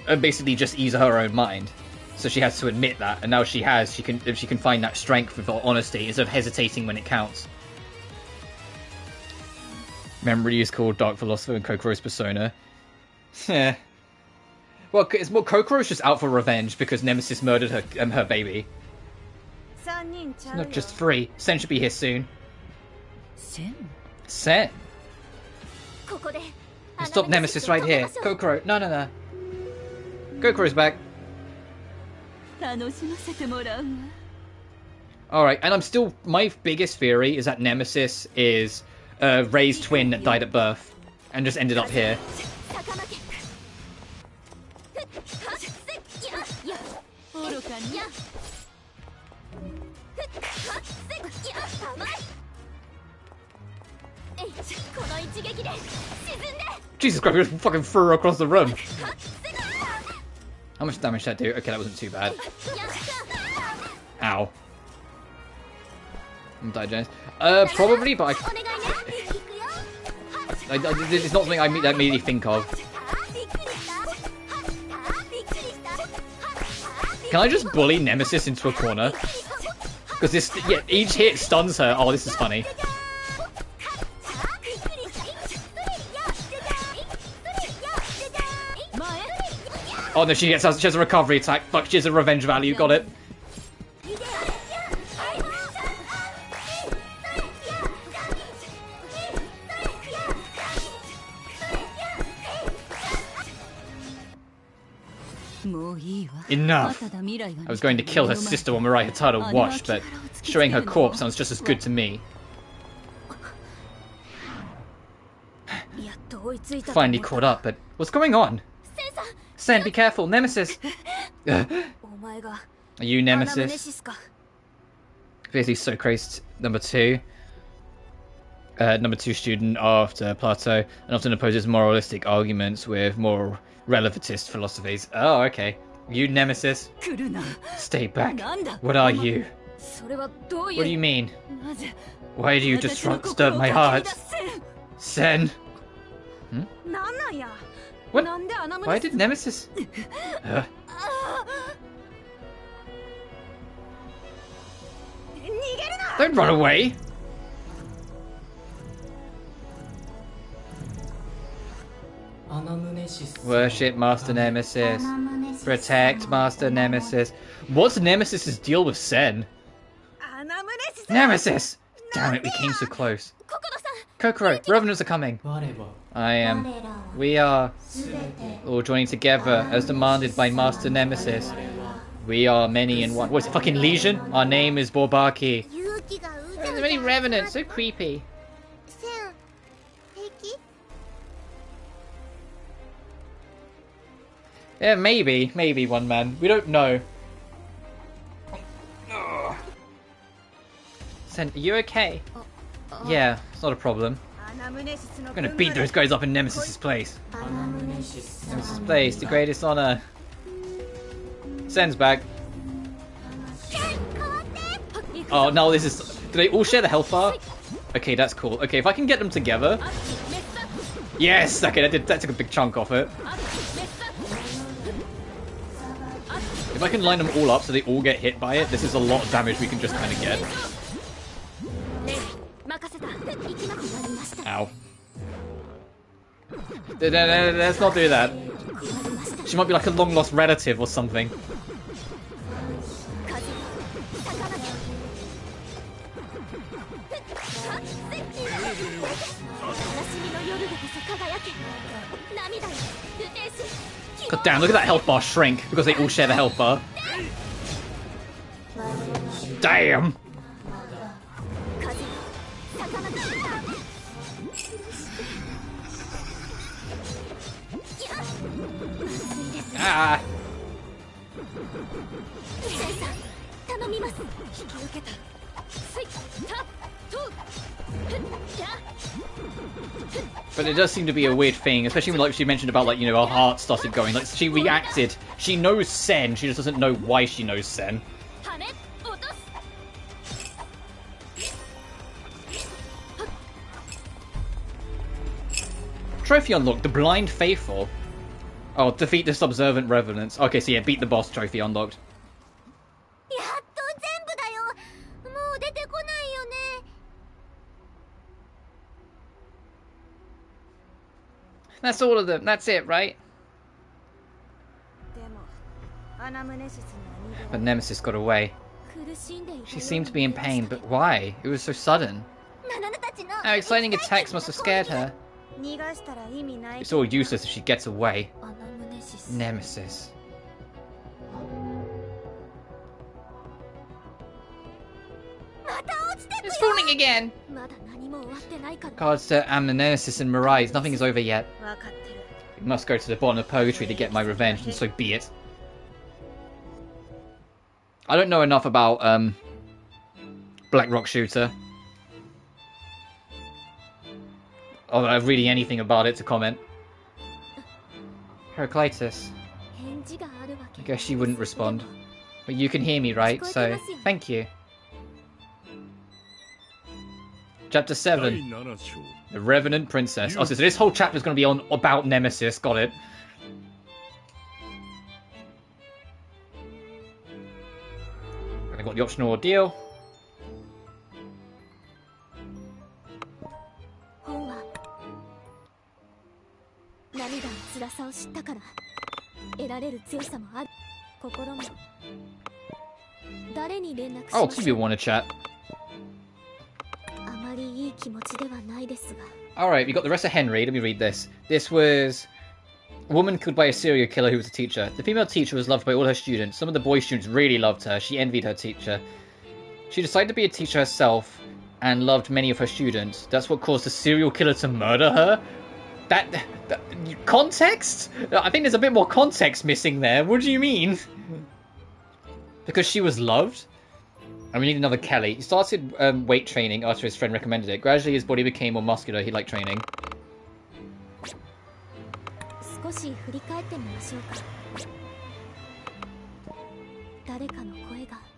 and basically just ease her own mind. So she has to admit that, and now she has. She can find that strength with honesty instead of hesitating when it counts. Memory is called Dark Philosopher and Kokoro's persona. Yeah. Well, it's more Kokoro's just out for revenge because Nemesis murdered her baby. It's not just 3. Sen should be here soon. Sen? Stop Nemesis right here. Kokoro, no. Kokoro's back. Alright, and I'm still... My biggest theory is that Nemesis is Rei's twin that died at birth and just ended up here. Jesus Christ, we just fucking threw her across the room. How much damage did that do? Okay, that wasn't too bad. Ow. I'm Diogenes. Probably, but it's not something I immediately think of. Can I just bully Nemesis into a corner? Because each hit stuns her. Oh, this is funny. Oh no, she has a recovery attack. Fuck, she has a revenge value. Got it. Enough. I was going to kill her sister when Mirai Hitada watched, but showing her corpse sounds just as good to me. Finally caught up, but what's going on? Sen, be careful, Nemesis! Are you Nemesis? Basically so crazed. Number 2 student after Plato, and often opposes moralistic arguments with more relativist philosophies. Oh, okay. You Nemesis? Stay back. What are you? What do you mean? Why do you disturb my heart? Sen? Hmm? What? Why did Nemesis... Don't run away! Worship Master Nemesis. Protect Master Nemesis. What's Nemesis's deal with Sen? Nemesis! Damn it, we came so close. Kokoro, revenants are coming. I am. We are all joining together as demanded by Master Nemesis. We are many in one. What's it, fucking Legion? Our name is Borbaki. There's many revenants, so creepy. Yeah, maybe one man. We don't know. Sen, are you okay? Yeah, it's not a problem. I'm gonna beat those guys up in Nemesis' place. Nemesis' place, the greatest honor. Sen's back. Oh, no, this is... Do they all share the health bar? Okay, that's cool. Okay, if I can get them together... Yes! Okay, that took a big chunk off it. If I can line them all up so they all get hit by it, this is a lot of damage we can just kind of get. Ow. Let's not do that. She might be like a long-lost relative or something. God damn, look at that health bar shrink because they all share the health bar. Damn! Ah! But it does seem to be a weird thing, especially when, like, she mentioned about, like, you know, her heart started going. Like, she reacted. She knows Sen. She just doesn't know why she knows Sen. Trophy unlocked. The Blind Faithful. Oh, defeat the Subservient Revenants. Okay, so yeah, beat the boss. Trophy unlocked. That's all of them. That's it, right? But Nemesis got away. She seemed to be in pain, but why? It was so sudden. How exciting attacks must have scared her. It's all useless if she gets away. Nemesis. It's falling again! Regards to Amamoto and Mirai, nothing is over yet. We must go to the bottom of Purgatory to get my revenge, and so be it. I don't know enough about Black Rock Shooter. Or really anything about it to comment. Heraclitus. I guess she wouldn't respond. But you can hear me, right? So, thank you. Chapter 7. The Revenant Princess. Oh, so this whole chapter is going to be on about Nemesis. Got it. I got the optional ordeal. Oh, two people want to chat. Alright, we got the rest of Henry. Let me read this. This was a woman killed by a serial killer who was a teacher. The female teacher was loved by all her students. Some of the boy students really loved her. She envied her teacher. She decided to be a teacher herself and loved many of her students. That's what caused the serial killer to murder her? That context? I think there's a bit more context missing there. What do you mean? Because she was loved? And we need another Kelly. He started weight training after his friend recommended it. Gradually his body became more muscular. He liked training.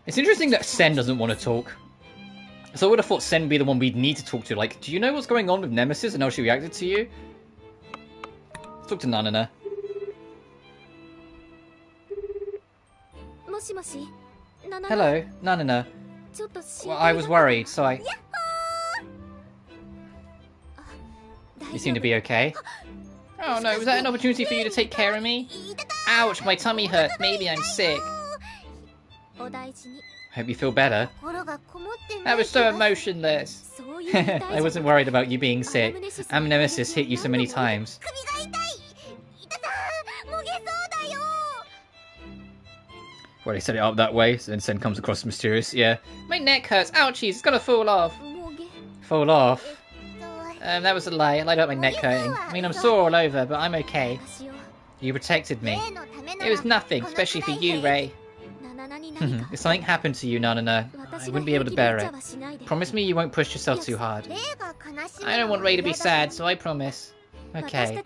It's interesting that Sen doesn't want to talk. So I would have thought Sen would be the one we'd need to talk to. Like, do you know what's going on with Nemesis and how she reacted to you? Let's talk to Nanana. Hello, Nanana. Well, I was worried, so I... You seem to be okay. Oh no, was that an opportunity for you to take care of me? Ouch, my tummy hurts. Maybe I'm sick. Hope you feel better. That was so emotionless. I wasn't worried about you being sick. Nemesis hit you so many times. Well, they set it up that way, and Sen comes across mysterious. Yeah. My neck hurts. Ouchies, it's gonna fall off. Fall off? That was a lie. I lied about my neck hurting. I mean, I'm sore all over, but I'm okay. You protected me. It was nothing, especially for you, Ray. If something happened to you, Nanana, I wouldn't be able to bear it. Promise me you won't push yourself too hard. I don't want Ray to be sad, so I promise. Okay.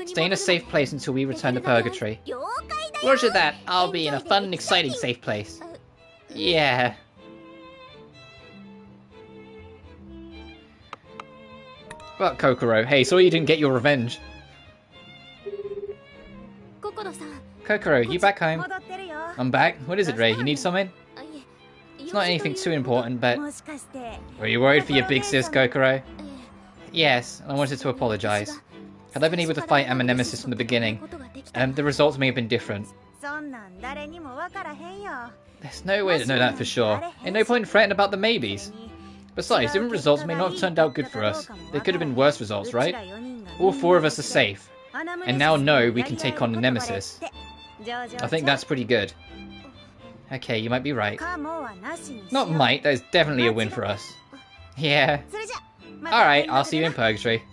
Stay in a safe place until we return to Purgatory. Roger that. I'll be in a fun and exciting safe place. Yeah. But Kokoro, hey, sorry you didn't get your revenge. Kokoro, you back home? I'm back. What is it, Ray? You need something? It's not anything too important, but... Were you worried for your big sis, Kokoro? Yes, I wanted to apologize. Had I been able to fight Nemesis from the beginning, the results may have been different. There's no way to know that for sure. Ain't no point fretting about the maybes. Besides, different results may not have turned out good for us. There could have been worse results, right? All 4 of us are safe. And now know we can take on the Nemesis. I think that's pretty good. Okay, you might be right. Not might, that is definitely a win for us. Yeah. Alright, I'll see you in Purgatory.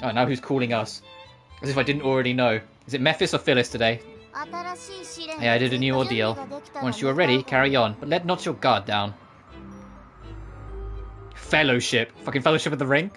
Oh, now who's calling us? As if I didn't already know. Is it Mephis or Phyllis today? Yeah, I did a new ordeal. Once you are ready, carry on, but let not your guard down. Fellowship. Fucking Fellowship of the Ring?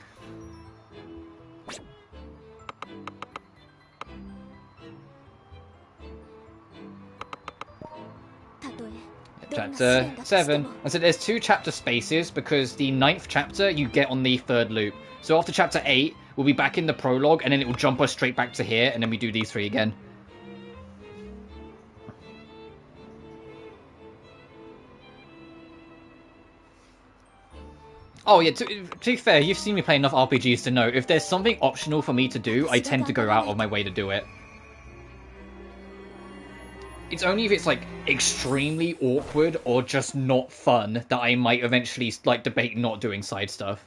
Chapter 7. I said there's 2 chapter spaces because the 9th chapter you get on the 3rd loop. So after chapter 8, we'll be back in the prologue and then it will jump us straight back to here and then we do these 3 again. Oh yeah, to be fair, you've seen me play enough RPGs to know if there's something optional for me to do, I tend to go out of my way to do it. It's only if it's like extremely awkward or just not fun that I might eventually like debate not doing side stuff.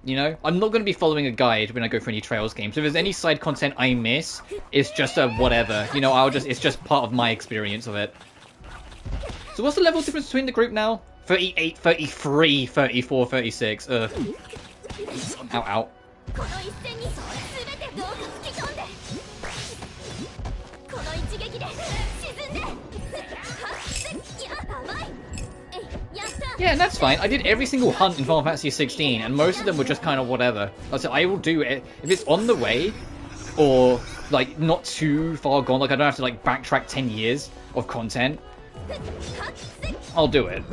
You know, I'm not going to be following a guide when I go for any Trails games. If there's any side content I miss, it's just a whatever. You know, it's just part of my experience of it. So what's the level difference between the group now? 38, 33, 34, 36. Ugh. Ow, ow. Yeah, and that's fine. I did every single hunt in Final Fantasy 16, and most of them were just kind of whatever. So I will do it if it's on the way, or like not too far gone. Like I don't have to like backtrack 10 years of content. I'll do it.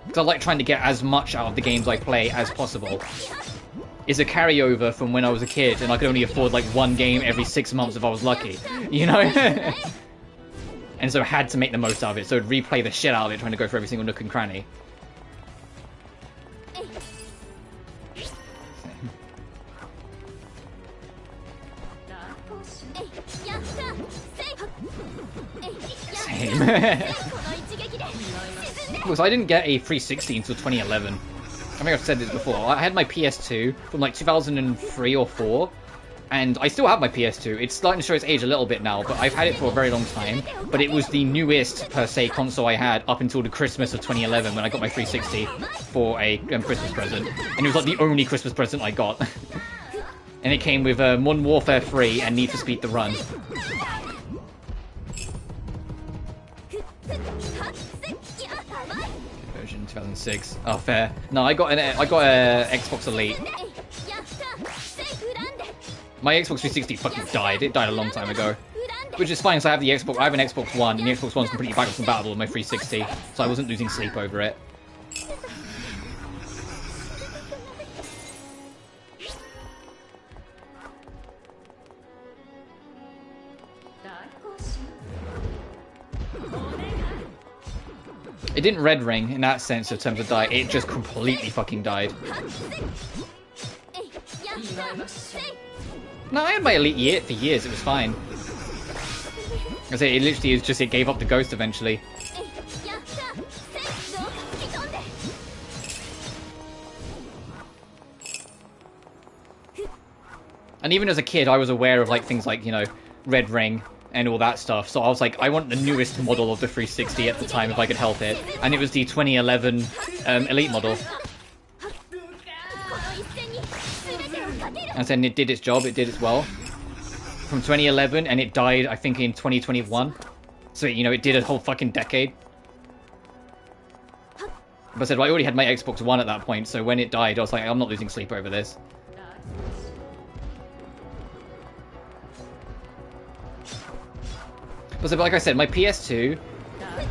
Because I like trying to get as much out of the games I play as possible. It's a carryover from when I was a kid, and I could only afford like 1 game every 6 months if I was lucky. You know. And so I had to make the most out of it, so I'd replay the shit out of it, trying to go for every single nook and cranny. Same. Because I didn't get a 360 until 2011. I think I've said this before. I had my PS2 from like 2003 or 4. And I still have my PS2. It's starting to show its age a little bit now, but I've had it for a very long time. But it was the newest, per se, console I had up until the Christmas of 2011 when I got my 360 for a Christmas present. And it was like the only Christmas present I got. And it came with Modern Warfare 3 and Need for Speed The Run. Version 2006. Oh, fair. No, I got a Xbox Elite. My Xbox 360 fucking died. It died a long time ago. Which is fine, so I have an Xbox One, and the Xbox One's completely backwards compatible with my 360, so I wasn't losing sleep over it. It didn't red ring in that sense in terms of die, it just completely fucking died. No, I had my Elite for years, it was fine. I say it literally is just it gave up the ghost eventually. And even as a kid, I was aware of like things like, you know, red ring and all that stuff. So I was like, I want the newest model of the 360 at the time if I could help it. And it was the 2011 Elite model. And then it did its job, it did its well. From 2011, and it died, I think, in 2021. So, you know, it did a whole fucking decade. But I said, well, I already had my Xbox One at that point, so when it died, I was like, I'm not losing sleep over this. But like I said, my PS2,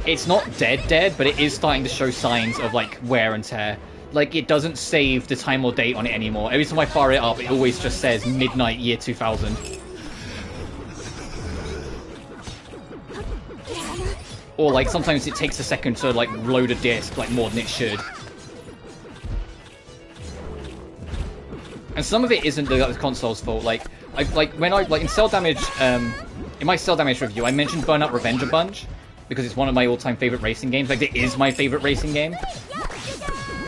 it's not dead, but it is starting to show signs of, like, wear and tear. Like, it doesn't save the time or date on it anymore. Every time I fire it up, it always just says midnight year 2000. Or, like, sometimes it takes a second to, like, load a disc, like, more than it should. And some of it isn't the console's fault. Like, when in Cell Damage in my Cell Damage review, I mentioned Burnout Revenge a bunch, because it's one of my all-time favorite racing games. Like, it is my favorite racing game.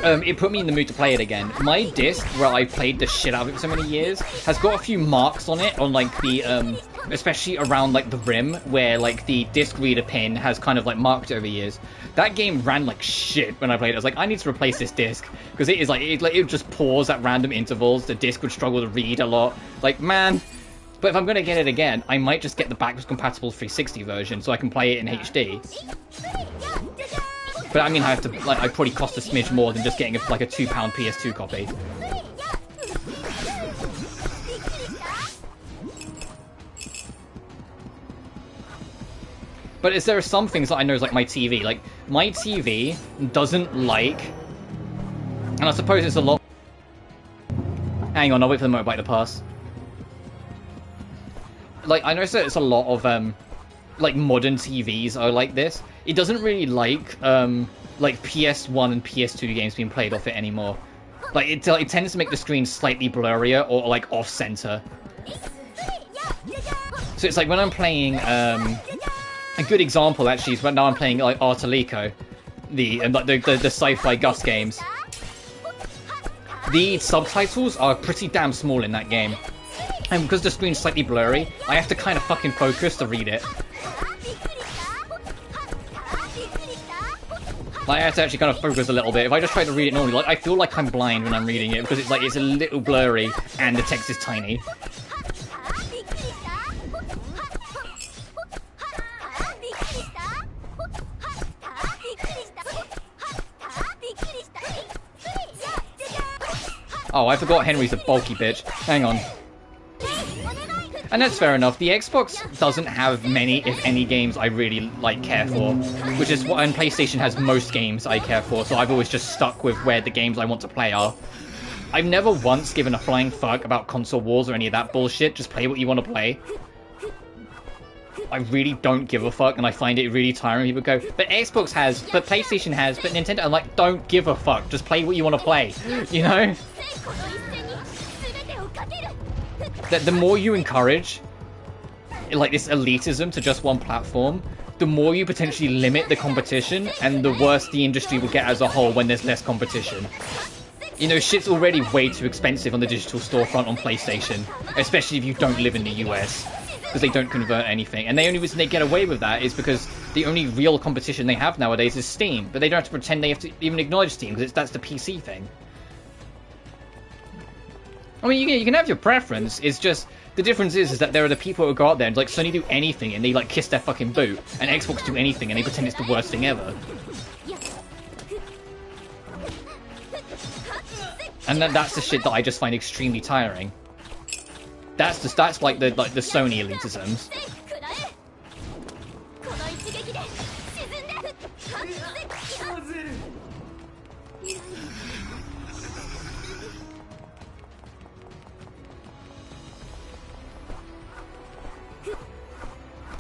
It put me in the mood to play it again. My disc, where I played the shit out of it for so many years, has got a few marks on it, on, like, the, especially around, like, the rim, where, like, the disc reader pin has kind of, like, marked over years. That game ran like shit when I played it. I was like, I need to replace this disc, because it is, like, it would just pause at random intervals. The disc would struggle to read a lot. Like, man... But if I'm going to get it again, I might just get the backwards compatible 360 version so I can play it in HD. But I mean, I have to, like, I'd probably cost a smidge more than just getting like a £2 PS2 copy. But there are some things that I know is like my TV. Like, my TV doesn't like... And I suppose it's a lot... Hang on, I'll wait for the motorbike to pass. Like, I noticed that it's a lot of, like, modern TVs are like this. It doesn't really like PS1 and PS2 games being played off it anymore. Like, it tends to make the screen slightly blurrier or, like, off-center. So it's like when I'm playing, a good example, actually, is when now I'm playing, like, Artelico, the sci-fi Gus games. The subtitles are pretty damn small in that game. And because the screen's slightly blurry, I have to kind of fucking focus to read it. Like, I have to actually kind of focus a little bit. If I just try to read it normally, like, I feel like I'm blind when I'm reading it, because it's like, it's a little blurry, and the text is tiny. Oh, I forgot Henry's a bulky bitch. Hang on. And that's fair enough. The Xbox doesn't have many, if any, games I really, like, care for. Which is what, and PlayStation has most games I care for, so I've always just stuck with where the games I want to play are. I've never once given a flying fuck about console wars or any of that bullshit. Just play what you want to play. I really don't give a fuck, and I find it really tiring. People go, but Xbox has, but PlayStation has, but Nintendo... I'm like, don't give a fuck. Just play what you want to play. You know? The more you encourage, like, this elitism to just one platform, the more you potentially limit the competition, and the worse the industry will get as a whole when there's less competition. You know, shit's already way too expensive on the digital storefront on PlayStation, especially if you don't live in the US, because they don't convert anything. And the only reason they get away with that is because the only real competition they have nowadays is Steam, but they don't have to pretend they have to even acknowledge Steam, because that's the PC thing. I mean, you can have your preference. It's just the difference is that there are the people who go out there and like Sony do anything and they like kiss their fucking boot, and Xbox do anything and they pretend it's the worst thing ever. And that's the shit that I just find extremely tiring. That's like the Sony elitisms.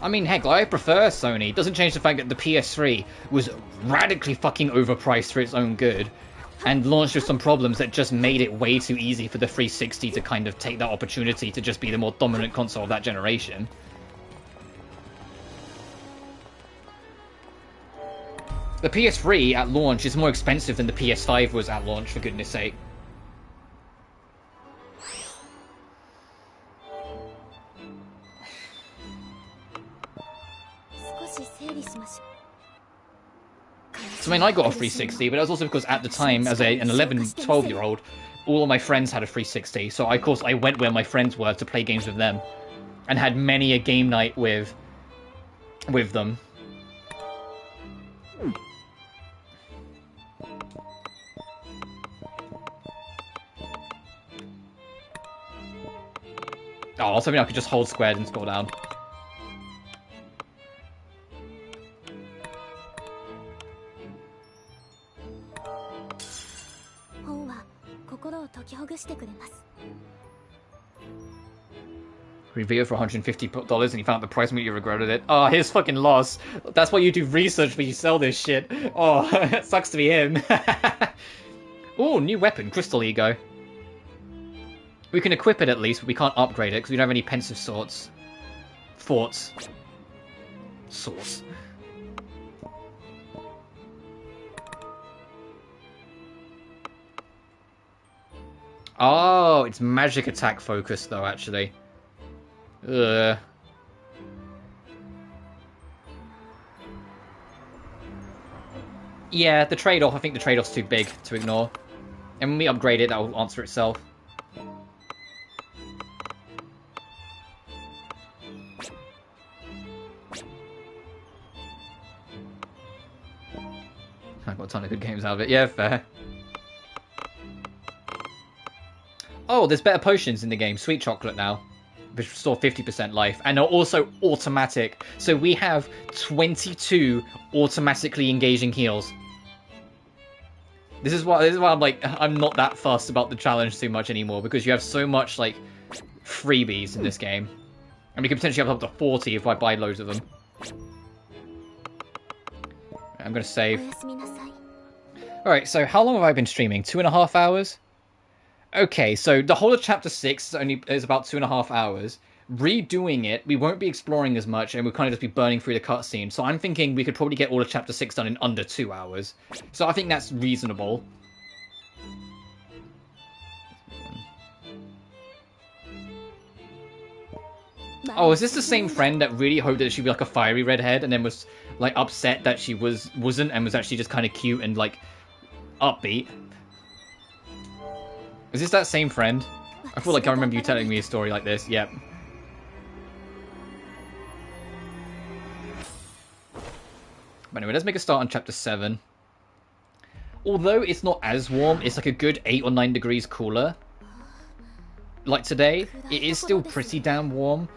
I mean, heck, I prefer Sony. It doesn't change the fact that the PS3 was radically fucking overpriced for its own good, and launched with some problems that just made it way too easy for the 360 to kind of take that opportunity to just be the more dominant console of that generation. The PS3 at launch is more expensive than the PS5 was at launch, for goodness sake. So, I mean, I got a 360, but that was also because at the time, as an 11, 12-year-old, all of my friends had a 360. So, of course, I went where my friends were to play games with them, and had many a game night with them. Oh, I was hoping I could just hold squared and scroll down. Review for $150 and you found the price when you regretted it. Oh, his fucking loss. That's why you do research when you sell this shit. Oh, it sucks to be him. Oh, new weapon, Crystal Ego. We can equip it at least, but we can't upgrade it because we don't have any pensive swords. forts. Sauce. Oh, it's magic attack focused though, actually. Ugh. Yeah, the trade-off, I think the trade-off's too big to ignore. And when we upgrade it, that will answer itself. I got a ton of good games out of it. Yeah, fair. Oh, there's better potions in the game. Sweet chocolate now. Which restore 50% life. And are also automatic. So we have 22 automatically engaging heals. This is why I'm like, I'm not that fussed about the challenge too much anymore. Because you have so much, like, freebies in this game. And we can potentially have up to 40 if I buy loads of them. I'm going to save. Alright, so how long have I been streaming? 2.5 hours? Okay, so the whole of Chapter 6 is about 2.5 hours. Redoing it, we won't be exploring as much, and we'll kind of just be burning through the cutscene. So I'm thinking we could probably get all of Chapter 6 done in under 2 hours. So I think that's reasonable. Oh, is this the same friend that really hoped that she'd be like a fiery redhead, and then was like upset that she wasn't, and was actually just kind of cute and like upbeat? Is this that same friend? I feel like I remember you telling me a story like this. Yep. But anyway, let's make a start on Chapter 7. Although it's not as warm, it's like a good 8 or 9 degrees cooler. Like today, it is still pretty damn warm.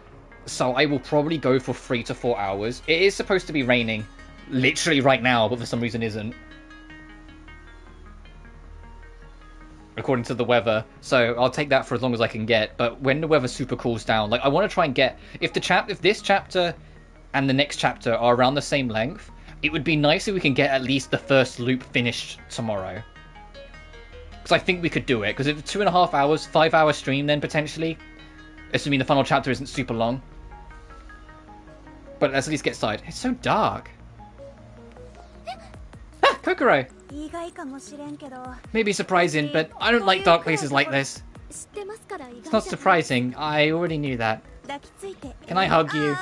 So I will probably go for 3 to 4 hours. It is supposed to be raining literally right now, but for some reason isn't. According to the weather, so I'll take that for as long as I can get. But when the weather super cools down, like I want to try and get if this chapter and the next chapter are around the same length, it would be nice if we can get at least the first loop finished tomorrow. Because I think we could do it. Because if 2.5 hours, 5-hour stream, then potentially, assuming the final chapter isn't super long. But let's at least get started. It's so dark. Ah, Kokoro. Maybe surprising, but I don't like dark places like this. It's not surprising. I already knew that. Can I hug you?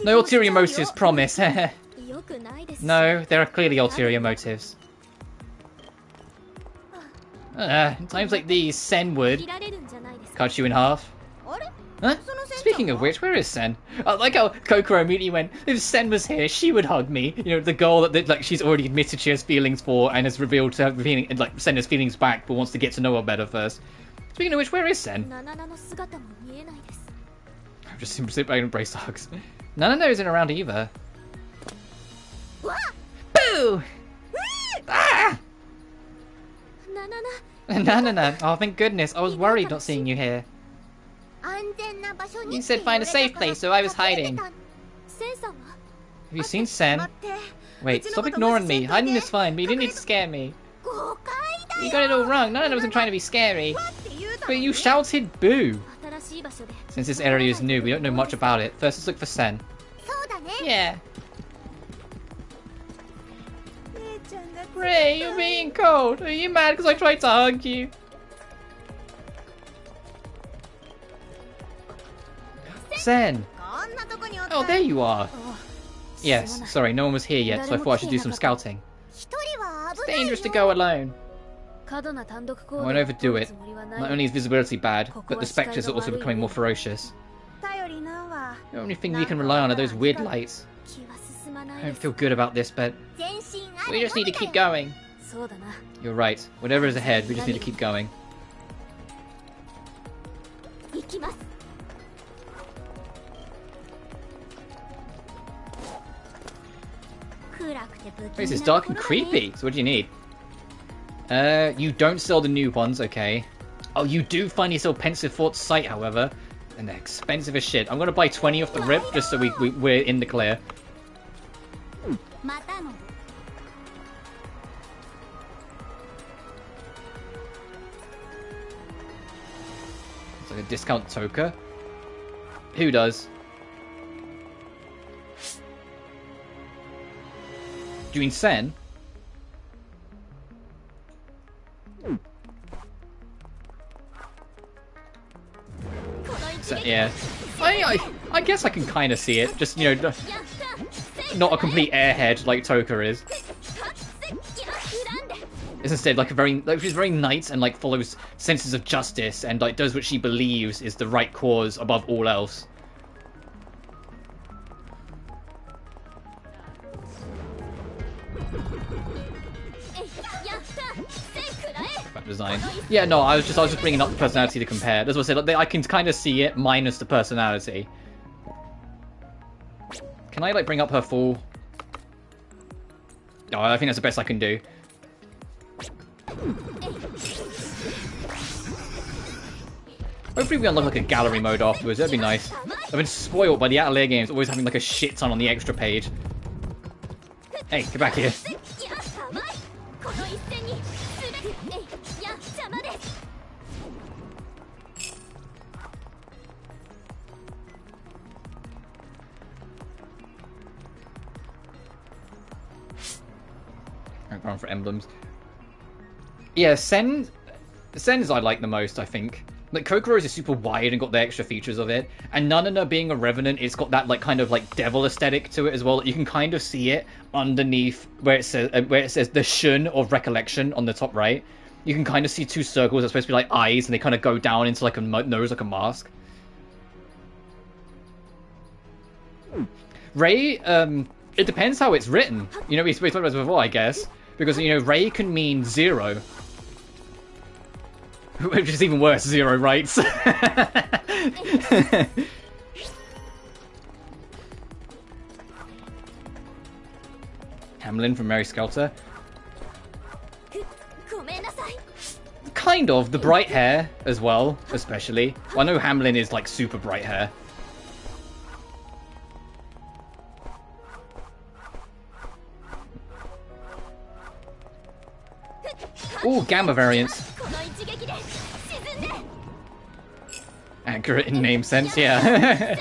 No ulterior motives, promise. No, there are clearly ulterior motives. In times like these, Sen would cut you in half. Huh? Speaking of which, where is Sen? Like how Kokoro immediately went, if Sen was here, she would hug me. You know, the girl that like she's already admitted she has feelings for and has revealed to have feeling, like Sen has feelings back, but wants to get to know her better first. Speaking of which, where is Sen? I've just seen sit back and embrace hugs. Nanano isn't around either. Boo! Ah! Nanana. Oh, thank goodness. I was worried not seeing you here. You said find a safe place, so I was hiding. Have you seen Sen? Wait, stop ignoring me. Hiding is fine, but you didn't need to scare me. You got it all wrong. None of it wasn't trying to be scary. But you shouted boo. Since this area is new, we don't know much about it. First, let's look for Sen. Yeah. Ray, you're being cold. Are you mad because I tried to hug you? Sen! Oh, there you are! Yes, sorry, no one was here yet, so I thought I should do some scouting. It's dangerous to go alone. I won't overdo it. Not only is visibility bad, but the spectres are also becoming more ferocious. The only thing we can rely on are those weird lights. I don't feel good about this, but we just need to keep going. You're right. Whatever is ahead, we just need to keep going. This is dark and creepy. So what do you need? You don't sell the new ones, okay. Oh, you do finally sell Pensive Fort's site, however. And they're expensive as shit. I'm gonna buy 20 off the rip, just so we're in the clear. It's like a discount Toka. Who does? Do you mean Sen? So, yeah. I guess I can kind of see it. Just, you know, not a complete airhead like Toka is. It's instead like she's very nice and like follows senses of justice and like does what she believes is the right cause above all else. That design. Yeah, no, I was just bringing up the personality to compare. That's what I said. Like, I can kind of see it minus the personality. Can I like bring up her full? Oh, I think that's the best I can do. Hopefully we unlock like a gallery mode afterwards, that'd be nice. I've been spoiled by the Atelier games always having like a shit ton on the extra page. Hey, get back here. I'm going for emblems. Yeah, Sen's I like the most, I think. Like, Kokoro's is super wide and got the extra features of it. And Nanana being a Revenant, it's got that, like, kind of, like, devil aesthetic to it as well. You can kind of see it underneath where it says the Shun of Recollection on the top right. You can kind of see two circles that are supposed to be, like, eyes, and they kind of go down into, like, a nose, like a mask. Rei, it depends how it's written. You know, we talked about this before, I guess. Because, you know, Rei can mean 0. Which is even worse, 0 rights. Hamlin from Mary Skelter. Kind of. The bright hair as well, especially. Well, I know Hamlin is like super bright hair. Ooh, gamma variants. Accurate in name sense, yeah.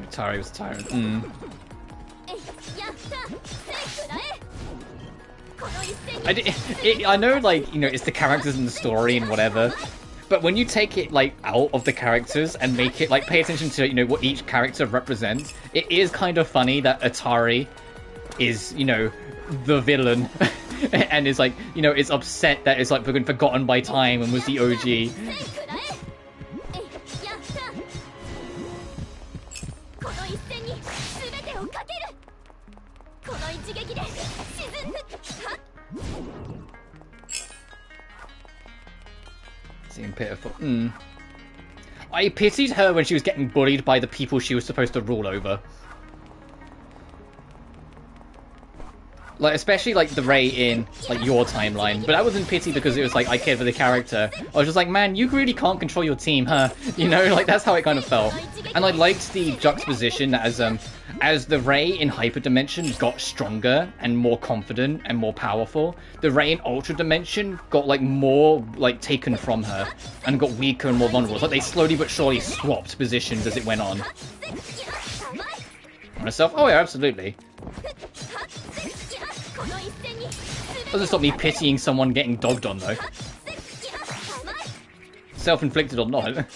Atari was tyrant. I know, like, you know, it's the characters in the story and whatever, but when you take it, like, out of the characters and make it, like, pay attention to, you know, what each character represents, it is kind of funny that Atari is, you know, the villain, and is, like, you know, is upset that it's, like, been forgotten by time and was the OG. Seem pitiful. I pitied her when she was getting bullied by the people she was supposed to rule over. Like, especially, like, the Rei in, like, your timeline. But I wasn't pity because it was, like, I cared for the character. I was just like, man, you really can't control your team, huh? You know, like, that's how it kind of felt. And I liked the juxtaposition that as the Rei in Hyper Dimension got stronger and more confident and more powerful, the Rei in Ultra Dimension got, like, more, like, taken from her and got weaker and more vulnerable. It's like they slowly but surely swapped positions as it went on. Myself? Oh, yeah, absolutely. Doesn't stop me pitying someone getting dogged on, though. Self-inflicted or not.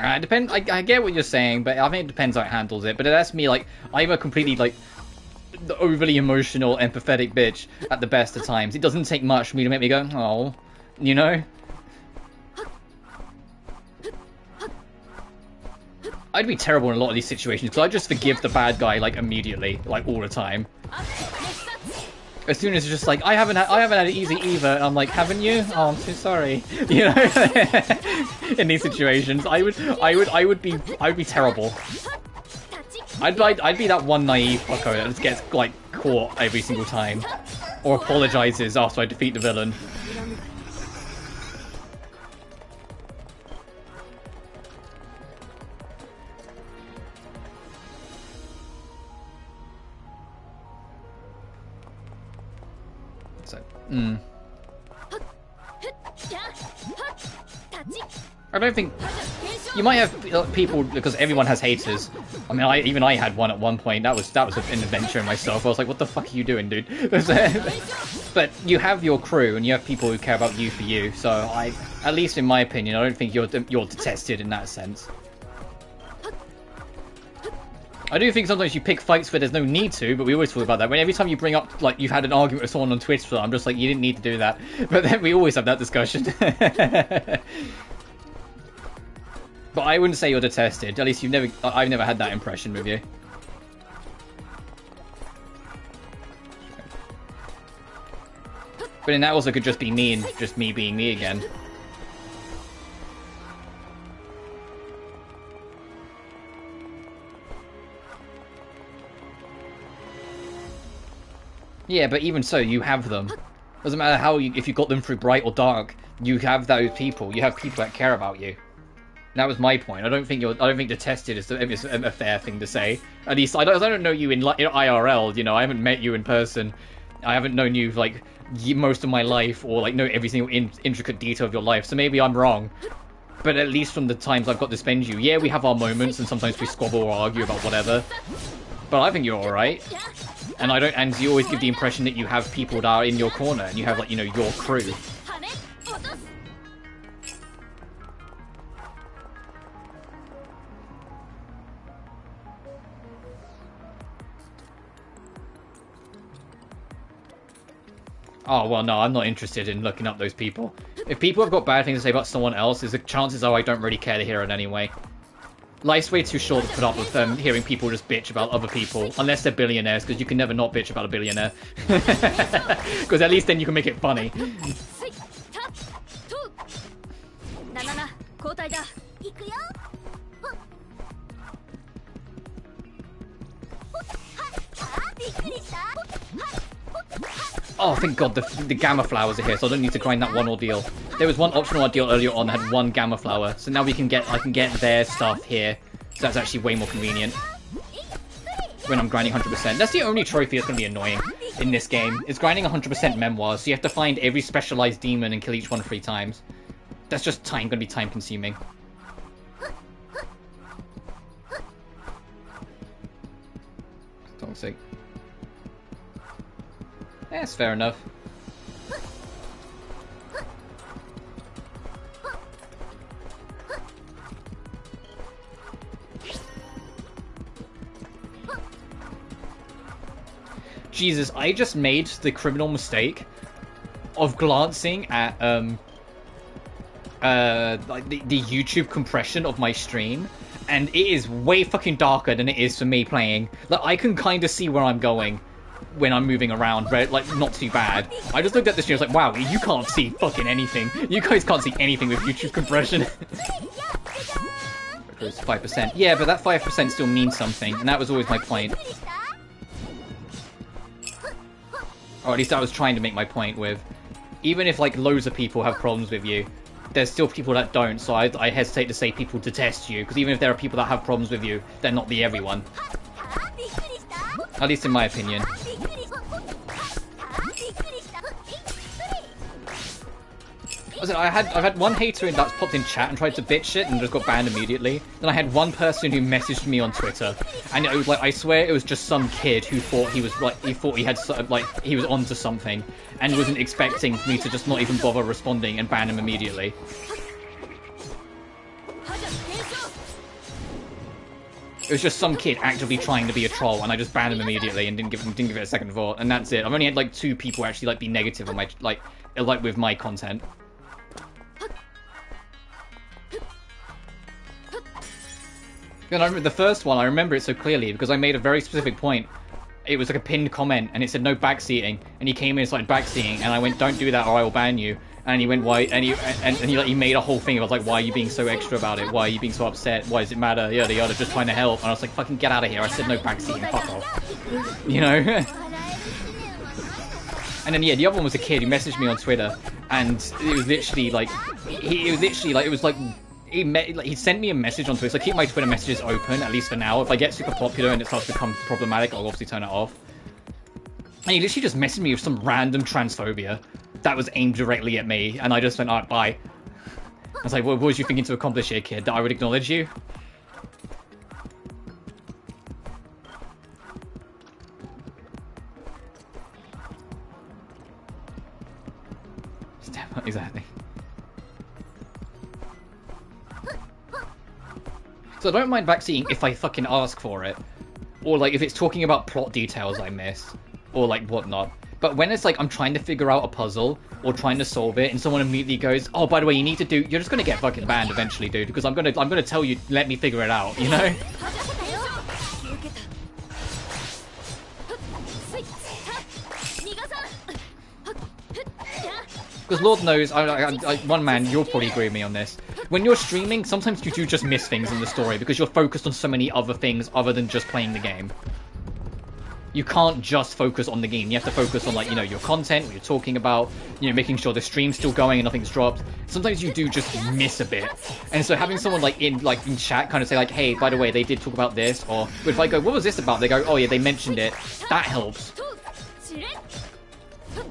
It depends. I get what you're saying, but I think it depends how it handles it. But that's me, like, I'm a completely, like, overly emotional, empathetic bitch at the best of times. It doesn't take much for me to make me go, oh, you know? I'd be terrible in a lot of these situations, because I just forgive the bad guy, like, immediately, like, all the time. As soon as it's just like, I haven't had it easy either, and I'm like, haven't you? Oh, I'm so sorry. You know, in these situations, I would be terrible. I'd be that one naive fucker that just gets like caught every single time, or apologizes after I defeat the villain. So, I don't think you might have people, because everyone has haters. I mean, even I had one at one point. That was an adventure in myself. I was like, "What the fuck are you doing, dude?" But you have your crew, and you have people who care about you for you. So at least in my opinion, I don't think you're detested in that sense. I do think sometimes you pick fights where there's no need to, but we always talk about that. When every time you bring up, like, you've had an argument with someone on Twitter, I'm just like, you didn't need to do that. But then we always have that discussion. But I wouldn't say you're detested. At least I've never had that impression with you. But then that also could just be me and just me being me again. Yeah, but even so, you have them. Doesn't matter if you got them through bright or dark. You have those people. You have people that care about you. And that was my point. I don't think detested is a fair thing to say. At least I don't know you in IRL. You know, I haven't met you in person. I haven't known you like most of my life, or like know every single intricate detail of your life. So maybe I'm wrong. But at least from the times I've got to spend you, yeah, we have our moments, and sometimes we squabble or argue about whatever. But I think you're all right. And you always give the impression that you have people that are in your corner, and you have, like, you know, your crew. Oh, well, no, I'm not interested in looking up those people. If people have got bad things to say about someone else, the chances are I don't really care to hear it anyway. Life's way too short to put up with hearing people just bitch about other people, unless they're billionaires, because you can never not bitch about a billionaire. Because at least then you can make it funny. Oh, thank God, the gamma flowers are here, so I don't need to grind that one ordeal. There was one optional ordeal earlier on that had one gamma flower, so now I can get their stuff here. So that's actually way more convenient when I'm grinding 100%. That's the only trophy that's going to be annoying in this game, is grinding 100% memoirs, so you have to find every specialized demon and kill each one 3 times. That's just going to be time consuming. Toxic. Yeah, that's fair enough. Jesus, I just made the criminal mistake of glancing at like the YouTube compression of my stream, and it is way fucking darker than it is for me playing. Like, I can kind of see where I'm going when I'm moving around, but like not too bad. I just looked at this and I was like, wow, you can't see fucking anything. You guys can't see anything with YouTube compression. It's 5%. Yeah, but that 5% still means something, and that was always my point. Or at least I was trying to make my point with. Even if like loads of people have problems with you, there's still people that don't, so I hesitate to say people detest you, because even if there are people that have problems with you, they're not the everyone. At least in my opinion. I've had one hater that's popped in chat and tried to bitch it and just got banned immediately. Then I had one person who messaged me on Twitter, and it was like, I swear it was just some kid who thought he was like, he was onto something, and wasn't expecting me to just not even bother responding and ban him immediately. It was just some kid actively trying to be a troll, and I just banned him immediately and didn't give it a second thought, and that's it. I've only had like 2 people actually like be negative on my like with my content. And I remember the first one, I remember it so clearly because I made a very specific point it was like a pinned comment, and it said no backseating, and he came in and started backseating, and I went, don't do that or I will ban you. And he went, why? And he made a whole thing. I was like, why are you being so extra about it? Why are you being so upset? Why does it matter? Yada yada, just trying to help. And I was like, fucking get out of here. I said no backseating, fuck off. You know? And then yeah, the other one was a kid who messaged me on Twitter, and it was literally like, he sent me a message on Twitter. So I keep my Twitter messages open, at least for now. If I get super popular and it starts to become problematic, I'll obviously turn it off. And he literally just messaged me with some random transphobia that was aimed directly at me, and I just went, alright, bye. I was like, what was you thinking to accomplish here, kid? That I would acknowledge you? Exactly. So I don't mind backseating if I fucking ask for it. Or like if it's talking about plot details I miss. Or like whatnot. But when it's like I'm trying to figure out a puzzle or trying to solve it and someone immediately goes, oh, by the way, you need to do, you're just gonna get fucking banned eventually, dude, because I'm gonna tell you, let me figure it out, you know? Because Lord knows, one man, you'll probably agree with me on this. When you're streaming, sometimes you do just miss things in the story because you're focused on so many other things other than just playing the game. You can't just focus on the game. You have to focus on, like, you know, your content, what you're talking about, you know, making sure the stream's still going and nothing's dropped. Sometimes you do just miss a bit. And so having someone in chat kind of say like, hey, by the way, they did talk about this, or if I go, what was this about? They go, oh yeah, they mentioned it. That helps.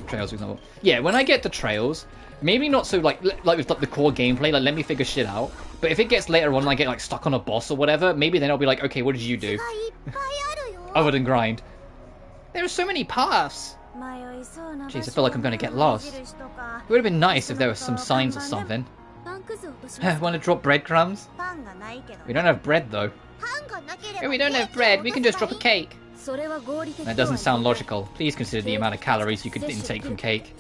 Trails, for example. Yeah, when I get to trails, maybe not so like with like the core gameplay, like let me figure shit out. But if it gets later on and I get like stuck on a boss or whatever, maybe then I'll be like, okay, what did you do? Other than grind. There are so many paths. Jeez, I feel like I'm gonna get lost. It would have been nice if there were some signs or something. Want to drop breadcrumbs? We don't have bread though. If we don't have bread, we can just drop a cake. That doesn't sound logical. Please consider the amount of calories you could intake from cake.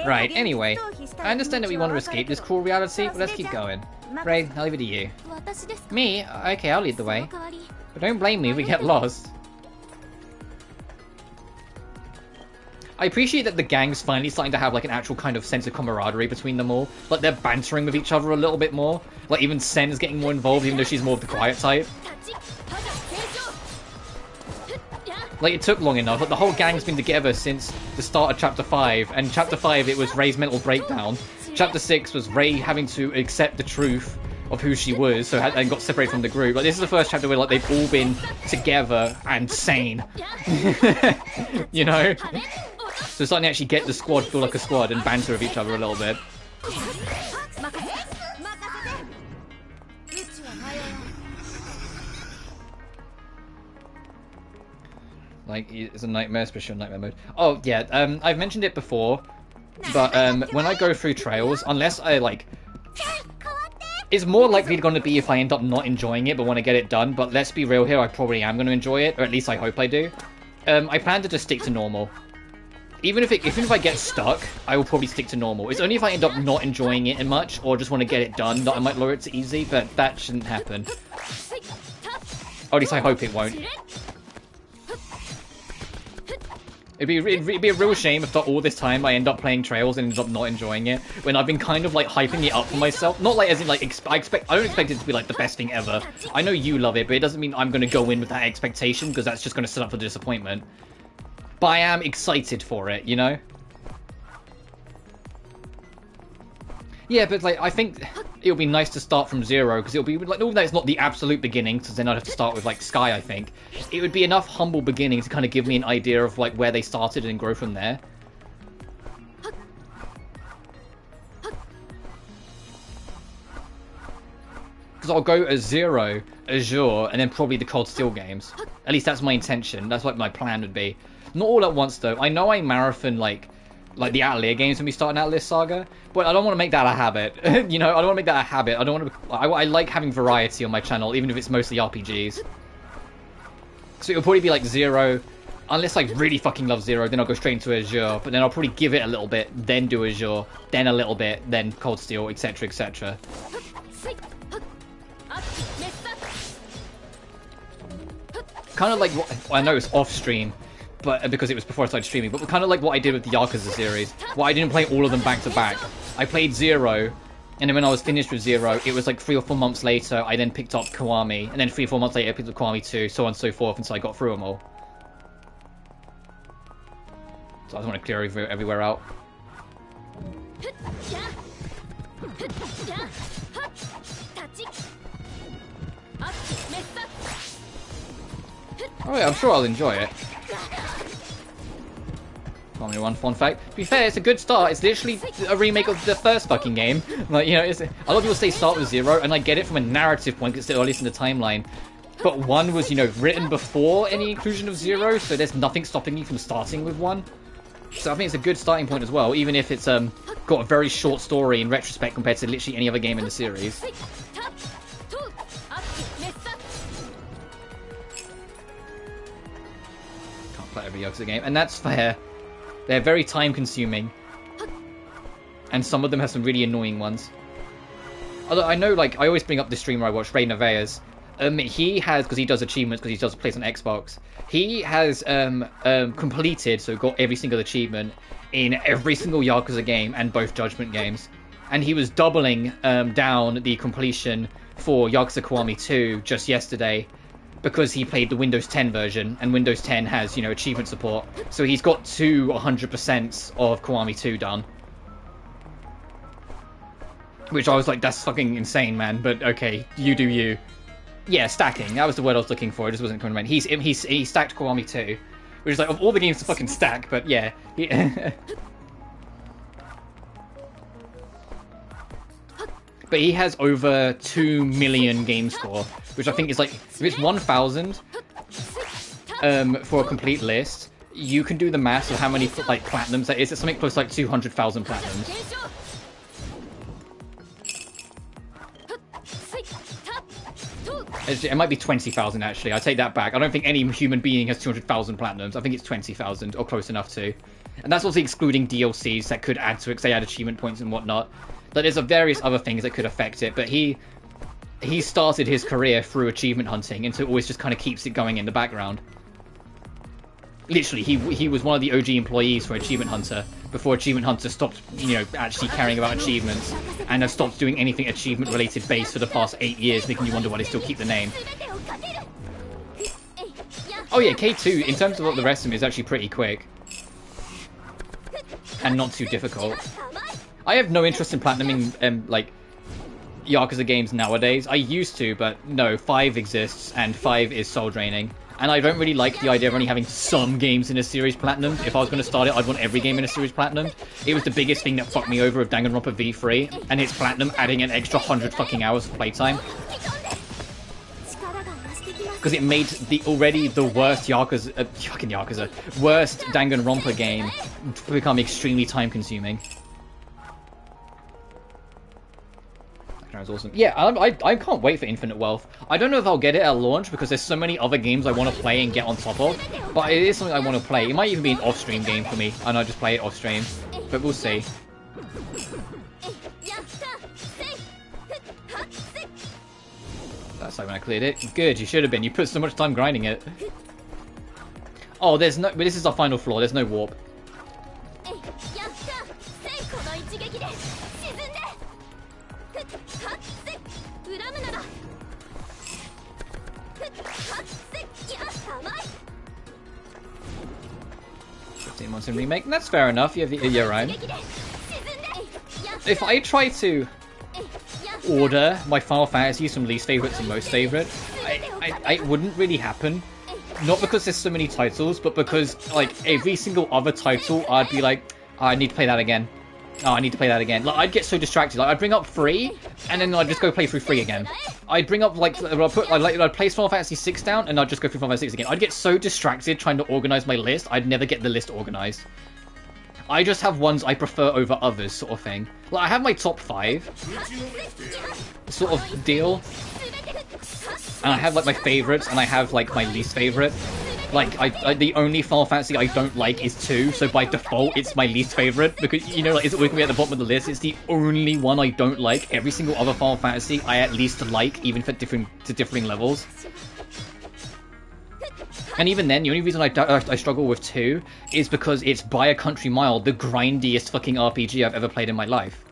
Right, anyway. I understand that we want to escape this cruel reality, but let's keep going. Ray, I'll leave it to you. Me? Okay, I'll lead the way. But don't blame me if we get lost. I appreciate that the gang's finally starting to have like an actual kind of sense of camaraderie between them all. Like they're bantering with each other a little bit more. Like even Sen's getting more involved even though she's more of the quiet type. Like it took long enough. Like the whole gang's been together since the start of Chapter 5. And Chapter 5 it was Ray's mental breakdown. Chapter 6 was Ray having to accept the truth of who she was, so and got separated from the group. Like this is the first chapter where like they've all been together and sane. You know? So it's starting to actually get the squad feel like a squad and banter with each other a little bit. Like, it's a nightmare, especially on nightmare mode. Oh, yeah, I've mentioned it before, but when I go through trails, unless I, like... It's more likely going to be if I end up not enjoying it but want to get it done, but let's be real here, I probably am going to enjoy it, or at least I hope I do. I plan to just stick to normal. Even if I get stuck, I will probably stick to normal. It's only if I end up not enjoying it much, or just want to get it done, that I might lower it to easy, but that shouldn't happen. Or at least I hope it won't. It'd be a real shame if all this time I end up playing Trails and end up not enjoying it, when I've been kind of like hyping it up for myself. Not like as in like, I don't expect it to be like the best thing ever. I know you love it, but it doesn't mean I'm going to go in with that expectation, because that's just going to set up for disappointment. But I am excited for it, you know? Yeah, but like, I think it'll be nice to start from zero, because it'll be like, although it's not the absolute beginning, because then I'd have to start with like Sky, I think. It would be enough humble beginning to kind of give me an idea of like where they started and grow from there. Because I'll go as Zero, Azure, and then probably the Cold Steel games. At least that's my intention. That's what my plan would be. Not all at once though. I know I marathon like the Atelier games when we start an Atelier Saga, but I don't want to make that a habit. You know, I don't want to make that a habit. I don't want to. I like having variety on my channel, even if it's mostly RPGs. So it'll probably be like Zero, unless I really fucking love Zero, then I'll go straight into Azure. But then I'll probably give it a little bit, then do Azure, then a little bit, then Cold Steel, etc., etc. kind of like what, I know it's off stream, but because it was before I started streaming, but kind of like what I did with the Yakuza series. Well, I didn't play all of them back to back. I played 0, and then when I was finished with 0, it was like 3 or 4 months later, I then picked up Kiwami, and then 3 or 4 months later I picked up Kiwami 2, so on and so forth, until I got through them all. So I just want to clear everywhere out. Oh yeah, I'm sure I'll enjoy it. Only one fun fact. To be fair, it's a good start. It's literally a remake of the first fucking game. Like, you know, a lot of people say start with 0, and I get it from a narrative point because it's the earliest in the timeline. But 1 was, you know, written before any inclusion of 0, so there's nothing stopping you from starting with 1. So I think it's a good starting point as well, even if it's got a very short story in retrospect compared to literally any other game in the series. Can't play every Yakuza game, and that's fair. They're very time consuming. And some of them have some really annoying ones. Although I know, like, I always bring up the streamer I watch, Ray Nevaez. He has, because he does achievements, because he does plays on Xbox, he has completed, so got every single achievement in every single Yakuza game and both Judgment games. And he was doubling down the completion for Yakuza Kiwami 2 just yesterday, because he played the Windows 10 version, and Windows 10 has, you know, achievement support. So he's got 100% of Kiwami 2 done. Which I was like, that's fucking insane, man, but okay, you do you. Yeah, stacking. That was the word I was looking for. It just wasn't coming to mind. He stacked Kiwami 2, which is like of all the games to fucking stack. But yeah, but he has over 2 million game score, which I think is like, if it's 1,000 for a complete list, you can do the math of how many like platinums that is. It's something close to like 200,000 platinums. It might be 20,000 actually. I take that back. I don't think any human being has 200,000 platinums. I think it's 20,000 or close enough to. And that's also excluding DLCs that could add to it, because they add achievement points and whatnot. But there's various other things that could affect it. But he started his career through achievement hunting, and so it always just kind of keeps it going in the background. Literally, he was one of the OG employees for Achievement Hunter before Achievement Hunter stopped, you know, actually caring about achievements, and has stopped doing anything achievement related based for the past 8 years, making you wonder why they still keep the name. Oh yeah, K2 in terms of what the rest of them is actually pretty quick and not too difficult. I have no interest in platinuming like Yakuza games nowadays. I used to, but no, 5 exists and 5 is soul draining. And I don't really like the idea of only having some games in a series platinumed. If I was going to start it, I'd want every game in a series platinumed. It was the biggest thing that fucked me over with Danganronpa V3, and its platinum adding an extra 100 fucking hours of playtime. Because it made already the worst worst Danganronpa game become extremely time consuming. That was awesome. Yeah, I can't wait for Infinite Wealth. I don't know if I'll get it at launch because there's so many other games I want to play and get on top of, but it is something I want to play. It might even be an off-stream game for me, and I just play it off-stream, but we'll see. That's like when I cleared it. Good, you should have been. You put so much time grinding it. Oh, there's no... But this is our final floor. There's no warp. Monster remake, and that's fair enough. You have your own. If I try to order my Final Fantasies from least favorite to most favorite, it wouldn't really happen. Not because there's so many titles, but because like every single other title, I'd be like, oh, I need to play that again. Oh, I need to play that again. Like, I'd get so distracted. Like, I'd bring up 3, and then I'd just go play through 3 again. I'd bring up, like, I'd place Final Fantasy 6 down, and I'd just go through Final Fantasy 6 again. I'd get so distracted trying to organize my list, I'd never get the list organized. I just have ones I prefer over others, sort of thing. Like, I have my top 5, sort of deal. And I have, like, my favorites, and I have, like, my least favorite. Like, the only Final Fantasy I don't like is 2, so by default, it's my least favorite. Because, you know, like, it's always going to be at the bottom of the list. It's the only one I don't like. Every single other Final Fantasy I at least like, even for differing levels. And even then, the only reason I struggle with 2 is because it's by a country mile the grindiest fucking RPG I've ever played in my life.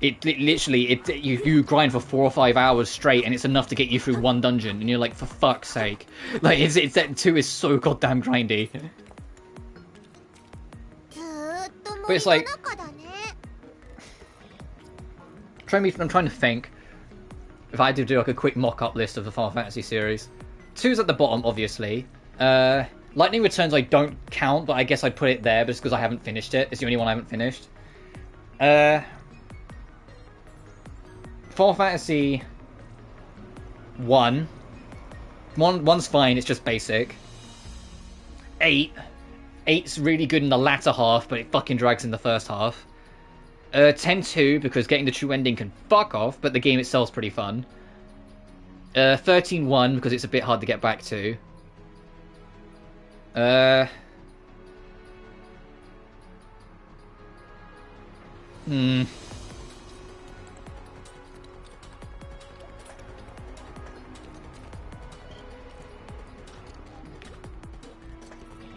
It literally, you grind for 4 or 5 hours straight, and it's enough to get you through one dungeon, and you're like, for fuck's sake. Like, it's that 2 is so goddamn grindy. But it's like, I'm trying to think if I had to do like a quick mock-up list of the Final Fantasy series. 2's at the bottom, obviously. Lightning Returns I don't count, but I guess I'd put it there, but it's because I haven't finished it. It's the only one I haven't finished. Final Fantasy 1. 1's fine, it's just basic. 8's really good in the latter half, but it fucking drags in the first half. 10-2, because getting the true ending can fuck off, but the game itself's pretty fun. 13-1, because it's a bit hard to get back to.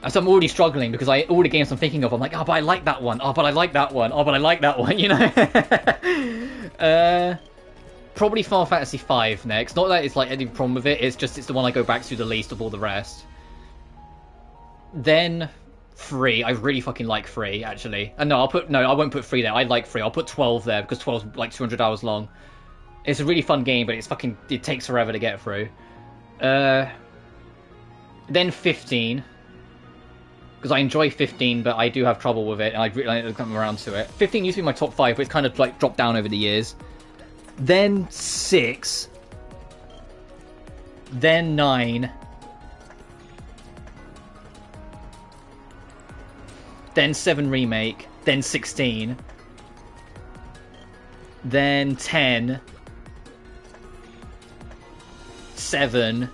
So I'm already struggling because all the games I'm thinking of, I'm like, oh, but I like that one. Oh, but I like that one. Oh, but I like that one, you know? Probably Final Fantasy V next. Not that it's like any problem with it, it's just it's the one I go back to the least of all the rest. Then 3. I really fucking like 3, actually. And no, I won't put 3 there. I like 3. I'll put 12 there because 12's like 200 hours long. It's a really fun game, but it takes forever to get through. Then 15. Because I enjoy 15, but I do have trouble with it, and I come around to it. 15 used to be my top 5, but it's kind of like dropped down over the years. Then 6. Then 9. Then 7 Remake. Then 16. Then 10. 7.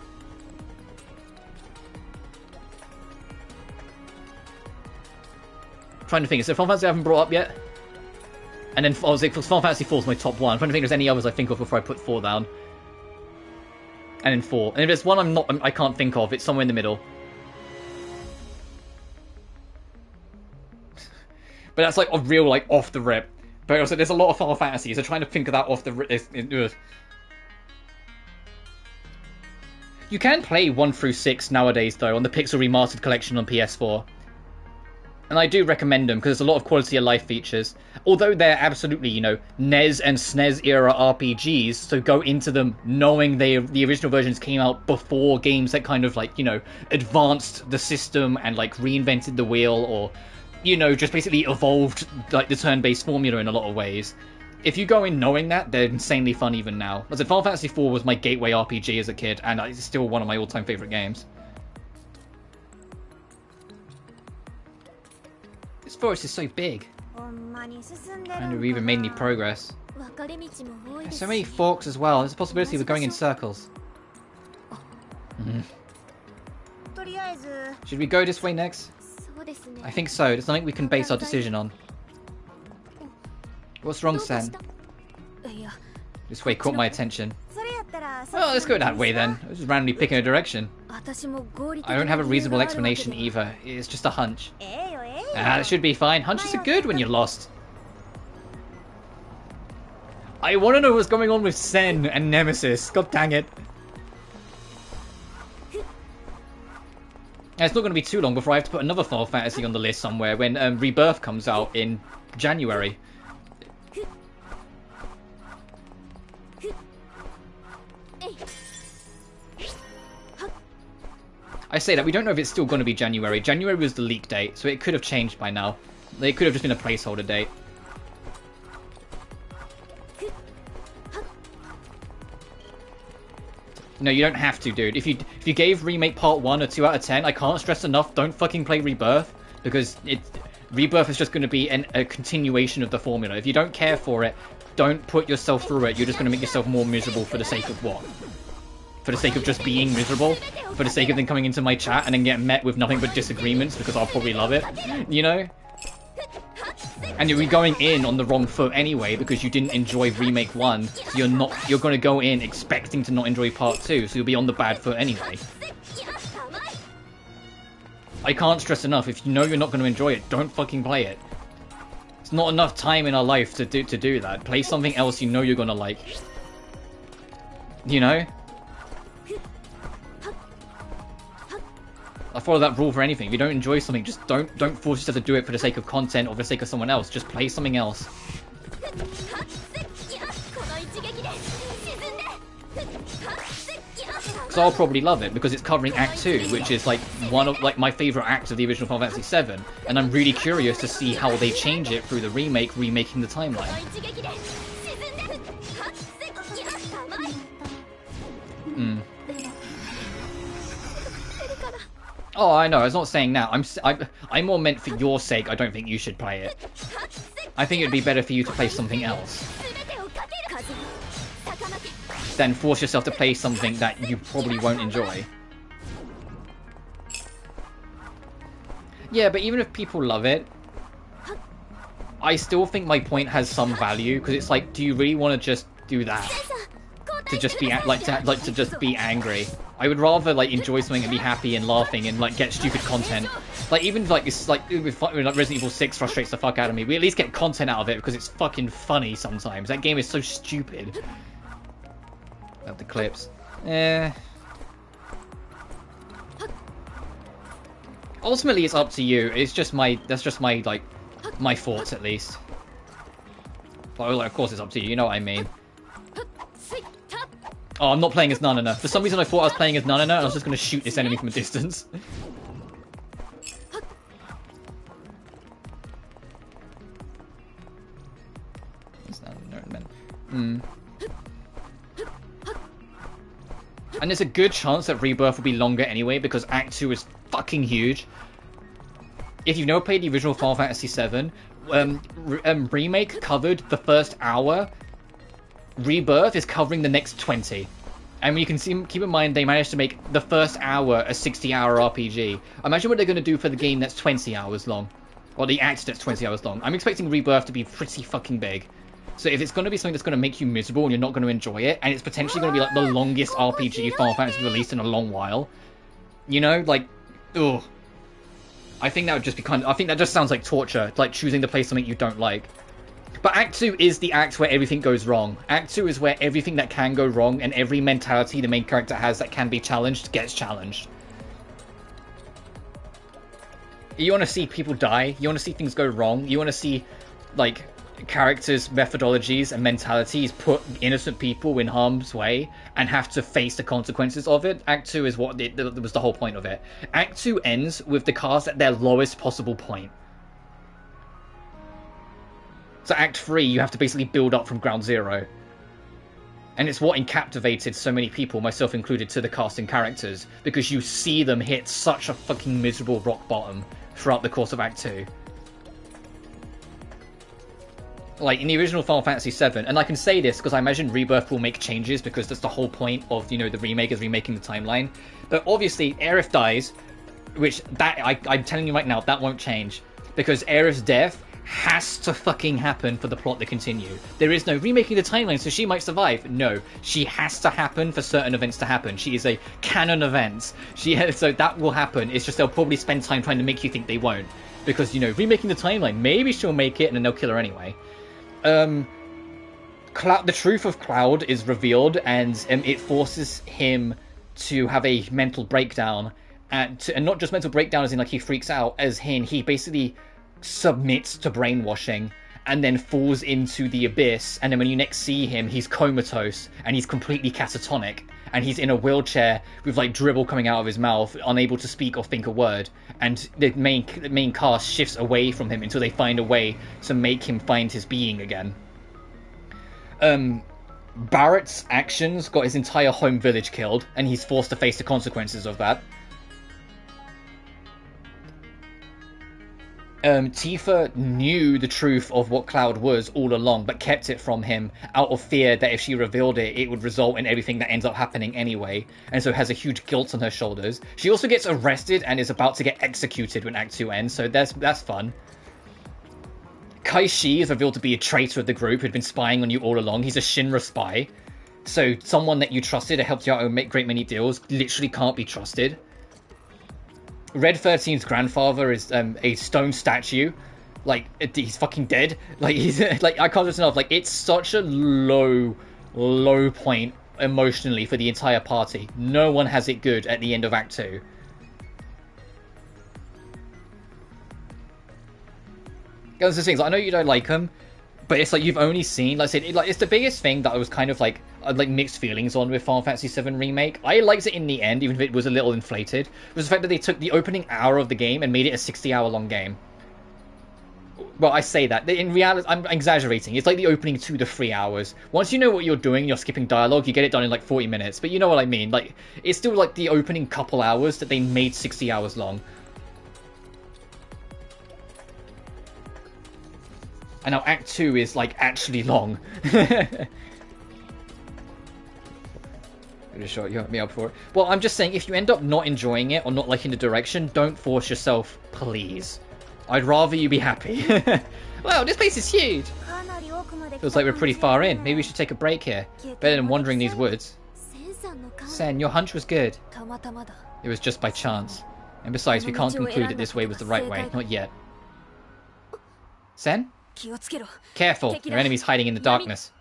Trying to think, is there Final Fantasy I haven't brought up yet? And then I was like, Final Fantasy 4 is my top 1. I'm trying to think if there's any others I think of before I put 4 down. And then 4. And if there's one I can't think of, it's somewhere in the middle. But that's like a real, like, off the rip. But also, there's a lot of Final Fantasies, so trying to think of that off the rip is... You can play 1 through 6 nowadays, though, on the Pixel Remastered Collection on PS4. And I do recommend them, because there's a lot of quality of life features. Although they're absolutely, you know, NES and SNES era RPGs, so go into them knowing the original versions came out before games that kind of, like, you know, advanced the system and, like, reinvented the wheel, or, you know, just basically evolved, like, the turn-based formula in a lot of ways. If you go in knowing that, they're insanely fun even now. As I said, Final Fantasy IV was my gateway RPG as a kid, and it's still one of my all-time favourite games. This forest is so big. And we've even made any progress. There's so many forks as well. There's a possibility we're going in circles. Should we go this way next? I think so. There's something we can base our decision on. What's wrong, Sen? This way caught my attention. Well, let's go that way then. I was just randomly picking a direction. I don't have a reasonable explanation either. It's just a hunch. That should be fine. Hunches are good when you're lost. I want to know what's going on with Sen and Nemesis. God dang it. And it's not going to be too long before I have to put another Final Fantasy on the list somewhere when Rebirth comes out in January. I say that, we don't know if it's still going to be January. January was the leak date, so it could have changed by now. It could have just been a placeholder date. No, you don't have to, dude. If you gave Remake Part 1 a 2 out of 10, I can't stress enough, don't fucking play Rebirth. Because Rebirth is just going to be a continuation of the formula. If you don't care for it, don't put yourself through it. You're just going to make yourself more miserable for the sake of what? For the sake of just being miserable? For the sake of then coming into my chat and then get met with nothing but disagreements because I'll probably love it? You know? And you'll be going in on the wrong foot anyway because you didn't enjoy Remake 1. So you're going to go in expecting to not enjoy Part 2, so you'll be on the bad foot anyway. I can't stress enough, if you know you're not going to enjoy it, don't fucking play it. It's not enough time in our life to do that. Play something else you know you're going to like. You know? I follow that rule for anything. If you don't enjoy something, just don't force yourself to do it for the sake of content or for the sake of someone else. Just play something else. Because I'll probably love it because it's covering Act 2, which is like one of my favorite acts of the original Final Fantasy VII, and I'm really curious to see how they change it through the remake, remaking the timeline. Oh, I know. I was not saying that. I'm more meant for your sake. I don't think you should play it. I think it'd be better for you to play something else than force yourself to play something that you probably won't enjoy. Yeah, but even if people love it, I still think my point has some value because it's like, do you really want to just do that? To just be to just be angry. I would rather like enjoy something and be happy and laughing and like get stupid content. Like even like it's like with Resident Evil 6 frustrates the fuck out of me. We at least get content out of it because it's fucking funny sometimes. That game is so stupid. Of the clips. Ultimately it's up to you. It's just that's just my like my thoughts at least. But like, of course it's up to you, you know what I mean. Oh, I'm not playing as Nanana. For some reason I thought I was playing as Nanana and I was just going to shoot this enemy from a distance. And there's a good chance that Rebirth will be longer anyway because Act 2 is fucking huge. If you've never played the original Final Fantasy VII, Remake covered the first hour. Rebirth is covering the next 20. And you can see, keep in mind they managed to make the first hour a 60-hour RPG. Imagine what they're going to do for the game that's 20 hours long. Or the act that's 20 hours long. I'm expecting Rebirth to be pretty fucking big. So if it's going to be something that's going to make you miserable and you're not going to enjoy it, and it's potentially going to be like the longest RPG Final Fantasy released in a long while, you know, like, ugh. I think that would just be I think that just sounds like torture, like choosing to play something you don't like. But Act 2 is the act where everything goes wrong. Act 2 is where everything that can go wrong and every mentality the main character has that can be challenged gets challenged. You want to see people die, you want to see things go wrong, you want to see, like, characters' methodologies and mentalities put innocent people in harm's way and have to face the consequences of it. Act 2 is what was the whole point of it. Act 2 ends with the cast at their lowest possible point. So Act 3, you have to basically build up from ground zero. And it's what captivated so many people, myself included, to the cast and characters, because you see them hit such a fucking miserable rock bottom throughout the course of Act 2. Like, in the original Final Fantasy VII, and I can say this because I imagine Rebirth will make changes, because that's the whole point of, you know, the remake is remaking the timeline. But obviously, Aerith dies, which, I'm telling you right now, that won't change. Because Aerith's death has to fucking happen for the plot to continue. There is no remaking the timeline so she might survive. No, she has to happen for certain events to happen. She is a canon event. So that will happen. It's just they'll probably spend time trying to make you think they won't. Because, you know, remaking the timeline, maybe she'll make it and then they'll kill her anyway. The truth of Cloud is revealed, and it forces him to have a mental breakdown. And not just mental breakdown as in like he freaks out, as in he basically submits to brainwashing and then falls into the abyss, and then when you next see him he's comatose and he's completely catatonic and he's in a wheelchair with like dribble coming out of his mouth, unable to speak or think a word, and the main cast shifts away from him until they find a way to make him find his being again. Barrett's actions got his entire home village killed and he's forced to face the consequences of that. Tifa knew the truth of what Cloud was all along, but kept it from him out of fear that if she revealed it, it would result in everything that ends up happening anyway, and so has a huge guilt on her shoulders. She also gets arrested and is about to get executed when Act 2 ends, so that's fun. Kaishi is revealed to be a traitor of the group who'd been spying on you all along. He's a Shinra spy. So someone that you trusted and helped you out and make great many deals literally can't be trusted. Red 13's grandfather is a stone statue. Like, he's fucking dead. Like, he's like, I can't just enough. Like, it's such a low point emotionally for the entire party. No one has it good at the end of Act 2. Those are the things. I know you don't like them, but it's like you've only seen, like I said, it's the biggest thing that I was kind of like mixed feelings on with Final Fantasy VII Remake. I liked it in the end, even if it was a little inflated. It was the fact that they took the opening hour of the game and made it a 60-hour long game. Well, I say that. In reality, I'm exaggerating. It's like the opening 2 to 3 hours. Once you know what you're doing, you're skipping dialogue, you get it done in like 40 minutes. But you know what I mean. Like, it's still like the opening couple hours that they made 60 hours long. And now Act 2 is like actually long. I'm just sure you have me up for it. Well, I'm just saying, if you end up not enjoying it or not liking the direction, don't force yourself, please. I'd rather you be happy. Wow, this place is huge. Feels like we're pretty far in. Maybe we should take a break here. Better than wandering these woods. Sen, your hunch was good. It was just by chance. And besides, we can't conclude that this way was the right way. Not yet. Sen? Careful, your enemy's hiding in the darkness.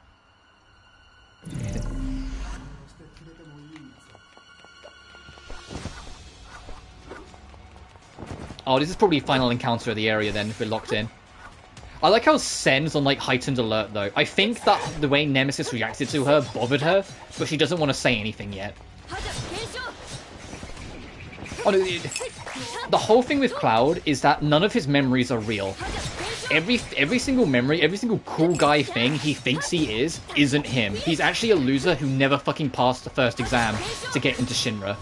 Oh, this is probably final encounter of the area then, if we're locked in. I like how Sen's on like heightened alert though. I think that the way Nemesis reacted to her bothered her, but she doesn't want to say anything yet. Oh, no, the whole thing with Cloud is that none of his memories are real. Every single memory, every single cool guy thing he thinks he is, isn't him. He's actually a loser who never fucking passed the first exam to get into Shinra.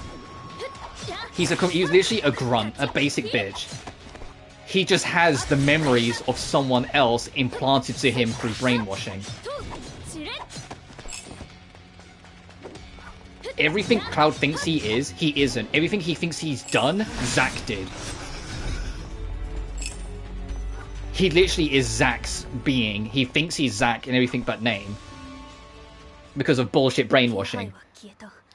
He's literally a grunt, a basic bitch. He just has the memories of someone else implanted to him through brainwashing. Everything Cloud thinks he is, he isn't. Everything he thinks he's done, Zack did. He literally is Zack's being. He thinks he's Zack in everything but name. Because of bullshit brainwashing.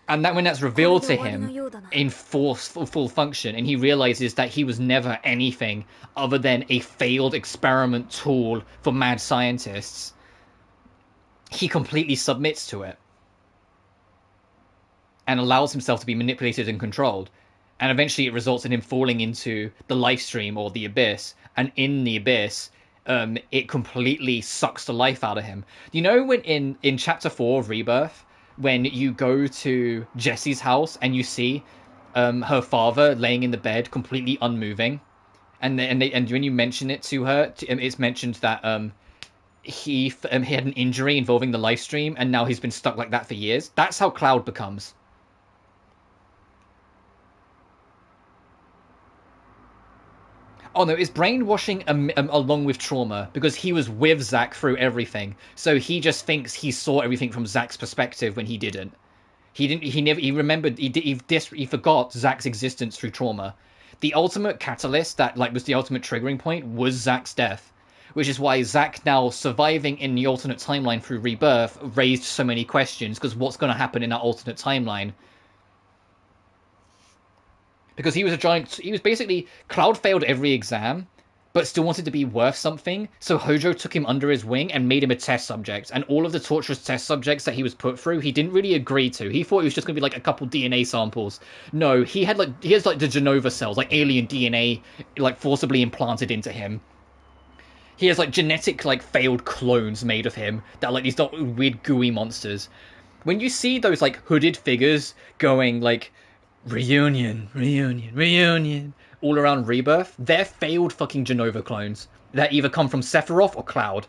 And that when that's revealed to him in full function, and he realizes that he was never anything other than a failed experiment tool for mad scientists, he completely submits to it. And allows himself to be manipulated and controlled. And eventually it results in him falling into the life stream or the abyss. And in the abyss, it completely sucks the life out of him. You know when in Chapter 4 of Rebirth, when you go to Jessie's house and you see her father laying in the bed completely unmoving, and when you mention it to her, it's mentioned that he had an injury involving the life stream, and now he's been stuck like that for years. That's how Cloud becomes. Oh no, it's brainwashing along with trauma, because he was with Zack through everything. So he just thinks he saw everything from Zack's perspective when he didn't. He forgot Zack's existence through trauma. The ultimate catalyst that was the ultimate triggering point was Zack's death. Which is why Zack now surviving in the alternate timeline through Rebirth raised so many questions, because what's going to happen in that alternate timeline? Because he was basically, Cloud failed every exam, but still wanted to be worth something, so Hojo took him under his wing and made him a test subject, and all of the torturous test subjects that he was put through, he didn't really agree to. He thought it was just going to be like a couple DNA samples. No, he has the Genova cells, like alien DNA, forcibly implanted into him. He has genetic failed clones made of him that are these weird gooey monsters. When you see those hooded figures going reunion, all around Rebirth, they're failed fucking Genova clones that either come from Sephiroth or Cloud.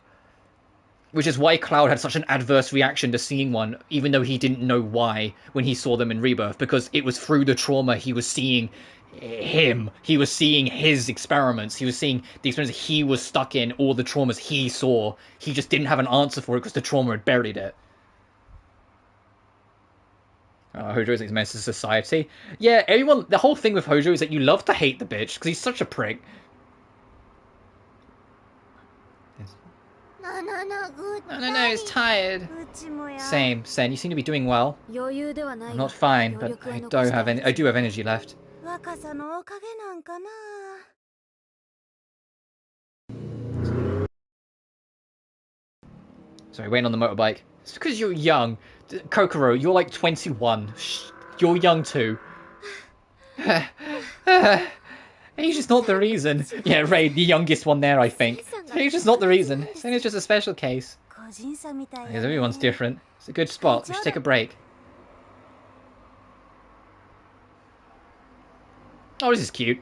Which is why Cloud had such an adverse reaction to seeing one, even though he didn't know why when he saw them in Rebirth, because it was through the trauma he was seeing him. He was seeing his experiments. He was seeing the experiments he was stuck in, all the traumas he saw. He just didn't have an answer for it because the trauma had buried it. Hojo is a menace to society. Yeah, the whole thing with Hojo is that you love to hate the bitch, because he's such a prick. No, it's tired. Same, Sen. You seem to be doing well. I'm not fine, but I do have energy left. Sorry, waiting on the motorbike. It's because you're young. Kokoro, you're like 21. You're young too. He's just not the reason. Yeah, Ray, the youngest one there, I think. He's just not the reason. Sen is just a special case. Because everyone's different. It's a good spot. We should take a break. Oh, this is cute.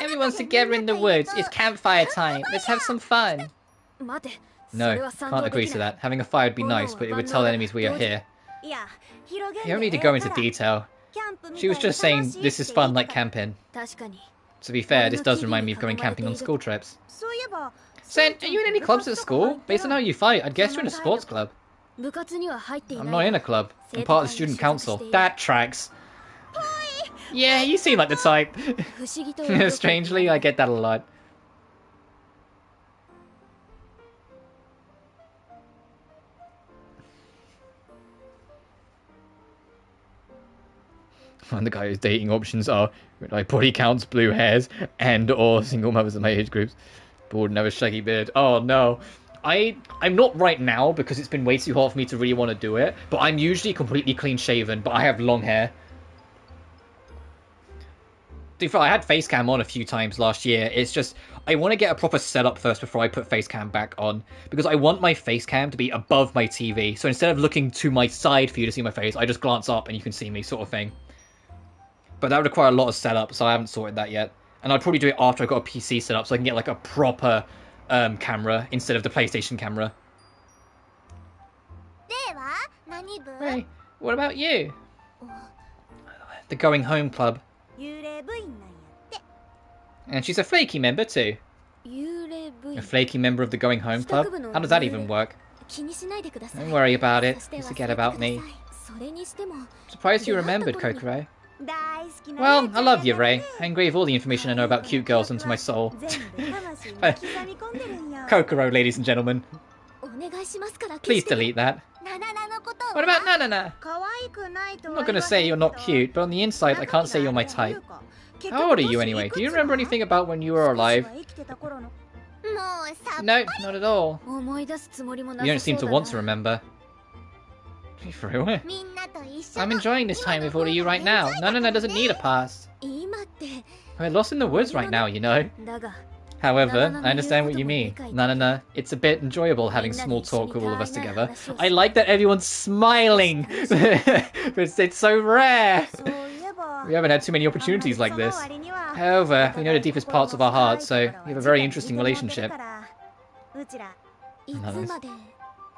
Everyone's together in the woods. It's campfire time. Let's have some fun. No, can't agree to that. Having a fire would be nice, but it would tell enemies we are here. You don't need to go into detail. She was just saying this is fun like camping. To be fair, this does remind me of going camping on school trips. Sen, are you in any clubs at school? Based on how you fight, I'd guess you're in a sports club. I'm not in a club. I'm part of the student council. That tracks. Yeah, you seem like the type. Strangely, I get that a lot. And the guy's dating options are like body counts, blue hairs, and or single mothers of my age groups. Bald and have a shaggy beard. Oh no. I'm not right now because it's been way too hot for me to really want to do it, but I'm usually completely clean shaven, but I have long hair. I had face cam on a few times last year. It's just, I want to get a proper setup first before I put face cam back on. Because I want my face cam to be above my TV. So instead of looking to my side for you to see my face, I just glance up and you can see me, sort of thing. But that would require a lot of setup, so I haven't sorted that yet. And I'd probably do it after I got a PC set up so I can get like a proper camera instead of the PlayStation camera. Hey, what about you? The Going Home Club. And she's a flaky member too. A flaky member of the Going Home Club? How does that even work? Don't worry about it. Just forget about me. Surprised you remembered, Kokoro. Well, I love you, Ray. I engrave all the information I know about cute girls into my soul. Kokoro, ladies and gentlemen. Please delete that. What about Nanana? I'm not gonna say you're not cute, but on the inside I can't say you're my type. How old are you anyway? Do you remember anything about when you were alive? No, not at all. You don't seem to want to remember. For real? I'm enjoying this time with all of you right now. Nanana doesn't need a past. We're lost in the woods right now, you know. However, I understand what you mean. Nanana, it's a bit enjoyable having small talk with all of us together. I like that everyone's smiling! It's so rare! We haven't had too many opportunities like this. However, we know the deepest parts of our hearts, so we have a very interesting relationship. Nice.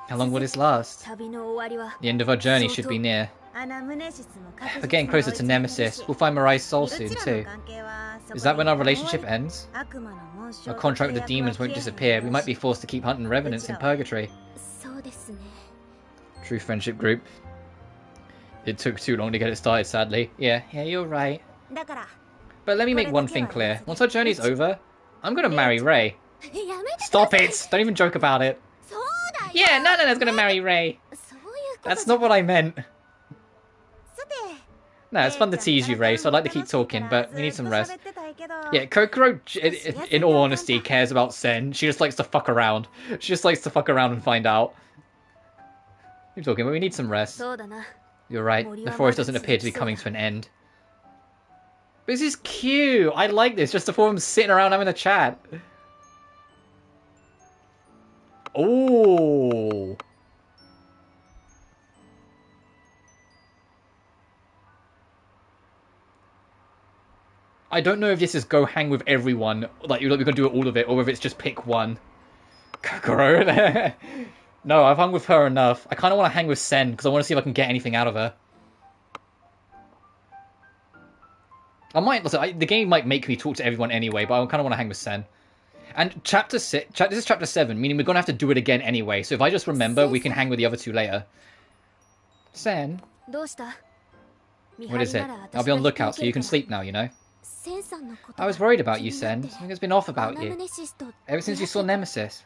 How long will this last? The end of our journey should be near. We're getting closer to Nemesis. We'll find Mirai's soul soon, too. Is that when our relationship ends? Our contract with the demons won't disappear. We might be forced to keep hunting revenants in purgatory. True friendship group. It took too long to get it started, sadly. Yeah, you're right. But let me make one thing clear. Once our journey's over, I'm gonna marry Ray. Stop it! Don't even joke about it. Yeah, Nanana's gonna marry Ray. That's not what I meant. No, it's fun to tease you, Ray, so I'd like to keep talking, but we need some rest. Yeah, Kokoro, in all honesty, cares about Sen. She just likes to fuck around. She just likes to fuck around and find out. You're talking, but we need some rest. You're right, the forest doesn't appear to be coming to an end. This is cute! I like this, just the four of them sitting around having a chat. Oh. I don't know if this is go hang with everyone, like we're gonna do all of it, or if it's just pick one. Kokoro. No, I've hung with her enough. I kind of want to hang with Sen, because I want to see if I can get anything out of her. I might, listen, the game might make me talk to everyone anyway, but I kind of want to hang with Sen. And this is chapter 7, meaning we're going to have to do it again anyway, so if I just remember, we can hang with the other two later. Sen? What is it? I'll be on lookout, so you can sleep now, you know? I was worried about you, Sen. Something has been off about you. Ever since you saw Nemesis.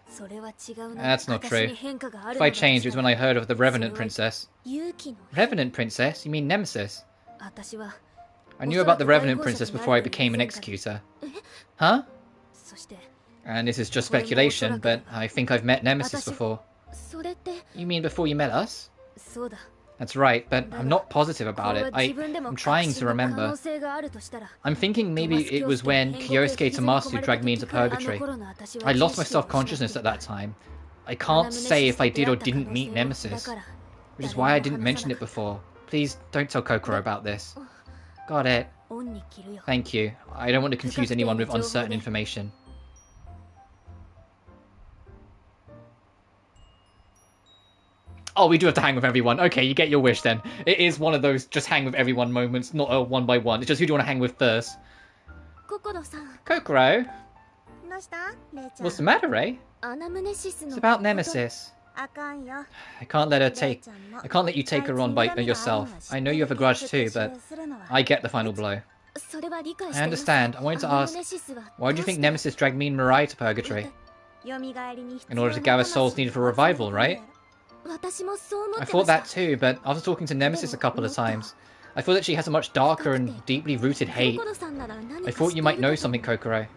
That's not true. If I changed, it was when I heard of the Revenant Princess. Revenant Princess? You mean Nemesis? I knew about the Revenant Princess before I became an executor. Huh? And this is just speculation, but I think I've met Nemesis before. You mean before you met us? That's right, but I'm not positive about it. I'm trying to remember. I'm thinking maybe it was when Kyosuke Tomasu dragged me into purgatory. I lost my self-consciousness at that time. I can't say if I did or didn't meet Nemesis, which is why I didn't mention it before. Please don't tell Kokoro about this. Got it. Thank you. I don't want to confuse anyone with uncertain information. Oh, we do have to hang with everyone. Okay, you get your wish then. It is one of those just hang with everyone moments, not a one by one. It's just who do you want to hang with first? Kokoro? What's the matter, Ray? It's about Nemesis. I can't let you take her on by yourself. I know you have a grudge too, but I get the final blow. I understand. I wanted to ask, why do you think Nemesis dragged me and Mirai to purgatory? In order to gather souls needed for revival, right? I thought that too, but after talking to Nemesis a couple of times, I feel that she has a much darker and deeply rooted hate. I thought you might know something, Kokoro.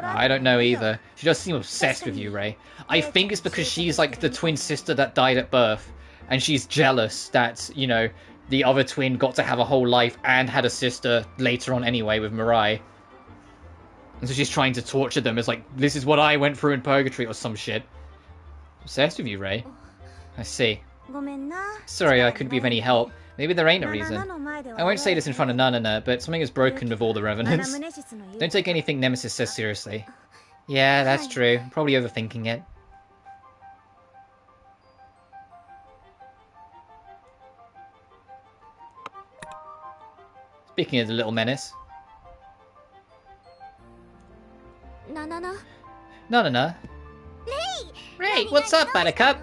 I don't know either. She does seem obsessed with you, Ray. I think it's because she's like the twin sister that died at birth, and she's jealous that, you know, the other twin got to have a whole life and had a sister later on anyway with Mirai. And so she's trying to torture them as like, this is what I went through in purgatory or some shit. Obsessed with you, Ray. I see. Sorry, I couldn't be of any help. Maybe there ain't a reason. I won't say this in front of Nanana, but something is broken with all the revenants. Don't take anything Nemesis says seriously. Yeah, that's true. I'm probably overthinking it. Speaking of the little menace. Nanana. Ray, what's up, Buttercup?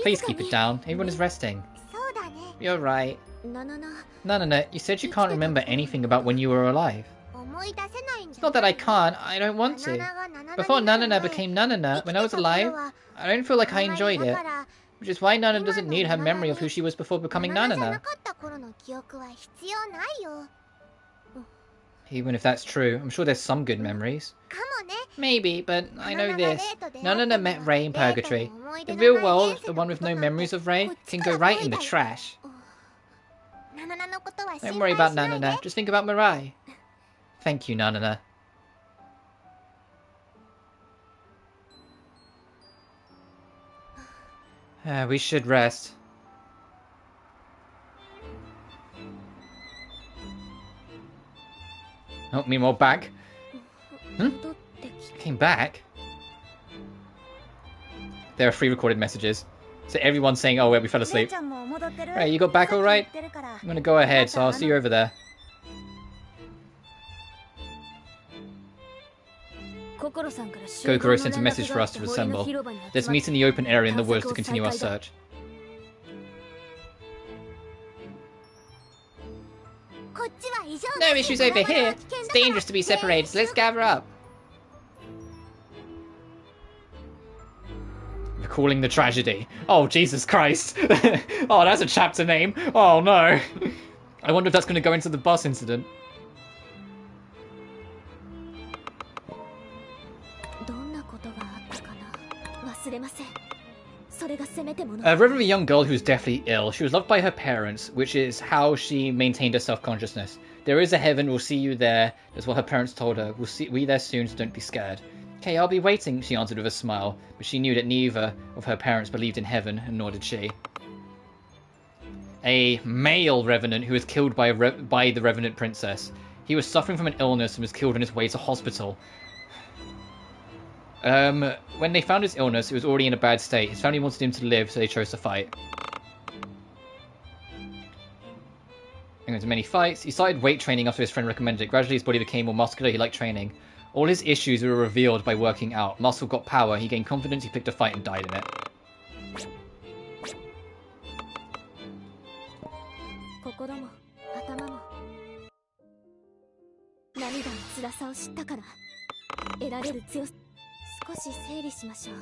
Please keep it down. Everyone is resting. You're right. Nanana, you said you can't remember anything about when you were alive. It's not that I can't, I don't want to. Before Nanana became Nanana, when I was alive, I don't feel like I enjoyed it. Which is why Nanana doesn't need her memory of who she was before becoming Nanana. Even if that's true, I'm sure there's some good memories. Maybe, but I know this. Nanana met Ray in purgatory. The real world, the one with no memories of Ray, can go right in the trash. Don't worry about Nanana, just think about Mirai. Thank you, Nanana. We should rest. Oh, meanwhile, back. Came back? There are 3 recorded messages. So everyone's saying, oh, wait, we fell asleep. Hey, you got back alright? I'm gonna go ahead, so I'll see you over there. Kokoro sent a message for us to assemble. Let's meet in the open area in the woods to continue our search. No issues over here. It's dangerous to be separated, so let's gather up. Recalling the tragedy. Oh, Jesus Christ. Oh, that's a chapter name. Oh, no. I wonder if that's going to go into the bus incident. A relatively young girl who was deathly ill. She was loved by her parents, which is how she maintained her self-consciousness. There is a heaven, we'll see you there. That's what her parents told her. We'll see we there soon, so don't be scared. Okay, I'll be waiting, she answered with a smile, but she knew that neither of her parents believed in heaven, and nor did she. A male revenant who was killed by the Revenant Princess. He was suffering from an illness and was killed on his way to hospital. When they found his illness, he was already in a bad state. His family wanted him to live, so they chose to fight. He went to many fights. He started weight training after his friend recommended it. Gradually, his body became more muscular. He liked training. All his issues were revealed by working out. Muscle got power. He gained confidence. He picked a fight and died in it. 辛さを知ったから得られる強さ少し整理しましょう。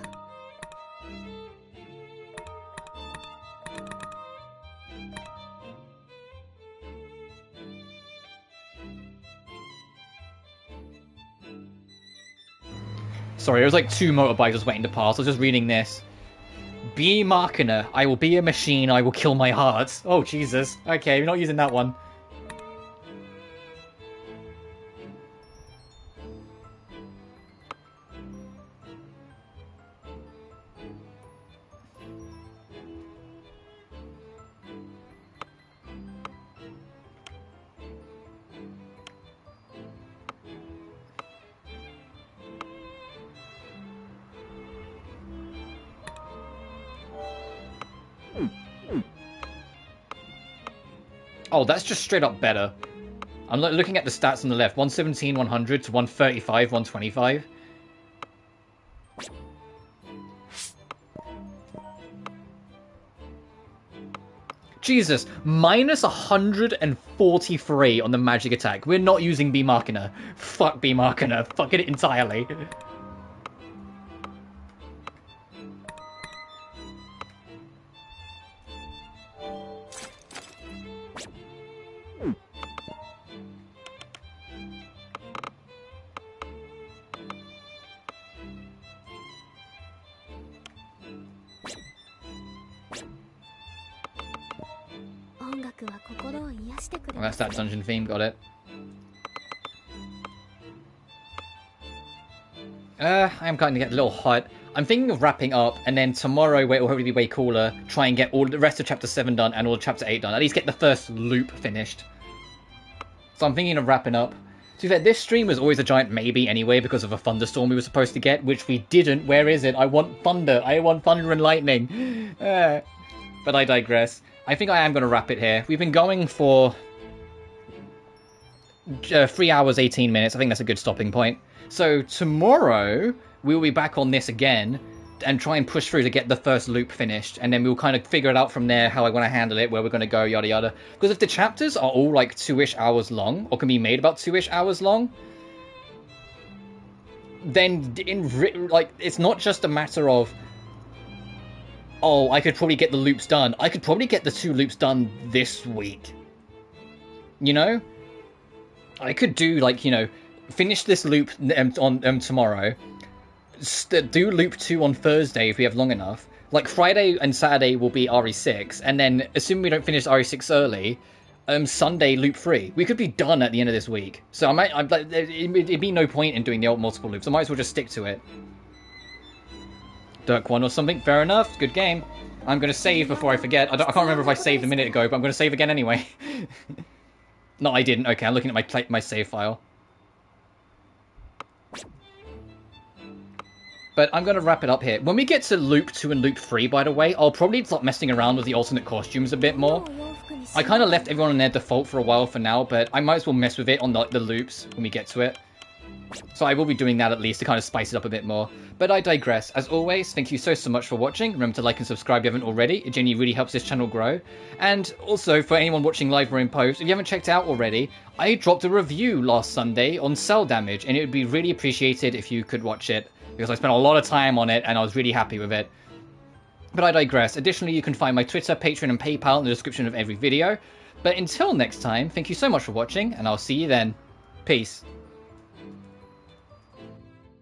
Sorry, it was like 2 motorbikes just waiting to pass. I was just reading this. Be Markener. I will be a machine. I will kill my heart. Oh, Jesus. Okay, we're not using that one. Oh, that's just straight up better. I'm looking at the stats on the left. 117, 100 to 135, 125. Jesus, minus 143 on the magic attack. We're not using B Markener. Fuck B Markener. Fuck it entirely. Oh, that's that dungeon theme, got it. I'm kind of getting a little hot. I'm thinking of wrapping up, and then tomorrow, where it will hopefully be way cooler, try and get all the rest of Chapter 7 done and all of Chapter 8 done. At least get the first loop finished. So I'm thinking of wrapping up. To be fair, this stream was always a giant maybe anyway, because of a thunderstorm we were supposed to get, which we didn't. Where is it? I want thunder. I want thunder and lightning. But I digress. I think I am going to wrap it here. We've been going for 3 hours, 18 minutes. I think that's a good stopping point. So tomorrow, we'll be back on this again and try and push through to get the first loop finished. And then we'll kind of figure it out from there, how I want to handle it, where we're going to go, yada yada. Because if the chapters are all like 2-ish hours long, or can be made about 2-ish hours long, then it's not just a matter of, oh, I could probably get the loops done. I could probably get the 2 loops done this week. You know? I could do, like, you know, finish this loop on tomorrow, do loop 2 on Thursday if we have long enough. Like, Friday and Saturday will be RE6, and then, assuming we don't finish RE6 early, Sunday loop 3. We could be done at the end of this week. So it'd be no point in doing the old multiple loops. I might as well just stick to it. Dirk 1 or something, fair enough, good game. I'm going to save before I forget. I can't remember if I saved a minute ago, but I'm going to save again anyway. No, I didn't. Okay, I'm looking at my save file. But I'm going to wrap it up here. When we get to loop 2 and loop 3, by the way, I'll probably start messing around with the alternate costumes a bit more. I kind of left everyone on their default for a while for now, but I might as well mess with it on the loops when we get to it. So I will be doing that at least to kind of spice it up a bit more. But I digress. As always, thank you so much for watching. Remember to like and subscribe if you haven't already. It genuinely really helps this channel grow. And also, for anyone watching live or in post, if you haven't checked out already, I dropped a review last Sunday on Cell Damage, and it would be really appreciated if you could watch it, because I spent a lot of time on it, and I was really happy with it. But I digress. Additionally, you can find my Twitter, Patreon, and PayPal in the description of every video. But until next time, thank you so much for watching, and I'll see you then. Peace.